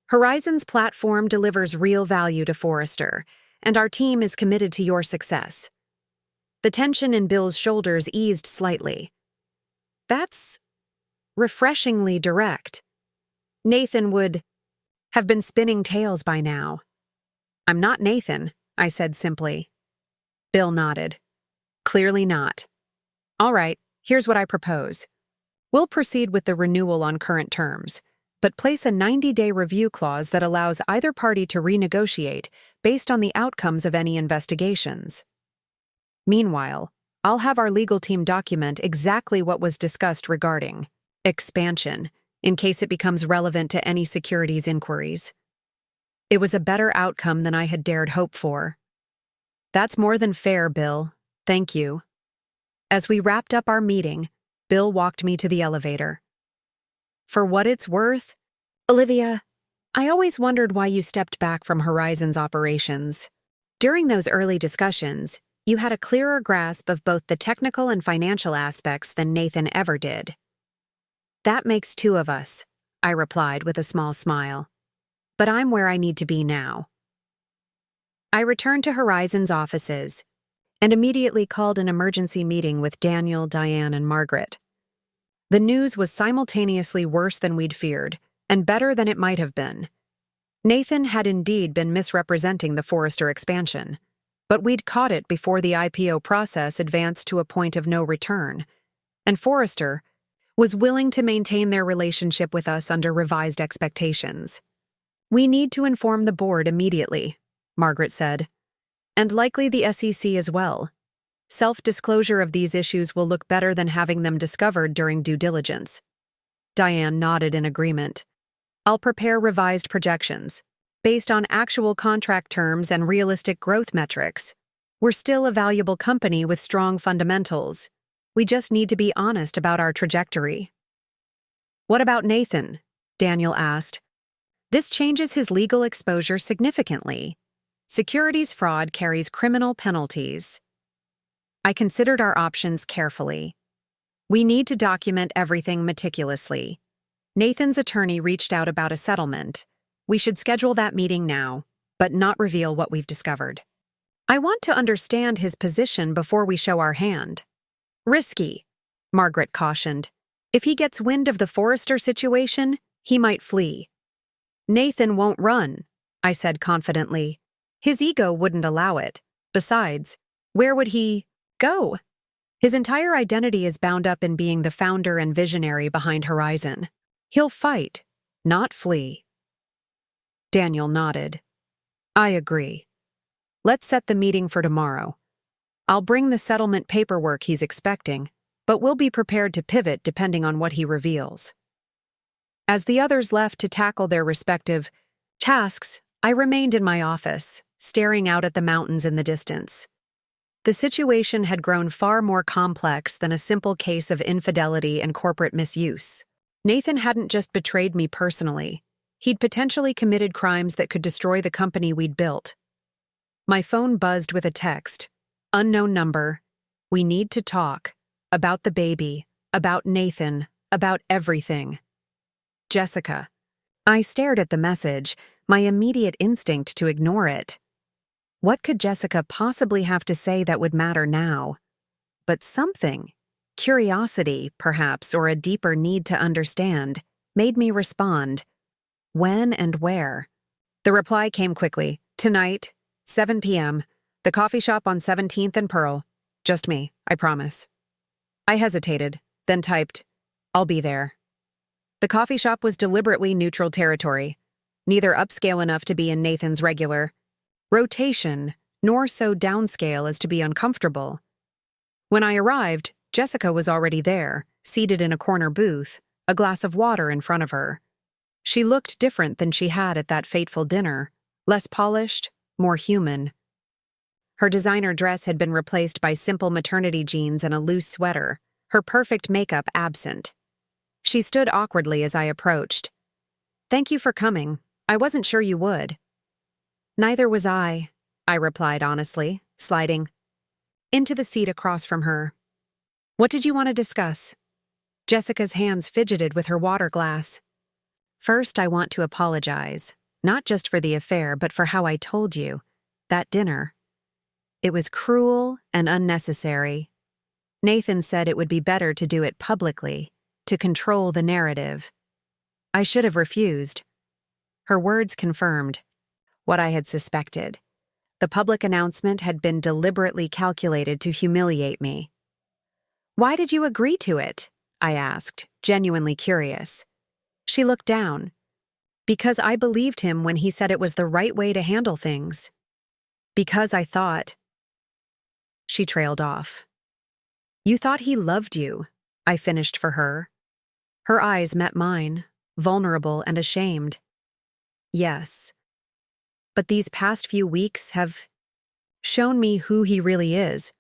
Horizon's platform delivers real value to Forrester, and our team is committed to your success. The tension in Bill's shoulders eased slightly. That's refreshingly direct. Nathan would have been spinning tales by now. I'm not Nathan, I said simply. Bill nodded. Clearly not. All right, here's what I propose. We'll proceed with the renewal on current terms, but place a 90-day review clause that allows either party to renegotiate based on the outcomes of any investigations. Meanwhile, I'll have our legal team document exactly what was discussed regarding expansion, in case it becomes relevant to any securities inquiries. It was a better outcome than I had dared hope for. That's more than fair, Bill. Thank you. As we wrapped up our meeting, Bill walked me to the elevator. For what it's worth, Olivia, I always wondered why you stepped back from Horizon's operations. During those early discussions, you had a clearer grasp of both the technical and financial aspects than Nathan ever did. That makes two of us, I replied with a small smile. But I'm where I need to be now. I returned to Horizon's offices and immediately called an emergency meeting with Daniel, Diane, and Margaret. The news was simultaneously worse than we'd feared, and better than it might have been. Nathan had indeed been misrepresenting the Forrester expansion, but we'd caught it before the IPO process advanced to a point of no return, and Forrester was willing to maintain their relationship with us under revised expectations. We need to inform the board immediately, Margaret said, and likely the SEC as well. Self-disclosure of these issues will look better than having them discovered during due diligence. Diane nodded in agreement. I'll prepare revised projections, based on actual contract terms and realistic growth metrics. We're still a valuable company with strong fundamentals. We just need to be honest about our trajectory. What about Nathan? Daniel asked. This changes his legal exposure significantly. Securities fraud carries criminal penalties. I considered our options carefully. We need to document everything meticulously. Nathan's attorney reached out about a settlement. We should schedule that meeting now, but not reveal what we've discovered. I want to understand his position before we show our hand. Risky, Margaret cautioned. If he gets wind of the Forrester situation, he might flee. Nathan won't run, I said confidently. His ego wouldn't allow it. Besides, where would he go? His entire identity is bound up in being the founder and visionary behind Horizon. He'll fight, not flee. Daniel nodded. I agree. Let's set the meeting for tomorrow. I'll bring the settlement paperwork he's expecting, but we'll be prepared to pivot depending on what he reveals. As the others left to tackle their respective tasks, I remained in my office, staring out at the mountains in the distance. The situation had grown far more complex than a simple case of infidelity and corporate misuse. Nathan hadn't just betrayed me personally. He'd potentially committed crimes that could destroy the company we'd built. My phone buzzed with a text. Unknown number. We need to talk. About the baby. About Nathan. About everything. Jessica. I stared at the message, my immediate instinct to ignore it. What could Jessica possibly have to say that would matter now? But something, curiosity, perhaps, or a deeper need to understand, made me respond. When and where? The reply came quickly. Tonight, 7 p.m., the coffee shop on 17th and Pearl. Just me, I promise. I hesitated, then typed, I'll be there. The coffee shop was deliberately neutral territory, neither upscale enough to be in Nathan's regular rotation, nor so downscale as to be uncomfortable. When I arrived, Jessica was already there, seated in a corner booth, a glass of water in front of her. She looked different than she had at that fateful dinner, less polished, more human. Her designer dress had been replaced by simple maternity jeans and a loose sweater, her perfect makeup absent. She stood awkwardly as I approached. Thank you for coming. I wasn't sure you would. Neither was I replied honestly, sliding into the seat across from her. What did you want to discuss? Jessica's hands fidgeted with her water glass. First, I want to apologize, not just for the affair, but for how I told you. That dinner. It was cruel and unnecessary. Nathan said it would be better to do it publicly, to control the narrative. I should have refused. Her words confirmed what I had suspected. The public announcement had been deliberately calculated to humiliate me. Why did you agree to it? I asked, genuinely curious. She looked down. Because I believed him when he said it was the right way to handle things. Because I thought. She trailed off. You thought he loved you, I finished for her. Her eyes met mine, vulnerable and ashamed. Yes. But these past few weeks have shown me who he really is.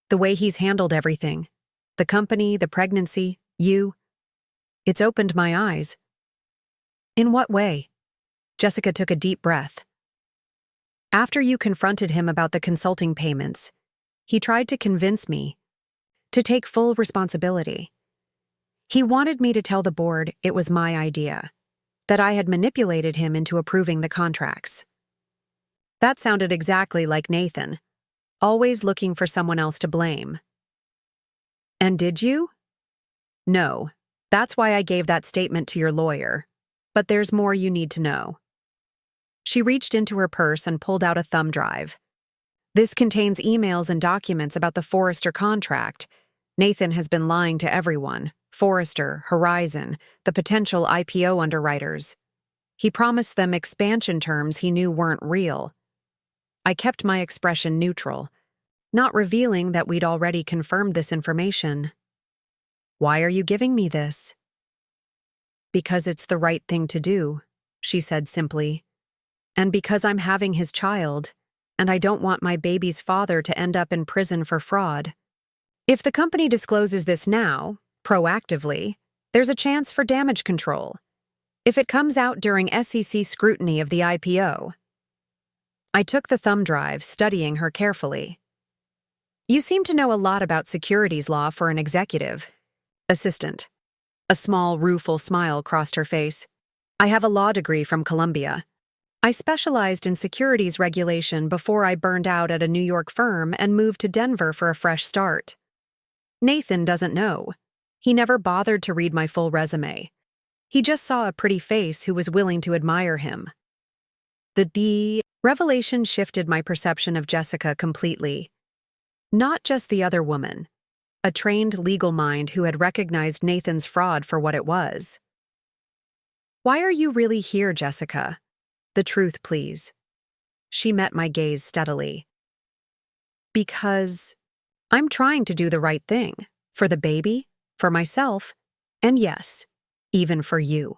The way he's handled everything. The company, the pregnancy, you. It's opened my eyes. In what way? Jessica took a deep breath. After you confronted him about the consulting payments, he tried to convince me to take full responsibility. He wanted me to tell the board it was my idea, that I had manipulated him into approving the contracts. That sounded exactly like Nathan, always looking for someone else to blame. And did you? No. That's why I gave that statement to your lawyer. But there's more you need to know. She reached into her purse and pulled out a thumb drive. This contains emails and documents about the Forrester contract. Nathan has been lying to everyone. Forrester, Horizon, the potential IPO underwriters. He promised them expansion terms he knew weren't real. I kept my expression neutral. not revealing that we'd already confirmed this information. "Why are you giving me this?" "Because it's the right thing to do," she said simply. "And because I'm having his child, and I don't want my baby's father to end up in prison for fraud. If the company discloses this now, proactively, there's a chance for damage control. If it comes out during SEC scrutiny of the IPO." I took the thumb drive, studying her carefully. "You seem to know a lot about securities law for an executive assistant." A small, rueful smile crossed her face. "I have a law degree from Columbia. I specialized in securities regulation before I burned out at a New York firm and moved to Denver for a fresh start. Nathan doesn't know. He never bothered to read my full resume. He just saw a pretty face who was willing to admire him." The revelation shifted my perception of Jessica completely. Not just the other woman, a trained legal mind who had recognized Nathan's fraud for what it was. "Why are you really here, Jessica? The truth, please." She met my gaze steadily. "Because I'm trying to do the right thing, for the baby, for myself, and yes, even for you.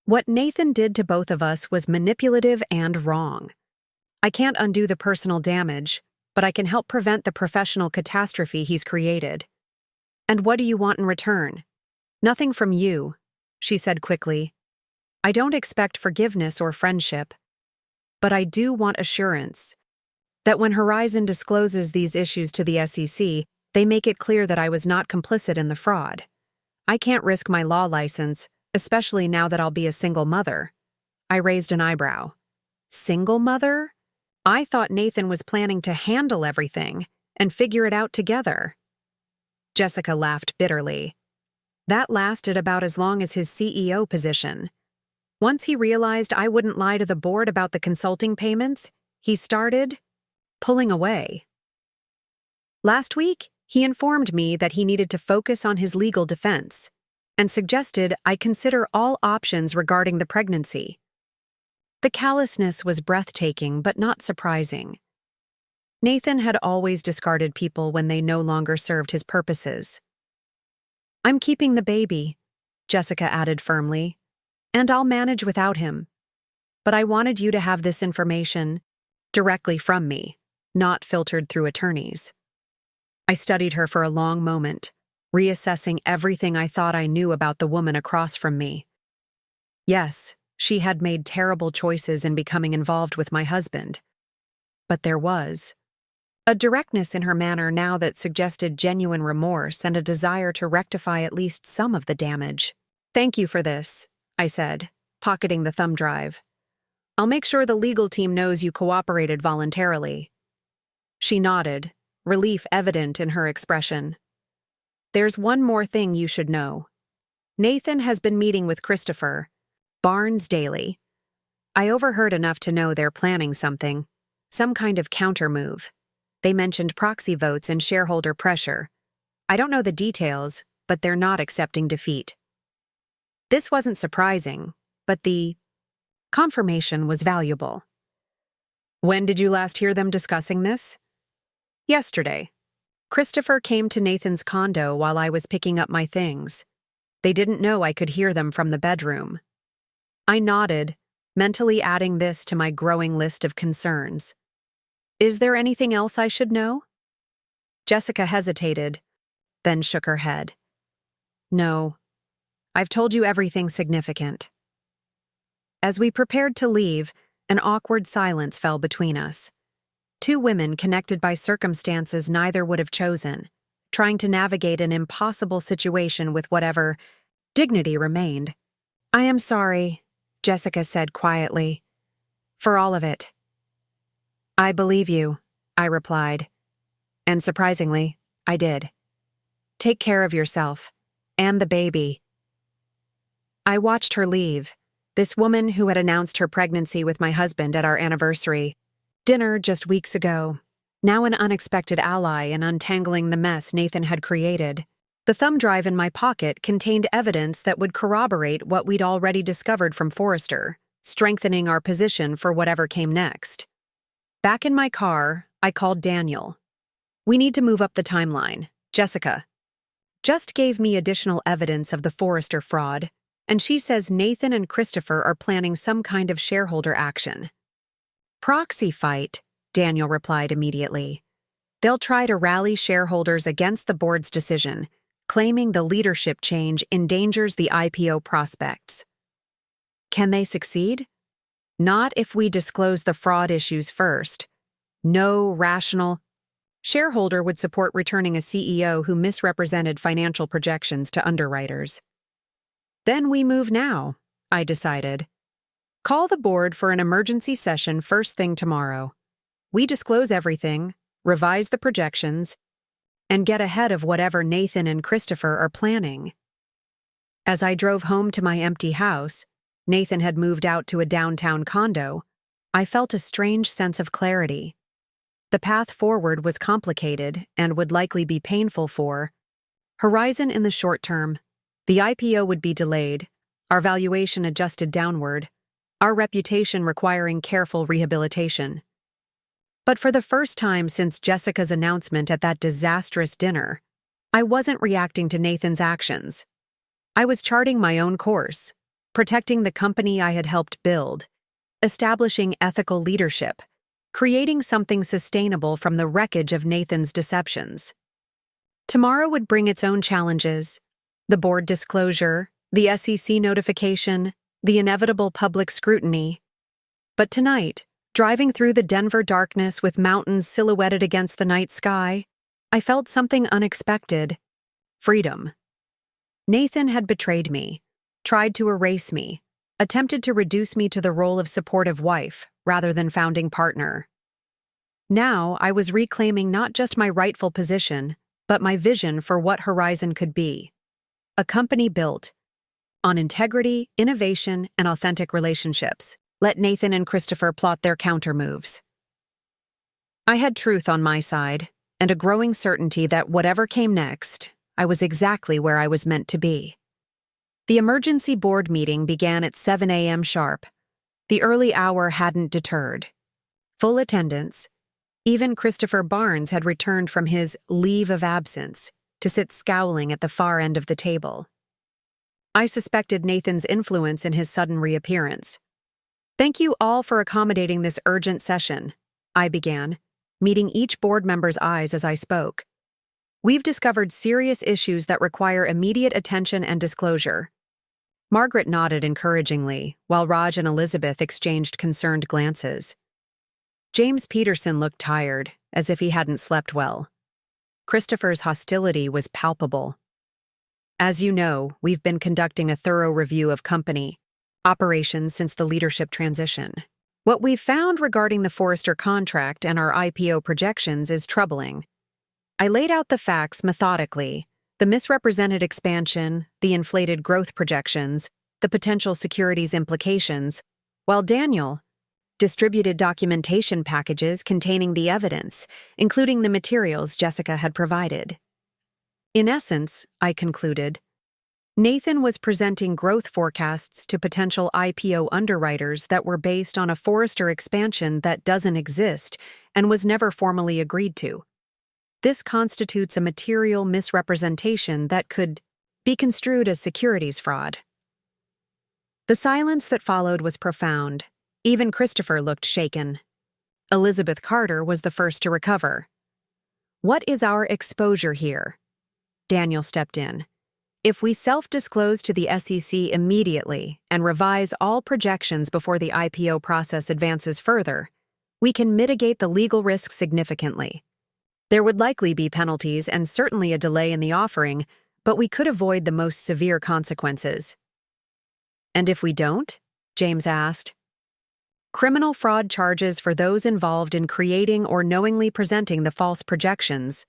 What Nathan did to both of us was manipulative and wrong. I can't undo the personal damage, but I can help prevent the professional catastrophe he's created. And what do you want in return?" "Nothing from you," she said quickly. "I don't expect forgiveness or friendship. But I do want assurance that when Horizon discloses these issues to the SEC, they make it clear that I was not complicit in the fraud. I can't risk my law license, especially now that I'll be a single mother." I raised an eyebrow. "Single mother? I thought Nathan was planning to handle everything and figure it out together." Jessica laughed bitterly. "That lasted about as long as his CEO position. Once he realized I wouldn't lie to the board about the consulting payments, he started pulling away. Last week, he informed me that he needed to focus on his legal defense and suggested I consider all options regarding the pregnancy." The callousness was breathtaking but not surprising. Nathan had always discarded people when they no longer served his purposes. "I'm keeping the baby," Jessica added firmly, "and I'll manage without him. But I wanted you to have this information directly from me, not filtered through attorneys." I studied her for a long moment, reassessing everything I thought I knew about the woman across from me. Yes, she had made terrible choices in becoming involved with my husband. But there was a directness in her manner now that suggested genuine remorse and a desire to rectify at least some of the damage. "Thank you for this," I said, pocketing the thumb drive. "I'll make sure the legal team knows you cooperated voluntarily." She nodded, relief evident in her expression. "There's one more thing you should know. Nathan has been meeting with Christopher Barnes daily. I overheard enough to know they're planning something, some kind of counter-move. They mentioned proxy votes and shareholder pressure. I don't know the details, but they're not accepting defeat." This wasn't surprising, but the confirmation was valuable. "When did you last hear them discussing this?" "Yesterday. Christopher came to Nathan's condo while I was picking up my things. They didn't know I could hear them from the bedroom." I nodded, mentally adding this to my growing list of concerns. "Is there anything else I should know?" Jessica hesitated, then shook her head. "No. I've told you everything significant." As we prepared to leave, an awkward silence fell between us. Two women connected by circumstances neither would have chosen, trying to navigate an impossible situation with whatever dignity remained. "I am sorry," Jessica said quietly, "for all of it." "I believe you," I replied. And surprisingly, I did. "Take care of yourself, and the baby." I watched her leave, this woman who had announced her pregnancy with my husband at our anniversary dinner just weeks ago, now an unexpected ally in untangling the mess Nathan had created. The thumb drive in my pocket contained evidence that would corroborate what we'd already discovered from Forrester, strengthening our position for whatever came next. Back in my car, I called Daniel. We need to move up the timeline. Jessica just gave me additional evidence of the Forrester fraud, and she says Nathan and Christopher are planning some kind of shareholder action. Proxy fight, Daniel replied immediately. They'll try to rally shareholders against the board's decision, claiming the leadership change endangers the IPO prospects. Can they succeed? Not if we disclose the fraud issues first. No rational shareholder would support returning a CEO who misrepresented financial projections to underwriters. Then we move now, I decided. Call the board for an emergency session first thing tomorrow. We disclose everything, revise the projections, and get ahead of whatever Nathan and Christopher are planning. As I drove home to my empty house, Nathan had moved out to a downtown condo. I felt a strange sense of clarity. The path forward was complicated and would likely be painful for Horizon in the short term. The IPO would be delayed, our valuation adjusted downward, our reputation requiring careful rehabilitation. But for the first time since Jessica's announcement at that disastrous dinner, I wasn't reacting to Nathan's actions. I was charting my own course, protecting the company I had helped build, establishing ethical leadership, creating something sustainable from the wreckage of Nathan's deceptions. Tomorrow would bring its own challenges: the board disclosure, the SEC notification, the inevitable public scrutiny. But tonight, driving through the Denver darkness with mountains silhouetted against the night sky, I felt something unexpected: freedom. Nathan had betrayed me, tried to erase me, attempted to reduce me to the role of supportive wife rather than founding partner. Now I was reclaiming not just my rightful position, but my vision for what Horizon could be. A company built on integrity, innovation, and authentic relationships. Let Nathan and Christopher plot their counter moves. I had truth on my side, and a growing certainty that whatever came next, I was exactly where I was meant to be. The emergency board meeting began at 7 a.m. sharp. The early hour hadn't deterred. Full attendance. Even Christopher Barnes had returned from his leave of absence to sit scowling at the far end of the table. I suspected Nathan's influence in his sudden reappearance. Thank you all for accommodating this urgent session, I began, meeting each board member's eyes as I spoke. We've discovered serious issues that require immediate attention and disclosure. Margaret nodded encouragingly, while Raj and Elizabeth exchanged concerned glances. James Peterson looked tired, as if he hadn't slept well. Christopher's hostility was palpable. As you know, we've been conducting a thorough review of company operations since the leadership transition. What we've found regarding the Forrester contract and our IPO projections is troubling. I laid out the facts methodically: the misrepresented expansion, the inflated growth projections, the potential securities implications, while Daniel distributed documentation packages containing the evidence, including the materials Jessica had provided. In essence, I concluded, Nathan was presenting growth forecasts to potential IPO underwriters that were based on a Forrester expansion that doesn't exist and was never formally agreed to. This constitutes a material misrepresentation that could be construed as securities fraud. The silence that followed was profound. Even Christopher looked shaken. Elizabeth Carter was the first to recover. What is our exposure here? Daniel stepped in. If we self-disclose to the SEC immediately and revise all projections before the IPO process advances further, we can mitigate the legal risk significantly. There would likely be penalties and certainly a delay in the offering, but we could avoid the most severe consequences. And if we don't? James asked. Criminal fraud charges for those involved in creating or knowingly presenting the false projections,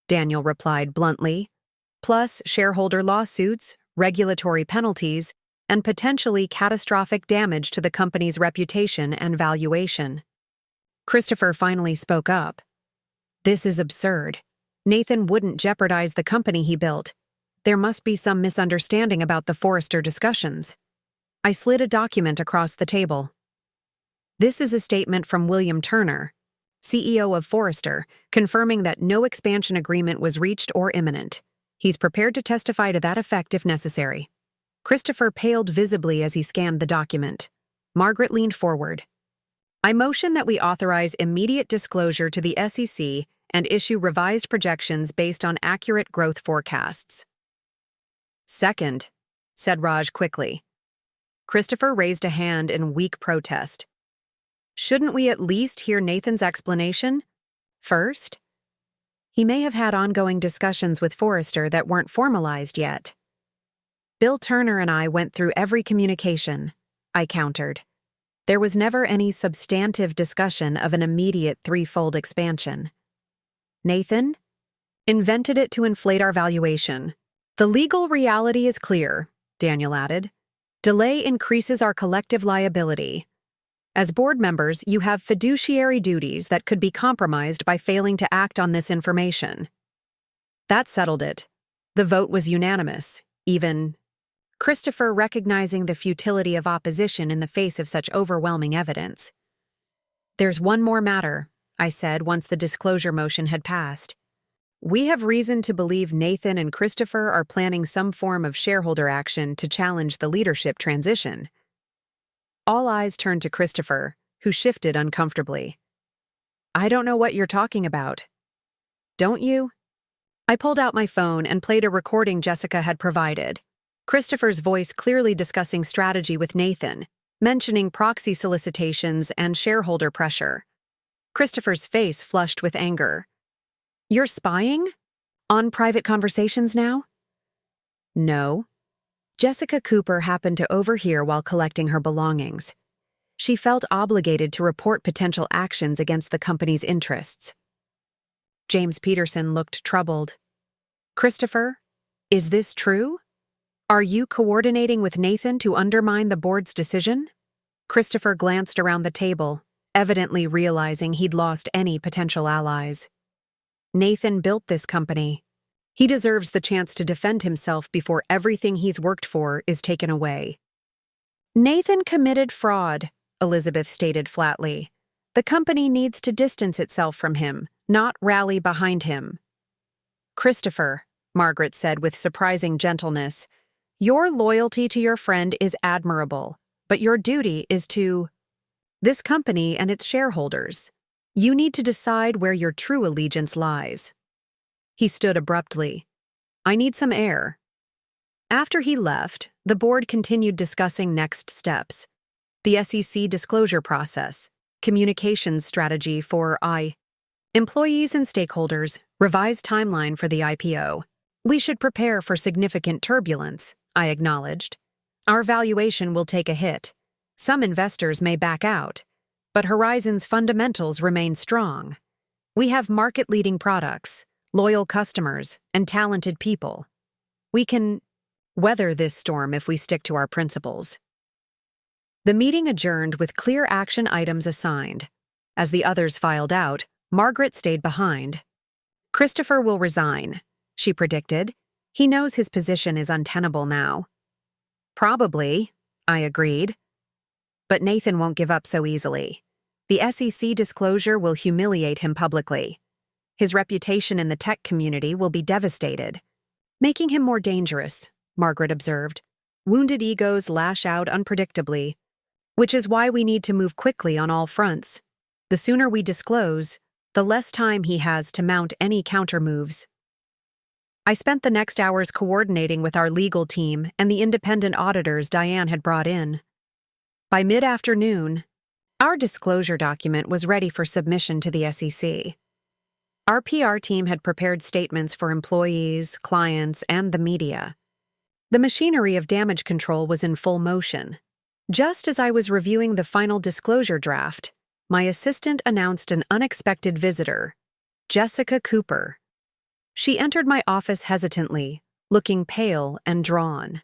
Daniel replied bluntly, plus shareholder lawsuits, regulatory penalties, and potentially catastrophic damage to the company's reputation and valuation. Christopher finally spoke up. This is absurd. Nathan wouldn't jeopardize the company he built. There must be some misunderstanding about the Forrester discussions. I slid a document across the table. This is a statement from William Turner, CEO of Forrester, confirming that no expansion agreement was reached or imminent. He's prepared to testify to that effect if necessary. Christopher paled visibly as he scanned the document. Margaret leaned forward. I motion that we authorize immediate disclosure to the SEC and issue revised projections based on accurate growth forecasts. Second, said Raj quickly. Christopher raised a hand in weak protest. Shouldn't we at least hear Nathan's explanation first? He may have had ongoing discussions with Forrester that weren't formalized yet. Bill Turner and I went through every communication, I countered. There was never any substantive discussion of an immediate threefold expansion. Nathan? Invented it to inflate our valuation. The legal reality is clear, Daniel added. Delay increases our collective liability. As board members, you have fiduciary duties that could be compromised by failing to act on this information. That settled it. The vote was unanimous, even Christopher recognizing the futility of opposition in the face of such overwhelming evidence. There's one more matter, I said once the disclosure motion had passed. We have reason to believe Nathan and Christopher are planning some form of shareholder action to challenge the leadership transition. All eyes turned to Christopher, who shifted uncomfortably. I don't know what you're talking about. Don't you? I pulled out my phone and played a recording Jessica had provided. Christopher's voice clearly discussing strategy with Nathan, mentioning proxy solicitations and shareholder pressure. Christopher's face flushed with anger. You're spying? On private conversations now? No. Jessica Cooper happened to overhear while collecting her belongings. She felt obligated to report potential actions against the company's interests. James Peterson looked troubled. Christopher, is this true? Are you coordinating with Nathan to undermine the board's decision? Christopher glanced around the table, evidently realizing he'd lost any potential allies. Nathan built this company. He deserves the chance to defend himself before everything he's worked for is taken away. Nathan committed fraud, Elizabeth stated flatly. The company needs to distance itself from him, not rally behind him. Christopher, Margaret said with surprising gentleness, your loyalty to your friend is admirable, but your duty is to this company and its shareholders. You need to decide where your true allegiance lies. He stood abruptly. I need some air. After he left, the board continued discussing next steps. The SEC disclosure process, communications strategy for employees and stakeholders, revised timeline for the IPO. We should prepare for significant turbulence, I acknowledged. Our valuation will take a hit. Some investors may back out, but Horizon's fundamentals remain strong. We have market-leading products, loyal customers, and talented people. We can weather this storm if we stick to our principles. The meeting adjourned with clear action items assigned. As the others filed out, Margaret stayed behind. Christopher will resign, she predicted. He knows his position is untenable now. Probably, I agreed. But Nathan won't give up so easily. The SEC disclosure will humiliate him publicly. His reputation in the tech community will be devastated. Making him more dangerous, Margaret observed. Wounded egos lash out unpredictably, which is why we need to move quickly on all fronts. The sooner we disclose, the less time he has to mount any countermoves. I spent the next hours coordinating with our legal team and the independent auditors Diane had brought in. By mid-afternoon, our disclosure document was ready for submission to the SEC. Our PR team had prepared statements for employees, clients, and the media. The machinery of damage control was in full motion. Just as I was reviewing the final disclosure draft, my assistant announced an unexpected visitor, Jessica Cooper. She entered my office hesitantly, looking pale and drawn.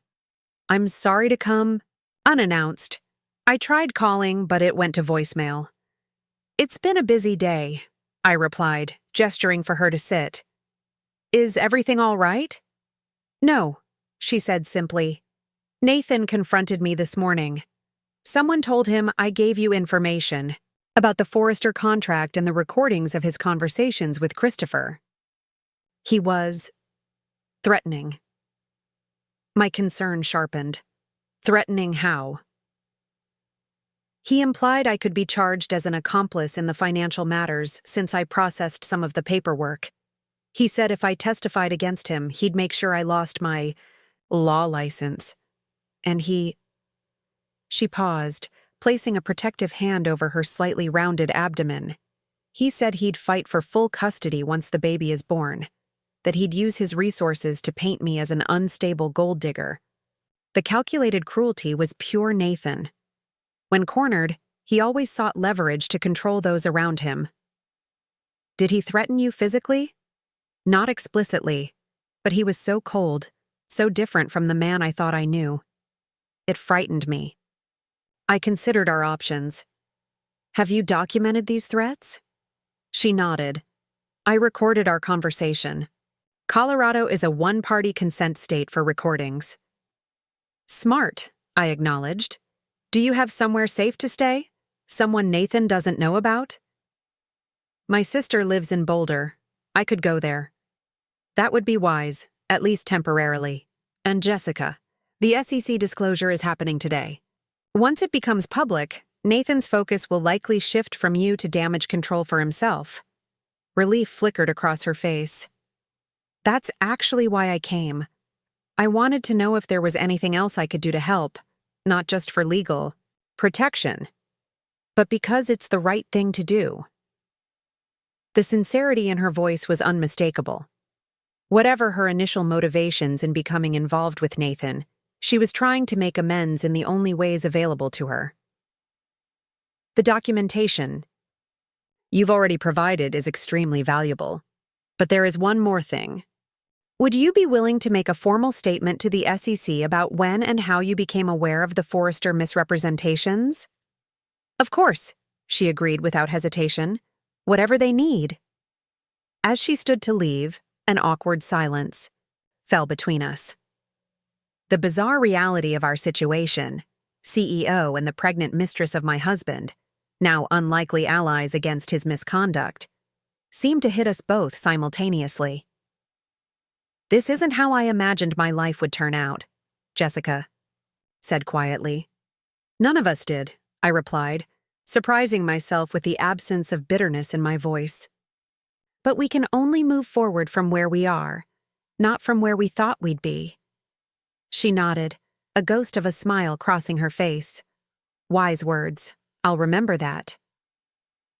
I'm sorry to come unannounced. I tried calling, but it went to voicemail. It's been a busy day, I replied, gesturing for her to sit. Is everything all right? No, she said simply. Nathan confronted me this morning. Someone told him I gave you information. About the Forrester contract and the recordings of his conversations with Christopher. He was threatening. My concern sharpened. Threatening how? He implied I could be charged as an accomplice in the financial matters since I processed some of the paperwork. He said if I testified against him, he'd make sure I lost my law license. And She paused, placing a protective hand over her slightly rounded abdomen. He said he'd fight for full custody once the baby is born, that he'd use his resources to paint me as an unstable gold digger. The calculated cruelty was pure Nathan. When cornered, he always sought leverage to control those around him. Did he threaten you physically? Not explicitly, but he was so cold, so different from the man I thought I knew. It frightened me. I considered our options. Have you documented these threats? She nodded. I recorded our conversation. Colorado is a one-party consent state for recordings. Smart, I acknowledged. Do you have somewhere safe to stay? Someone Nathan doesn't know about? My sister lives in Boulder. I could go there. That would be wise, at least temporarily. And Jessica, the SEC disclosure is happening today. Once it becomes public, Nathan's focus will likely shift from you to damage control for himself. Relief flickered across her face. That's actually why I came. I wanted to know if there was anything else I could do to help. Not just for legal protection, but because it's the right thing to do. The sincerity in her voice was unmistakable. Whatever her initial motivations in becoming involved with Nathan, she was trying to make amends in the only ways available to her. The documentation you've already provided is extremely valuable, but there is one more thing. Would you be willing to make a formal statement to the SEC about when and how you became aware of the Forrester misrepresentations? Of course, she agreed without hesitation. Whatever they need. As she stood to leave, an awkward silence fell between us. The bizarre reality of our situation, CEO and the pregnant mistress of my husband, now unlikely allies against his misconduct, seemed to hit us both simultaneously. This isn't how I imagined my life would turn out, Jessica said quietly. None of us did, I replied, surprising myself with the absence of bitterness in my voice. But we can only move forward from where we are, not from where we thought we'd be. She nodded, a ghost of a smile crossing her face. Wise words. I'll remember that.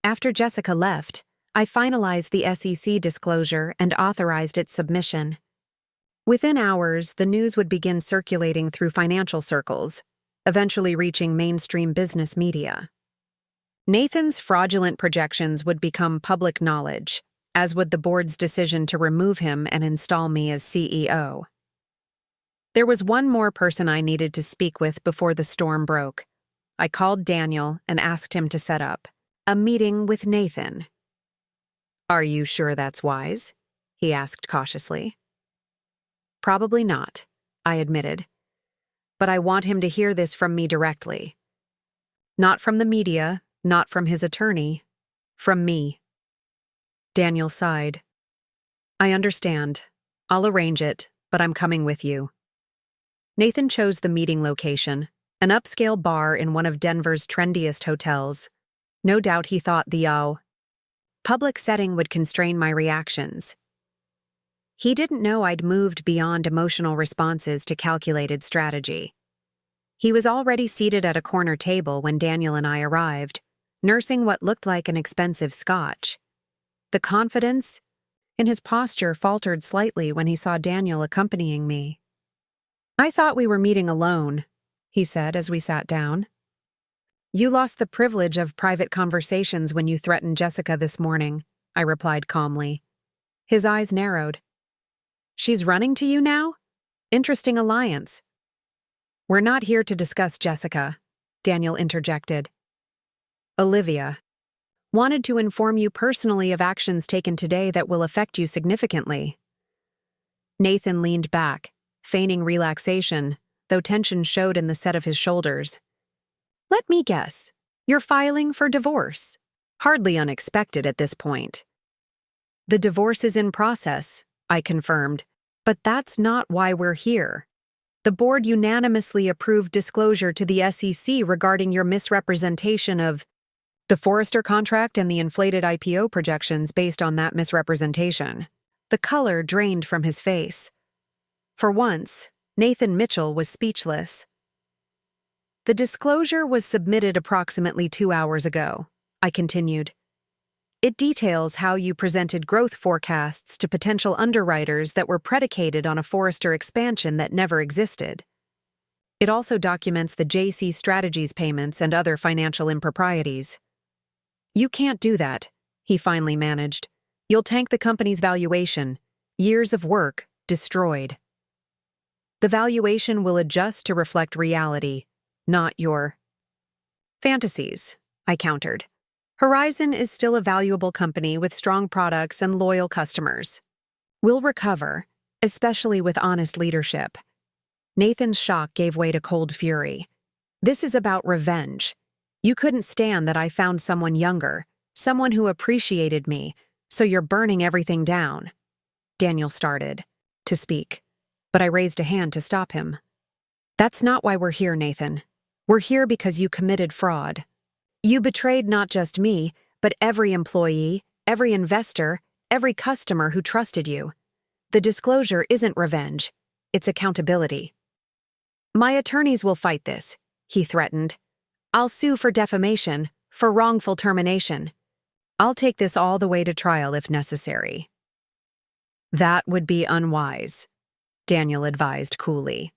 After Jessica left, I finalized the SEC disclosure and authorized its submission. Within hours, the news would begin circulating through financial circles, eventually reaching mainstream business media. Nathan's fraudulent projections would become public knowledge, as would the board's decision to remove him and install me as CEO. There was one more person I needed to speak with before the storm broke. I called Daniel and asked him to set up a meeting with Nathan. Are you sure that's wise? He asked cautiously. Probably not, I admitted. But I want him to hear this from me directly. Not from the media, not from his attorney, from me. Daniel sighed. I understand. I'll arrange it, but I'm coming with you. Nathan chose the meeting location, an upscale bar in one of Denver's trendiest hotels. No doubt he thought the public setting would constrain my reactions. He didn't know I'd moved beyond emotional responses to calculated strategy. He was already seated at a corner table when Daniel and I arrived, nursing what looked like an expensive scotch. The confidence in his posture faltered slightly when he saw Daniel accompanying me. I thought we were meeting alone, he said as we sat down. You lost the privilege of private conversations when you threatened Jessica this morning, I replied calmly. His eyes narrowed. She's running to you now? Interesting alliance. We're not here to discuss Jessica, Daniel interjected. Olivia wanted to inform you personally of actions taken today that will affect you significantly. Nathan leaned back, feigning relaxation, though tension showed in the set of his shoulders. Let me guess. You're filing for divorce, hardly unexpected at this point. The divorce is in process, I confirmed, but that's not why we're here. The board unanimously approved disclosure to the SEC regarding your misrepresentation of the Forrester contract and the inflated IPO projections based on that misrepresentation. The color drained from his face. For once, Nathan Mitchell was speechless. The disclosure was submitted approximately 2 hours ago, I continued. It details how you presented growth forecasts to potential underwriters that were predicated on a Forrester expansion that never existed. It also documents the JC Strategies payments and other financial improprieties. You can't do that, he finally managed. You'll tank the company's valuation. Years of work destroyed. The valuation will adjust to reflect reality, not your fantasies, I countered. Horizon is still a valuable company with strong products and loyal customers. We'll recover, especially with honest leadership. Nathan's shock gave way to cold fury. This is about revenge. You couldn't stand that I found someone younger, someone who appreciated me, so you're burning everything down. Daniel started to speak, but I raised a hand to stop him. That's not why we're here, Nathan. We're here because you committed fraud. You betrayed not just me, but every employee, every investor, every customer who trusted you. The disclosure isn't revenge, it's accountability. My attorneys will fight this, he threatened. I'll sue for defamation, for wrongful termination. I'll take this all the way to trial if necessary. That would be unwise, Daniel advised coolly.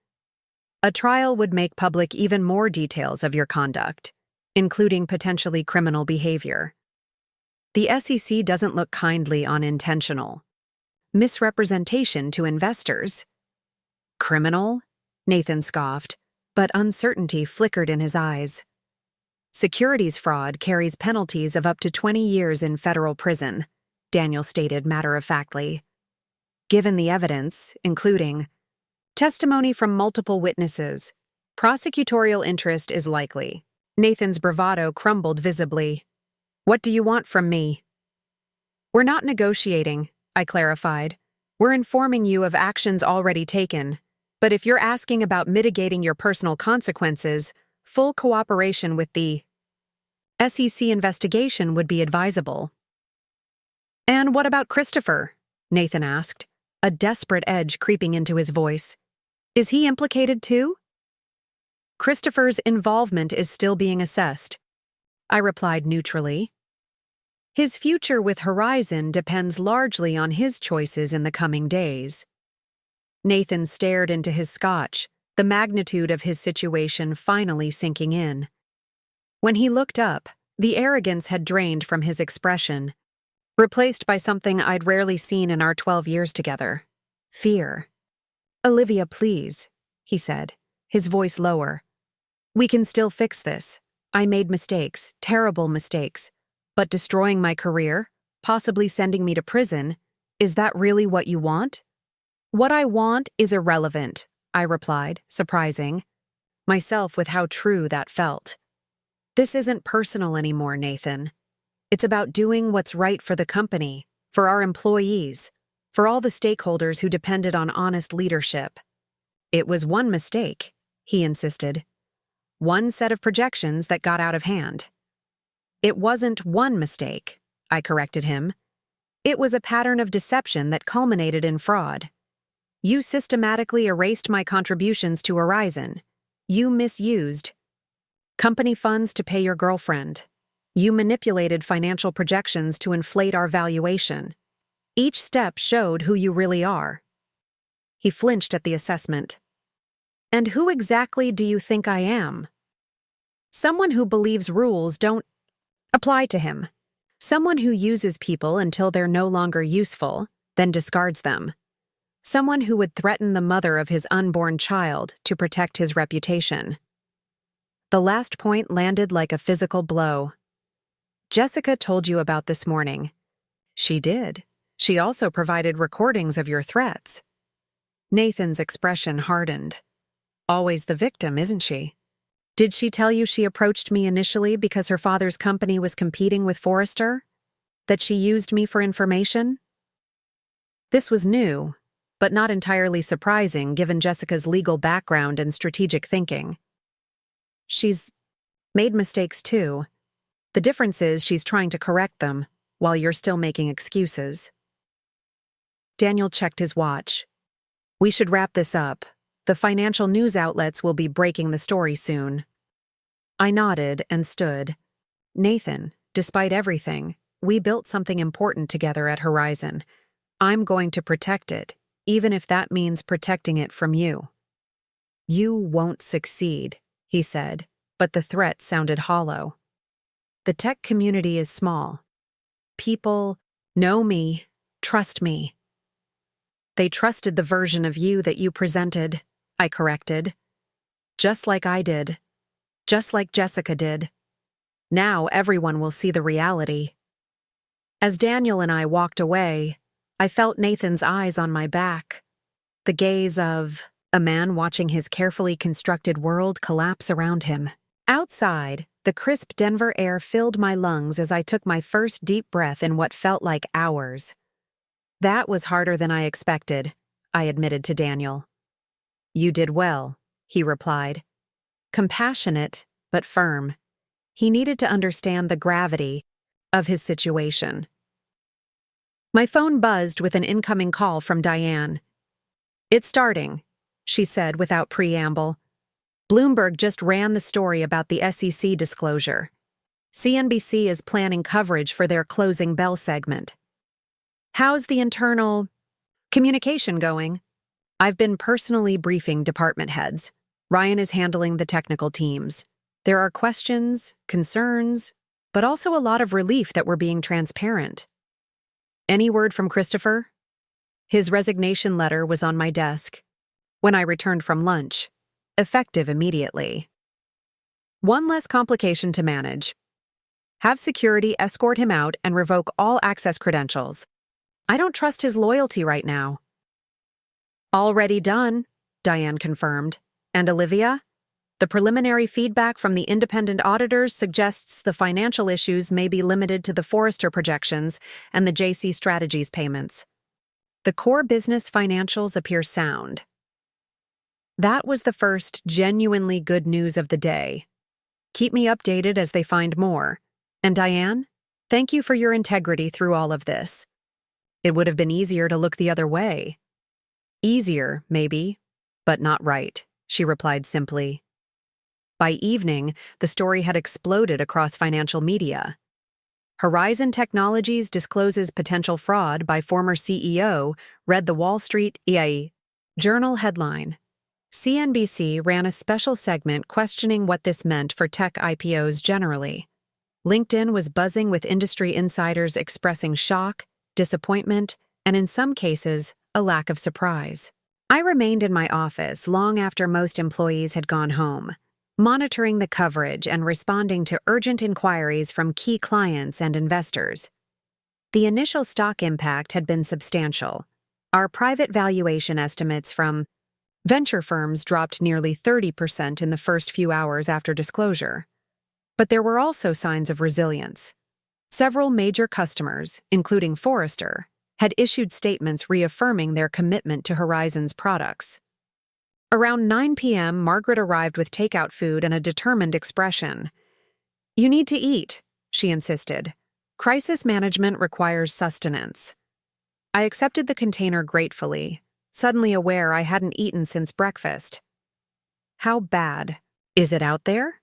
A trial would make public even more details of your conduct, including potentially criminal behavior. The SEC doesn't look kindly on intentional misrepresentation to investors. Criminal? Nathan scoffed, but uncertainty flickered in his eyes. Securities fraud carries penalties of up to 20 years in federal prison, Daniel stated matter-of-factly. Given the evidence, including testimony from multiple witnesses, prosecutorial interest is likely. Nathan's bravado crumbled visibly. What do you want from me? We're not negotiating, I clarified. We're informing you of actions already taken. But if you're asking about mitigating your personal consequences, full cooperation with the SEC investigation would be advisable. And what about Christopher? Nathan asked, a desperate edge creeping into his voice. Is he implicated too? Christopher's involvement is still being assessed, I replied neutrally. His future with Horizon depends largely on his choices in the coming days. Nathan stared into his scotch, the magnitude of his situation finally sinking in. When he looked up, the arrogance had drained from his expression, replaced by something I'd rarely seen in our 12 years together. Fear. Olivia, please, he said, his voice lower. We can still fix this. I made mistakes, terrible mistakes. But destroying my career, possibly sending me to prison, is that really what you want? What I want is irrelevant, I replied, surprising myself with how true that felt. This isn't personal anymore, Nathan. It's about doing what's right for the company, for our employees, for all the stakeholders who depended on honest leadership. It was one mistake, he insisted. One set of projections that got out of hand. It wasn't one mistake, I corrected him. It was a pattern of deception that culminated in fraud. You systematically erased my contributions to Horizon. You misused company funds to pay your girlfriend. You manipulated financial projections to inflate our valuation. Each step showed who you really are. He flinched at the assessment. And who exactly do you think I am? Someone who believes rules don't apply to him. Someone who uses people until they're no longer useful, then discards them. Someone who would threaten the mother of his unborn child to protect his reputation. The last point landed like a physical blow. Jessica told you about this morning. She did. She also provided recordings of your threats. Nathan's expression hardened. Always the victim, isn't she? Did she tell you she approached me initially because her father's company was competing with Forrester? That she used me for information? This was new, but not entirely surprising given Jessica's legal background and strategic thinking. She's made mistakes too. The difference is she's trying to correct them, while you're still making excuses. Daniel checked his watch. We should wrap this up. The financial news outlets will be breaking the story soon. I nodded and stood. Nathan, despite everything, we built something important together at Horizon. I'm going to protect it, even if that means protecting it from you. You won't succeed, he said, but the threat sounded hollow. The tech community is small. People know me, trust me. They trusted the version of you that you presented, I corrected. Just like I did. Just like Jessica did. Now everyone will see the reality. As Daniel and I walked away, I felt Nathan's eyes on my back. The gaze of a man watching his carefully constructed world collapse around him. Outside, the crisp Denver air filled my lungs as I took my first deep breath in what felt like hours. That was harder than I expected, I admitted to Daniel. You did well, he replied. Compassionate, but firm. He needed to understand the gravity of his situation. My phone buzzed with an incoming call from Diane. It's starting, she said without preamble. Bloomberg just ran the story about the SEC disclosure. CNBC is planning coverage for their closing bell segment. How's the internal communication going? I've been personally briefing department heads. Ryan is handling the technical teams. There are questions, concerns, but also a lot of relief that we're being transparent. Any word from Christopher? His resignation letter was on my desk when I returned from lunch, effective immediately. One less complication to manage. Have security escort him out and revoke all access credentials. I don't trust his loyalty right now. Already done, Diane confirmed. And Olivia? The preliminary feedback from the independent auditors suggests the financial issues may be limited to the Forrester projections and the JC Strategies payments. The core business financials appear sound. That was the first genuinely good news of the day. Keep me updated as they find more. And Diane, thank you for your integrity through all of this. It would have been easier to look the other way. Easier, maybe, but not right, she replied simply. By evening, the story had exploded across financial media. Horizon Technologies discloses potential fraud by former CEO, read the Wall Street Journal headline. CNBC ran a special segment questioning what this meant for tech IPOs generally. LinkedIn was buzzing with industry insiders expressing shock, disappointment, and in some cases, a lack of surprise. I remained in my office long after most employees had gone home, monitoring the coverage and responding to urgent inquiries from key clients and investors. The initial stock impact had been substantial. Our private valuation estimates from venture firms dropped nearly 30% in the first few hours after disclosure. But there were also signs of resilience. Several major customers, including Forrester, had issued statements reaffirming their commitment to Horizon's products. Around 9 p.m., Margaret arrived with takeout food and a determined expression. You need to eat, she insisted. Crisis management requires sustenance. I accepted the container gratefully, suddenly aware I hadn't eaten since breakfast. How bad? Is it out there?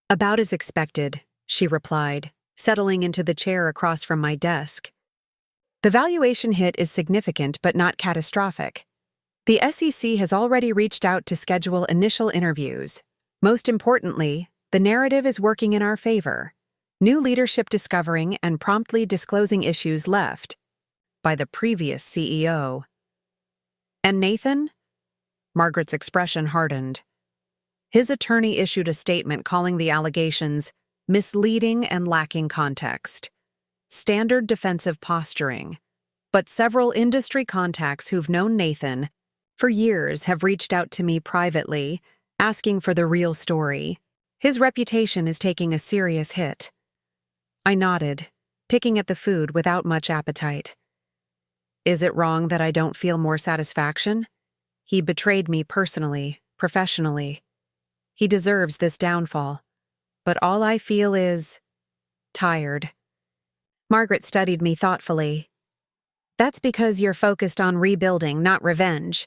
About as expected, she replied, settling into the chair across from my desk. The valuation hit is significant but not catastrophic. The SEC has already reached out to schedule initial interviews. Most importantly, the narrative is working in our favor. New leadership discovering and promptly disclosing issues left by the previous CEO. And Nathan? Margaret's expression hardened. His attorney issued a statement calling the allegations misleading and lacking context. Standard defensive posturing. But several industry contacts who've known Nathan for years have reached out to me privately, asking for the real story. His reputation is taking a serious hit. I nodded, picking at the food without much appetite. Is it wrong that I don't feel more satisfaction? He betrayed me personally, professionally. He deserves this downfall. But all I feel is tired. Margaret studied me thoughtfully. That's because you're focused on rebuilding, not revenge.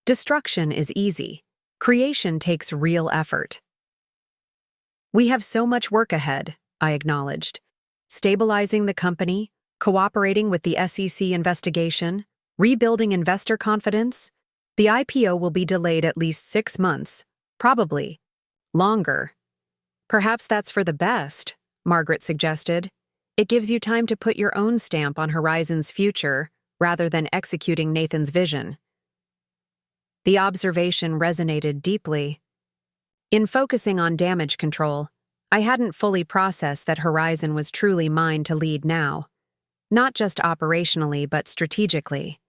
Destruction is easy. Creation takes real effort. We have so much work ahead, I acknowledged. Stabilizing the company, cooperating with the SEC investigation, rebuilding investor confidence. The IPO will be delayed at least 6 months, probably longer. Perhaps that's for the best, Margaret suggested. It gives you time to put your own stamp on Horizon's future rather than executing Nathan's vision. The observation resonated deeply. In focusing on damage control, I hadn't fully processed that Horizon was truly mine to lead now, not just operationally but strategically.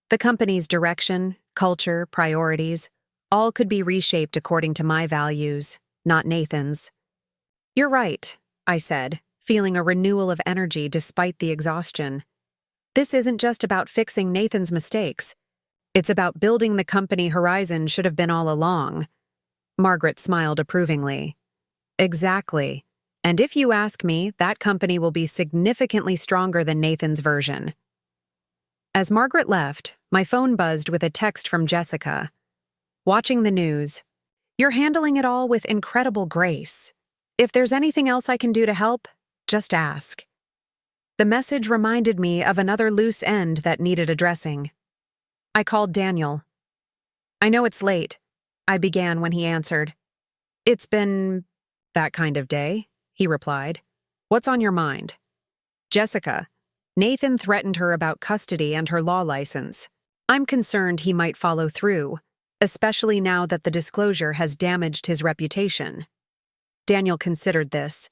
The company's direction, culture, priorities, all could be reshaped according to my values, not Nathan's. You're right, I said, feeling a renewal of energy despite the exhaustion. This isn't just about fixing Nathan's mistakes. It's about building the company Horizon should have been all along. Margaret smiled approvingly. Exactly. And if you ask me, that company will be significantly stronger than Nathan's version. As Margaret left, my phone buzzed with a text from Jessica. Watching the news. You're handling it all with incredible grace. If there's anything else I can do to help, just ask. The message reminded me of another loose end that needed addressing. I called Daniel. I know it's late, I began when he answered. It's been that kind of day, he replied. What's on your mind? Jessica. Nathan threatened her about custody and her law license. I'm concerned he might follow through, especially now that the disclosure has damaged his reputation. Daniel considered this.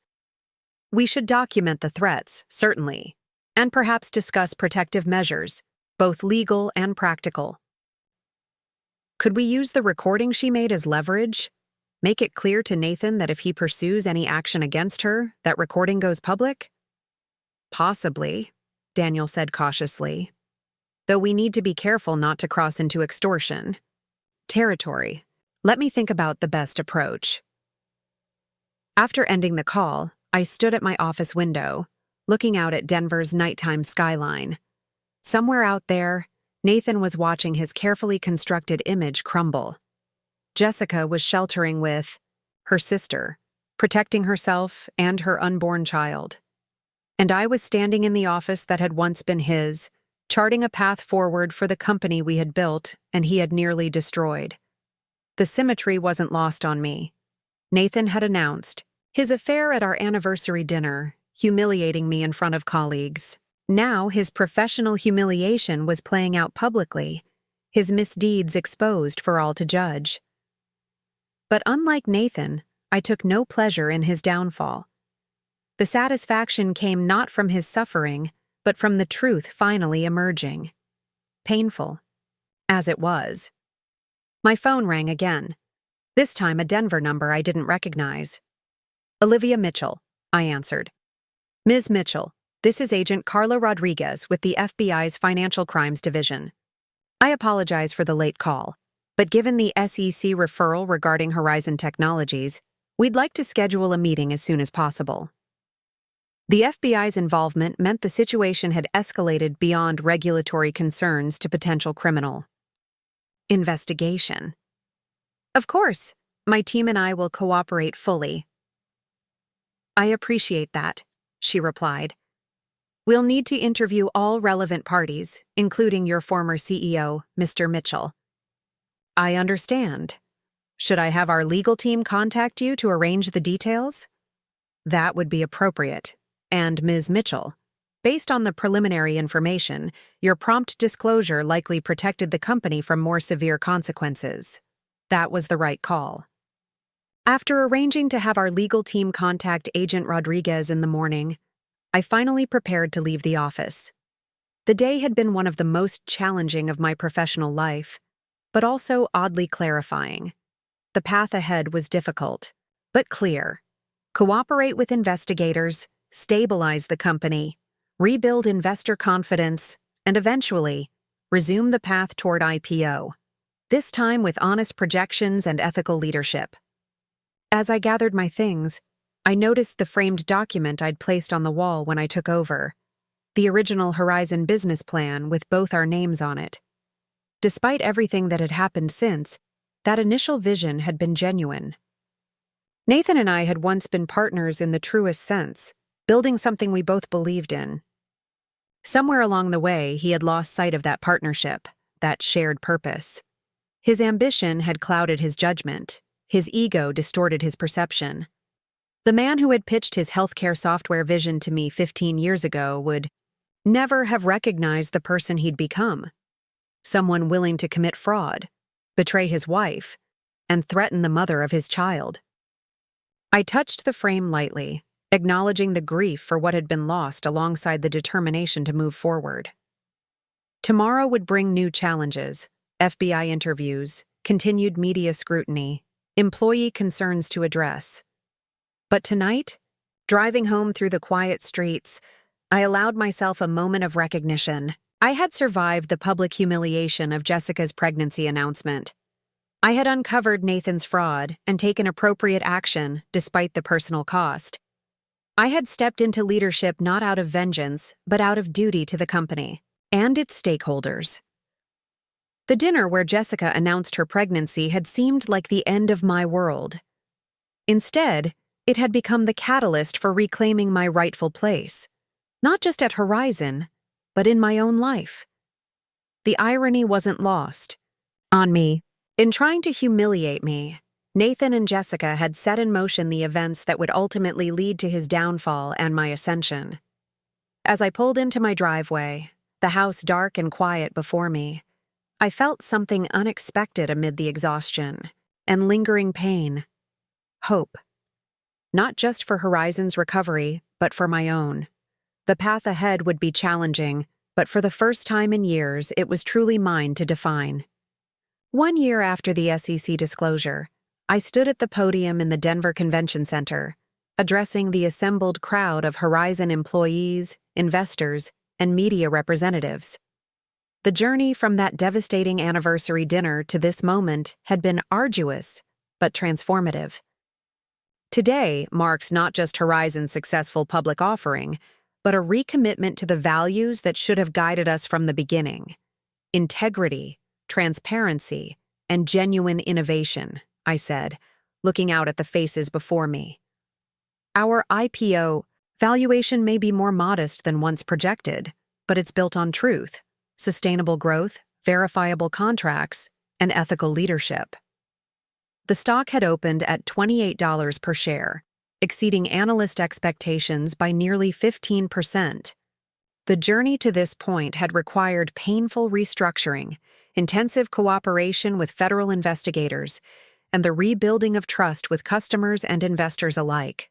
We should document the threats, certainly, and perhaps discuss protective measures, both legal and practical. Could we use the recording she made as leverage? Make it clear to Nathan that if he pursues any action against her, that recording goes public? Possibly, Daniel said cautiously. Though we need to be careful not to cross into extortion territory. Let me think about the best approach. After ending the call, I stood at my office window, looking out at Denver's nighttime skyline. Somewhere out there, Nathan was watching his carefully constructed image crumble. Jessica was sheltering with her sister, protecting herself and her unborn child. And I was standing in the office that had once been his, charting a path forward for the company we had built and he had nearly destroyed. The symmetry wasn't lost on me. Nathan had announced his affair at our anniversary dinner, humiliating me in front of colleagues. Now his professional humiliation was playing out publicly, his misdeeds exposed for all to judge. But unlike Nathan, I took no pleasure in his downfall. The satisfaction came not from his suffering, but from the truth finally emerging. Painful, as it was. My phone rang again, this time a Denver number I didn't recognize. Olivia Mitchell, I answered. Ms. Mitchell, this is Agent Carla Rodriguez with the FBI's Financial Crimes Division. I apologize for the late call, but given the SEC referral regarding Horizon Technologies, we'd like to schedule a meeting as soon as possible. The FBI's involvement meant the situation had escalated beyond regulatory concerns to potential criminal investigation. Of course, my team and I will cooperate fully. I appreciate that, she replied. We'll need to interview all relevant parties, including your former CEO, Mr. Mitchell. I understand. Should I have our legal team contact you to arrange the details? That would be appropriate. And Ms. Mitchell, based on the preliminary information, your prompt disclosure likely protected the company from more severe consequences. That was the right call. After arranging to have our legal team contact Agent Rodriguez in the morning, I finally prepared to leave the office. The day had been one of the most challenging of my professional life, but also oddly clarifying. The path ahead was difficult, but clear. Cooperate with investigators, stabilize the company, rebuild investor confidence, and eventually, resume the path toward IPO, this time with honest projections and ethical leadership. As I gathered my things, I noticed the framed document I'd placed on the wall when I took over, the original Horizon business plan with both our names on it. Despite everything that had happened since, that initial vision had been genuine. Nathan and I had once been partners in the truest sense, building something we both believed in. Somewhere along the way, he had lost sight of that partnership, that shared purpose. His ambition had clouded his judgment. His ego distorted his perception. The man who had pitched his healthcare software vision to me 15 years ago would never have recognized the person he'd become. Someone willing to commit fraud, betray his wife, and threaten the mother of his child. I touched the frame lightly, acknowledging the grief for what had been lost alongside the determination to move forward. Tomorrow would bring new challenges, FBI interviews, continued media scrutiny, employee concerns to address. But tonight, driving home through the quiet streets, I allowed myself a moment of recognition. I had survived the public humiliation of Jessica's pregnancy announcement. I had uncovered Nathan's fraud and taken appropriate action despite the personal cost. I had stepped into leadership not out of vengeance, but out of duty to the company and its stakeholders. The dinner where Jessica announced her pregnancy had seemed like the end of my world. Instead, it had become the catalyst for reclaiming my rightful place, not just at Horizon, but in my own life. The irony wasn't lost on me. In trying to humiliate me, Nathan and Jessica had set in motion the events that would ultimately lead to his downfall and my ascension. As I pulled into my driveway, the house dark and quiet before me, I felt something unexpected amid the exhaustion and lingering pain. Hope. Not just for Horizon's recovery, but for my own. The path ahead would be challenging, but for the first time in years, it was truly mine to define. 1 year after the SEC disclosure, I stood at the podium in the Denver Convention Center, addressing the assembled crowd of Horizon employees, investors, and media representatives. The journey from that devastating anniversary dinner to this moment had been arduous, but transformative. Today marks not just Horizon's successful public offering, but a recommitment to the values that should have guided us from the beginning: integrity, transparency, and genuine innovation, I said, looking out at the faces before me. Our IPO valuation may be more modest than once projected, but it's built on truth, sustainable growth, verifiable contracts, and ethical leadership. The stock had opened at $28 per share, exceeding analyst expectations by nearly 15%. The journey to this point had required painful restructuring, intensive cooperation with federal investigators, and the rebuilding of trust with customers and investors alike.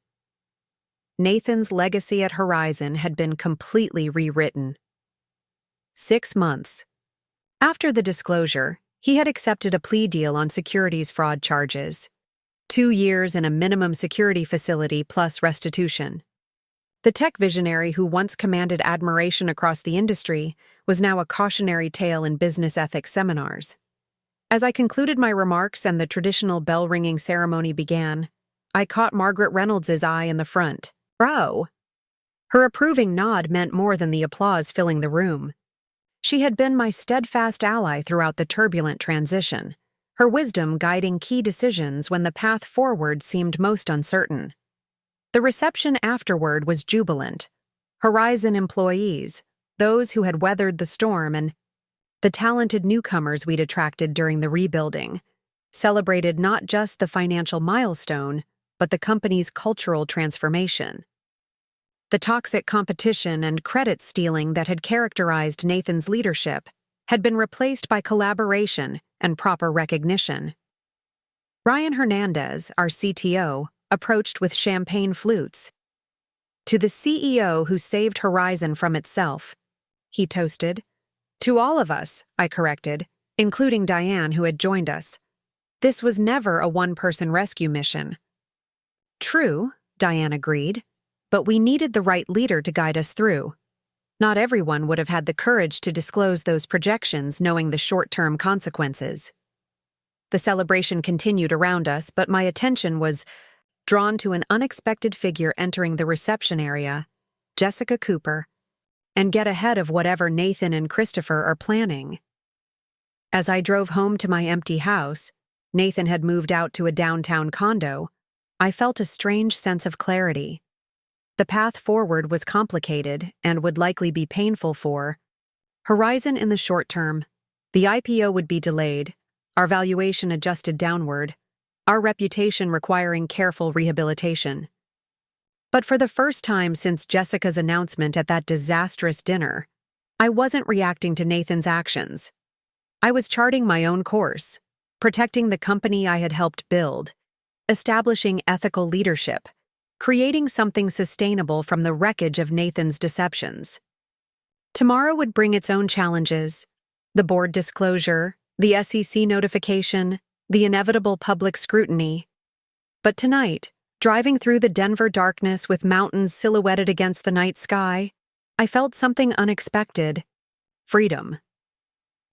Nathan's legacy at Horizon had been completely rewritten. 6 months. After the disclosure, he had accepted a plea deal on securities fraud charges. 2 years in a minimum security facility plus restitution. The tech visionary who once commanded admiration across the industry was now a cautionary tale in business ethics seminars. As I concluded my remarks and the traditional bell-ringing ceremony began, I caught Margaret Reynolds' eye in the front. "Bro." Her approving nod meant more than the applause filling the room. She had been my steadfast ally throughout the turbulent transition, her wisdom guiding key decisions when the path forward seemed most uncertain. The reception afterward was jubilant. Horizon employees, those who had weathered the storm, and the talented newcomers we'd attracted during the rebuilding, celebrated not just the financial milestone, but the company's cultural transformation. The toxic competition and credit stealing that had characterized Nathan's leadership had been replaced by collaboration and proper recognition. Ryan Hernandez, our CTO, approached with champagne flutes. "To the CEO who saved Horizon from itself," he toasted. "To all of us," I corrected, including Diane, who had joined us. This was never a one-person rescue mission. True, Diane agreed, but we needed the right leader to guide us through. Not everyone would have had the courage to disclose those projections knowing the short-term consequences. The celebration continued around us, but my attention was drawn to an unexpected figure entering the reception area, Jessica Cooper, and get ahead of whatever Nathan and Christopher are planning. As I drove home to my empty house, Nathan had moved out to a downtown condo. I felt a strange sense of clarity. The path forward was complicated and would likely be painful for Horizon in the short term. The IPO would be delayed, our valuation adjusted downward, our reputation requiring careful rehabilitation. But for the first time since Jessica's announcement at that disastrous dinner, I wasn't reacting to Nathan's actions. I was charting my own course, protecting the company I had helped build, establishing ethical leadership, creating something sustainable from the wreckage of Nathan's deceptions. Tomorrow would bring its own challenges: the board disclosure, the SEC notification, the inevitable public scrutiny. But tonight, driving through the Denver darkness with mountains silhouetted against the night sky, I felt something unexpected: freedom.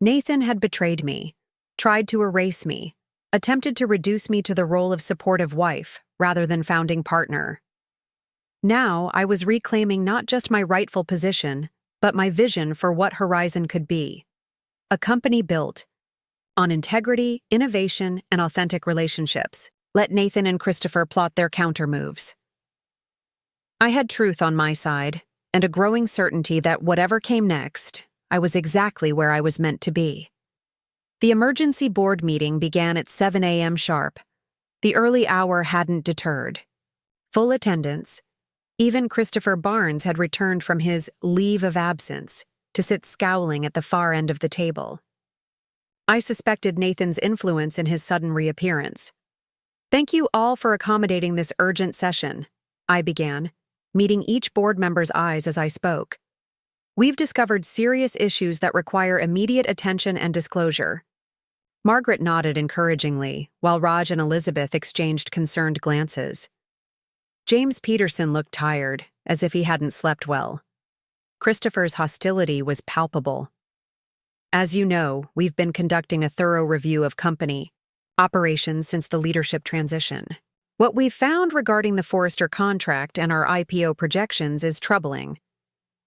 Nathan had betrayed me, tried to erase me, attempted to reduce me to the role of supportive wife rather than founding partner. Now I was reclaiming not just my rightful position, but my vision for what Horizon could be. A company built on integrity, innovation, and authentic relationships. Let Nathan and Christopher plot their counter-moves. I had truth on my side, and a growing certainty that whatever came next, I was exactly where I was meant to be. The emergency board meeting began at 7 a.m. sharp. The early hour hadn't deterred. Full attendance. Even Christopher Barnes had returned from his leave of absence to sit scowling at the far end of the table. I suspected Nathan's influence in his sudden reappearance. "Thank you all for accommodating this urgent session," I began, meeting each board member's eyes as I spoke. "We've discovered serious issues that require immediate attention and disclosure." Margaret nodded encouragingly, while Raj and Elizabeth exchanged concerned glances. James Peterson looked tired, as if he hadn't slept well. Christopher's hostility was palpable. "As you know, we've been conducting a thorough review of company operations since the leadership transition. What we've found regarding the Forrester contract and our IPO projections is troubling."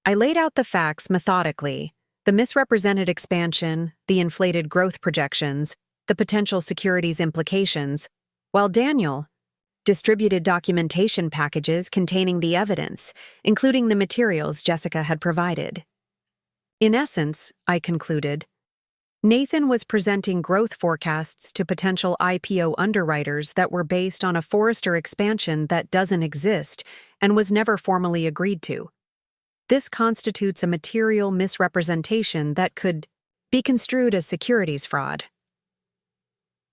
I laid out the facts methodically: the misrepresented expansion, the inflated growth projections, the potential securities implications, while Daniel distributed documentation packages containing the evidence, including the materials Jessica had provided. In essence, I concluded, Nathan was presenting growth forecasts to potential IPO underwriters that were based on a Forrester expansion that doesn't exist and was never formally agreed to. This constitutes a material misrepresentation that could be construed as securities fraud.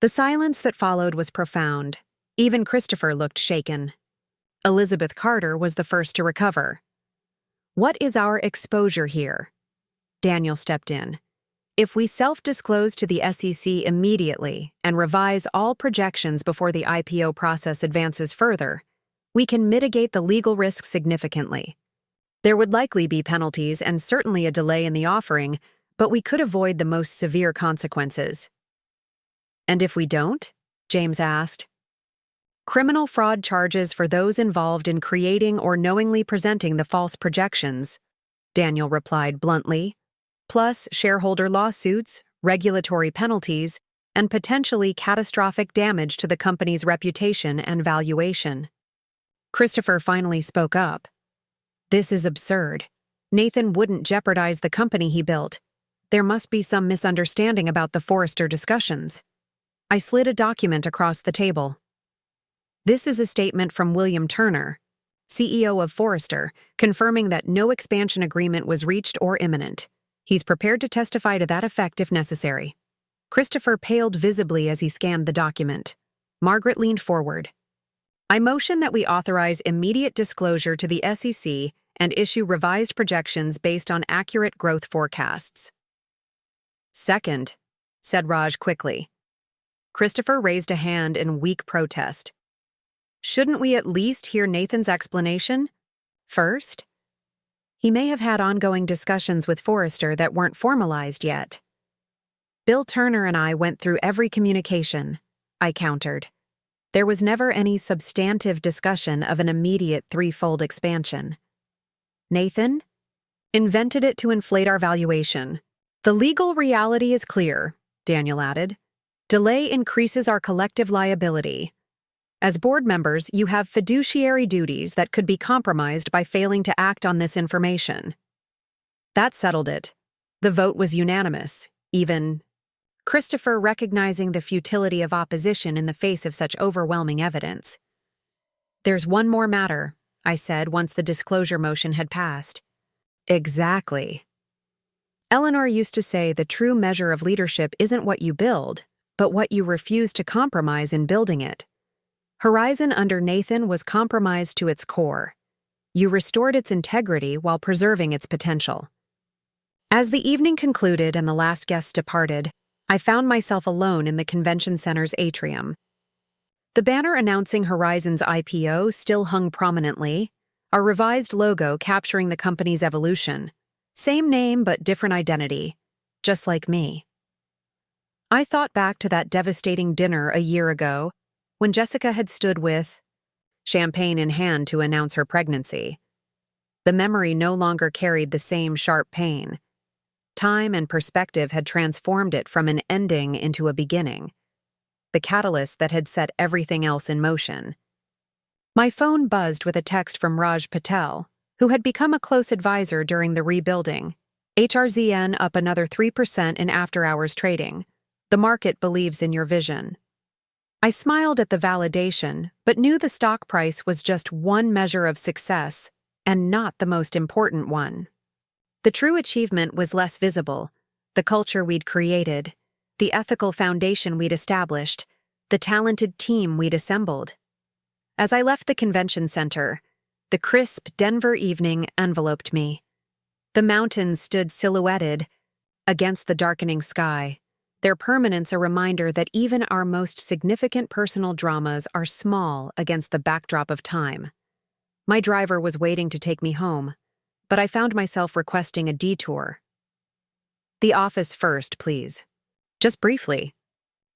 The silence that followed was profound. Even Christopher looked shaken. Elizabeth Carter was the first to recover. "What is our exposure here?" Daniel stepped in. "If we self-disclose to the SEC immediately and revise all projections before the IPO process advances further, we can mitigate the legal risk significantly. There would likely be penalties and certainly a delay in the offering, but we could avoid the most severe consequences." "And if we don't?" James asked. "Criminal fraud charges for those involved in creating or knowingly presenting the false projections," Daniel replied bluntly, "plus shareholder lawsuits, regulatory penalties, and potentially catastrophic damage to the company's reputation and valuation." Christopher finally spoke up. "This is absurd. Nathan wouldn't jeopardize the company he built. There must be some misunderstanding about the Forrester discussions." I slid a document across the table. "This is a statement from William Turner, CEO of Forrester, confirming that no expansion agreement was reached or imminent. He's prepared to testify to that effect if necessary." Christopher paled visibly as he scanned the document. Margaret leaned forward. "I motion that we authorize immediate disclosure to the SEC and issue revised projections based on accurate growth forecasts." "Second," said Raj quickly. Christopher raised a hand in weak protest. Shouldn't we at least hear Nathan's explanation first? He may have had ongoing discussions with Forrester that weren't formalized yet. Bill Turner and I went through every communication, I countered. There was never any substantive discussion of an immediate threefold expansion. Nathan? Invented it to inflate our valuation. The legal reality is clear, Daniel added. Delay increases our collective liability. As board members, you have fiduciary duties that could be compromised by failing to act on this information. That settled it. The vote was unanimous, even Christopher recognizing the futility of opposition in the face of such overwhelming evidence. There's one more matter, I said once the disclosure motion had passed. Exactly. Eleanor used to say the true measure of leadership isn't what you build, but what you refuse to compromise in building it. Horizon under Nathan was compromised to its core. You restored its integrity while preserving its potential. As the evening concluded and the last guests departed, I found myself alone in the convention center's atrium. The banner announcing Horizon's IPO still hung prominently, our revised logo capturing the company's evolution. Same name but different identity, just like me. I thought back to that devastating dinner a year ago, when Jessica had stood with champagne in hand to announce her pregnancy. The memory no longer carried the same sharp pain. Time and perspective had transformed it from an ending into a beginning, the catalyst that had set everything else in motion. My phone buzzed with a text from Raj Patel, who had become a close advisor during the rebuilding. HRZN up another 3% in after-hours trading. The market believes in your vision. I smiled at the validation, but knew the stock price was just one measure of success, and not the most important one. The true achievement was less visible: the culture we'd created, the ethical foundation we'd established, the talented team we'd assembled. As I left the convention center, the crisp Denver evening enveloped me. The mountains stood silhouetted against the darkening sky, their permanence a reminder that even our most significant personal dramas are small against the backdrop of time. My driver was waiting to take me home, but I found myself requesting a detour. The office first, please. Just briefly.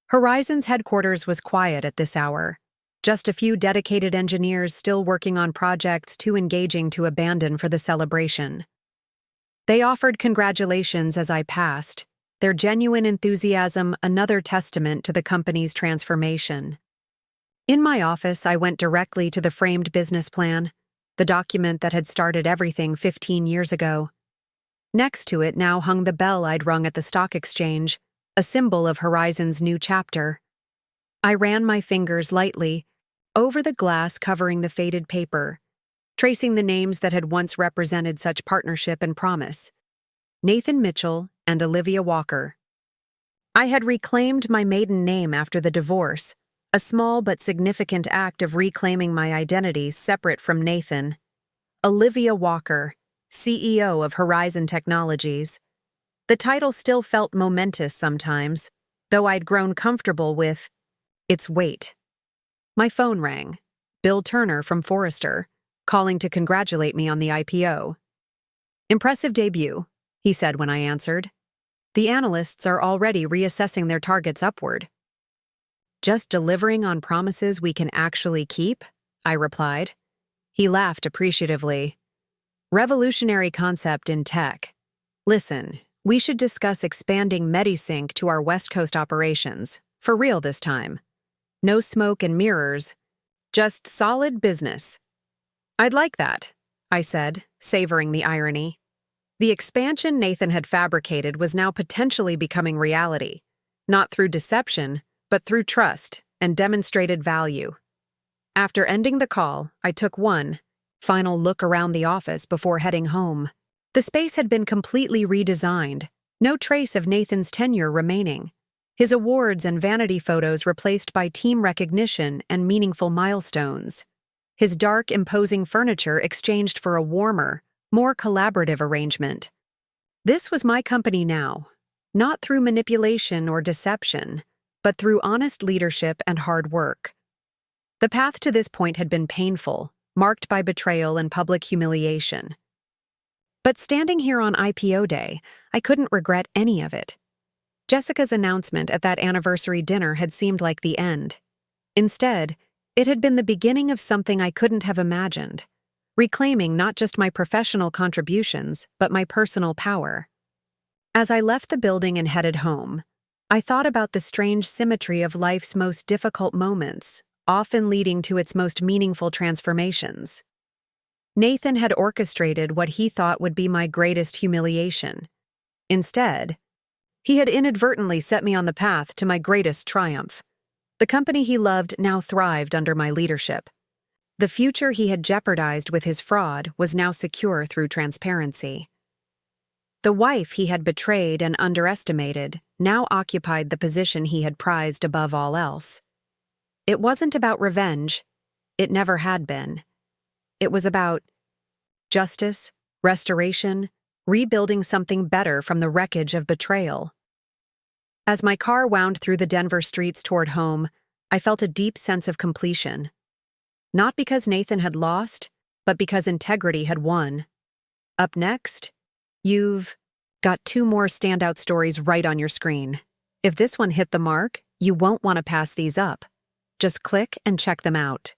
Horizon's headquarters was quiet at this hour. Just a few dedicated engineers still working on projects too engaging to abandon for the celebration. They offered congratulations as I passed, their genuine enthusiasm another testament to the company's transformation. In my office, I went directly to the framed business plan, the document that had started everything 15 years ago. Next to it now hung the bell I'd rung at the stock exchange, a symbol of Horizon's new chapter. I ran my fingers lightly over the glass covering the faded paper, tracing the names that had once represented such partnership and promise: Nathan Mitchell and Olivia Walker. I had reclaimed my maiden name after the divorce, a small but significant act of reclaiming my identity separate from Nathan. Olivia Walker, CEO of Horizon Technologies. The title still felt momentous sometimes, though I'd grown comfortable with its weight. My phone rang. Bill Turner from Forrester, calling to congratulate me on the IPO. Impressive debut, he said when I answered. The analysts are already reassessing their targets upward. Just delivering on promises we can actually keep? I replied. He laughed appreciatively. Revolutionary concept in tech. Listen, we should discuss expanding MediSync to our West Coast operations, for real this time. No smoke and mirrors, just solid business. I'd like that, I said, savoring the irony. The expansion Nathan had fabricated was now potentially becoming reality, not through deception, but through trust and demonstrated value. After ending the call, I took one final look around the office before heading home. The space had been completely redesigned, no trace of Nathan's tenure remaining. His awards and vanity photos replaced by team recognition and meaningful milestones. His dark, imposing furniture exchanged for a warmer, more collaborative arrangement. This was my company now, not through manipulation or deception, but through honest leadership and hard work. The path to this point had been painful, marked by betrayal and public humiliation. But standing here on IPO day, I couldn't regret any of it. Jessica's announcement at that anniversary dinner had seemed like the end. Instead, it had been the beginning of something I couldn't have imagined, reclaiming not just my professional contributions, but my personal power. As I left the building and headed home, I thought about the strange symmetry of life's most difficult moments, often leading to its most meaningful transformations. Nathan had orchestrated what he thought would be my greatest humiliation. Instead, he had inadvertently set me on the path to my greatest triumph. The company he loved now thrived under my leadership. The future he had jeopardized with his fraud was now secure through transparency. The wife he had betrayed and underestimated now occupied the position he had prized above all else. It wasn't about revenge. It never had been. It was about justice, restoration, rebuilding something better from the wreckage of betrayal. As my car wound through the Denver streets toward home, I felt a deep sense of completion. Not because Nathan had lost, but because integrity had won. Up next, you've got 2 more standout stories right on your screen. If this one hit the mark, you won't want to pass these up. Just click and check them out.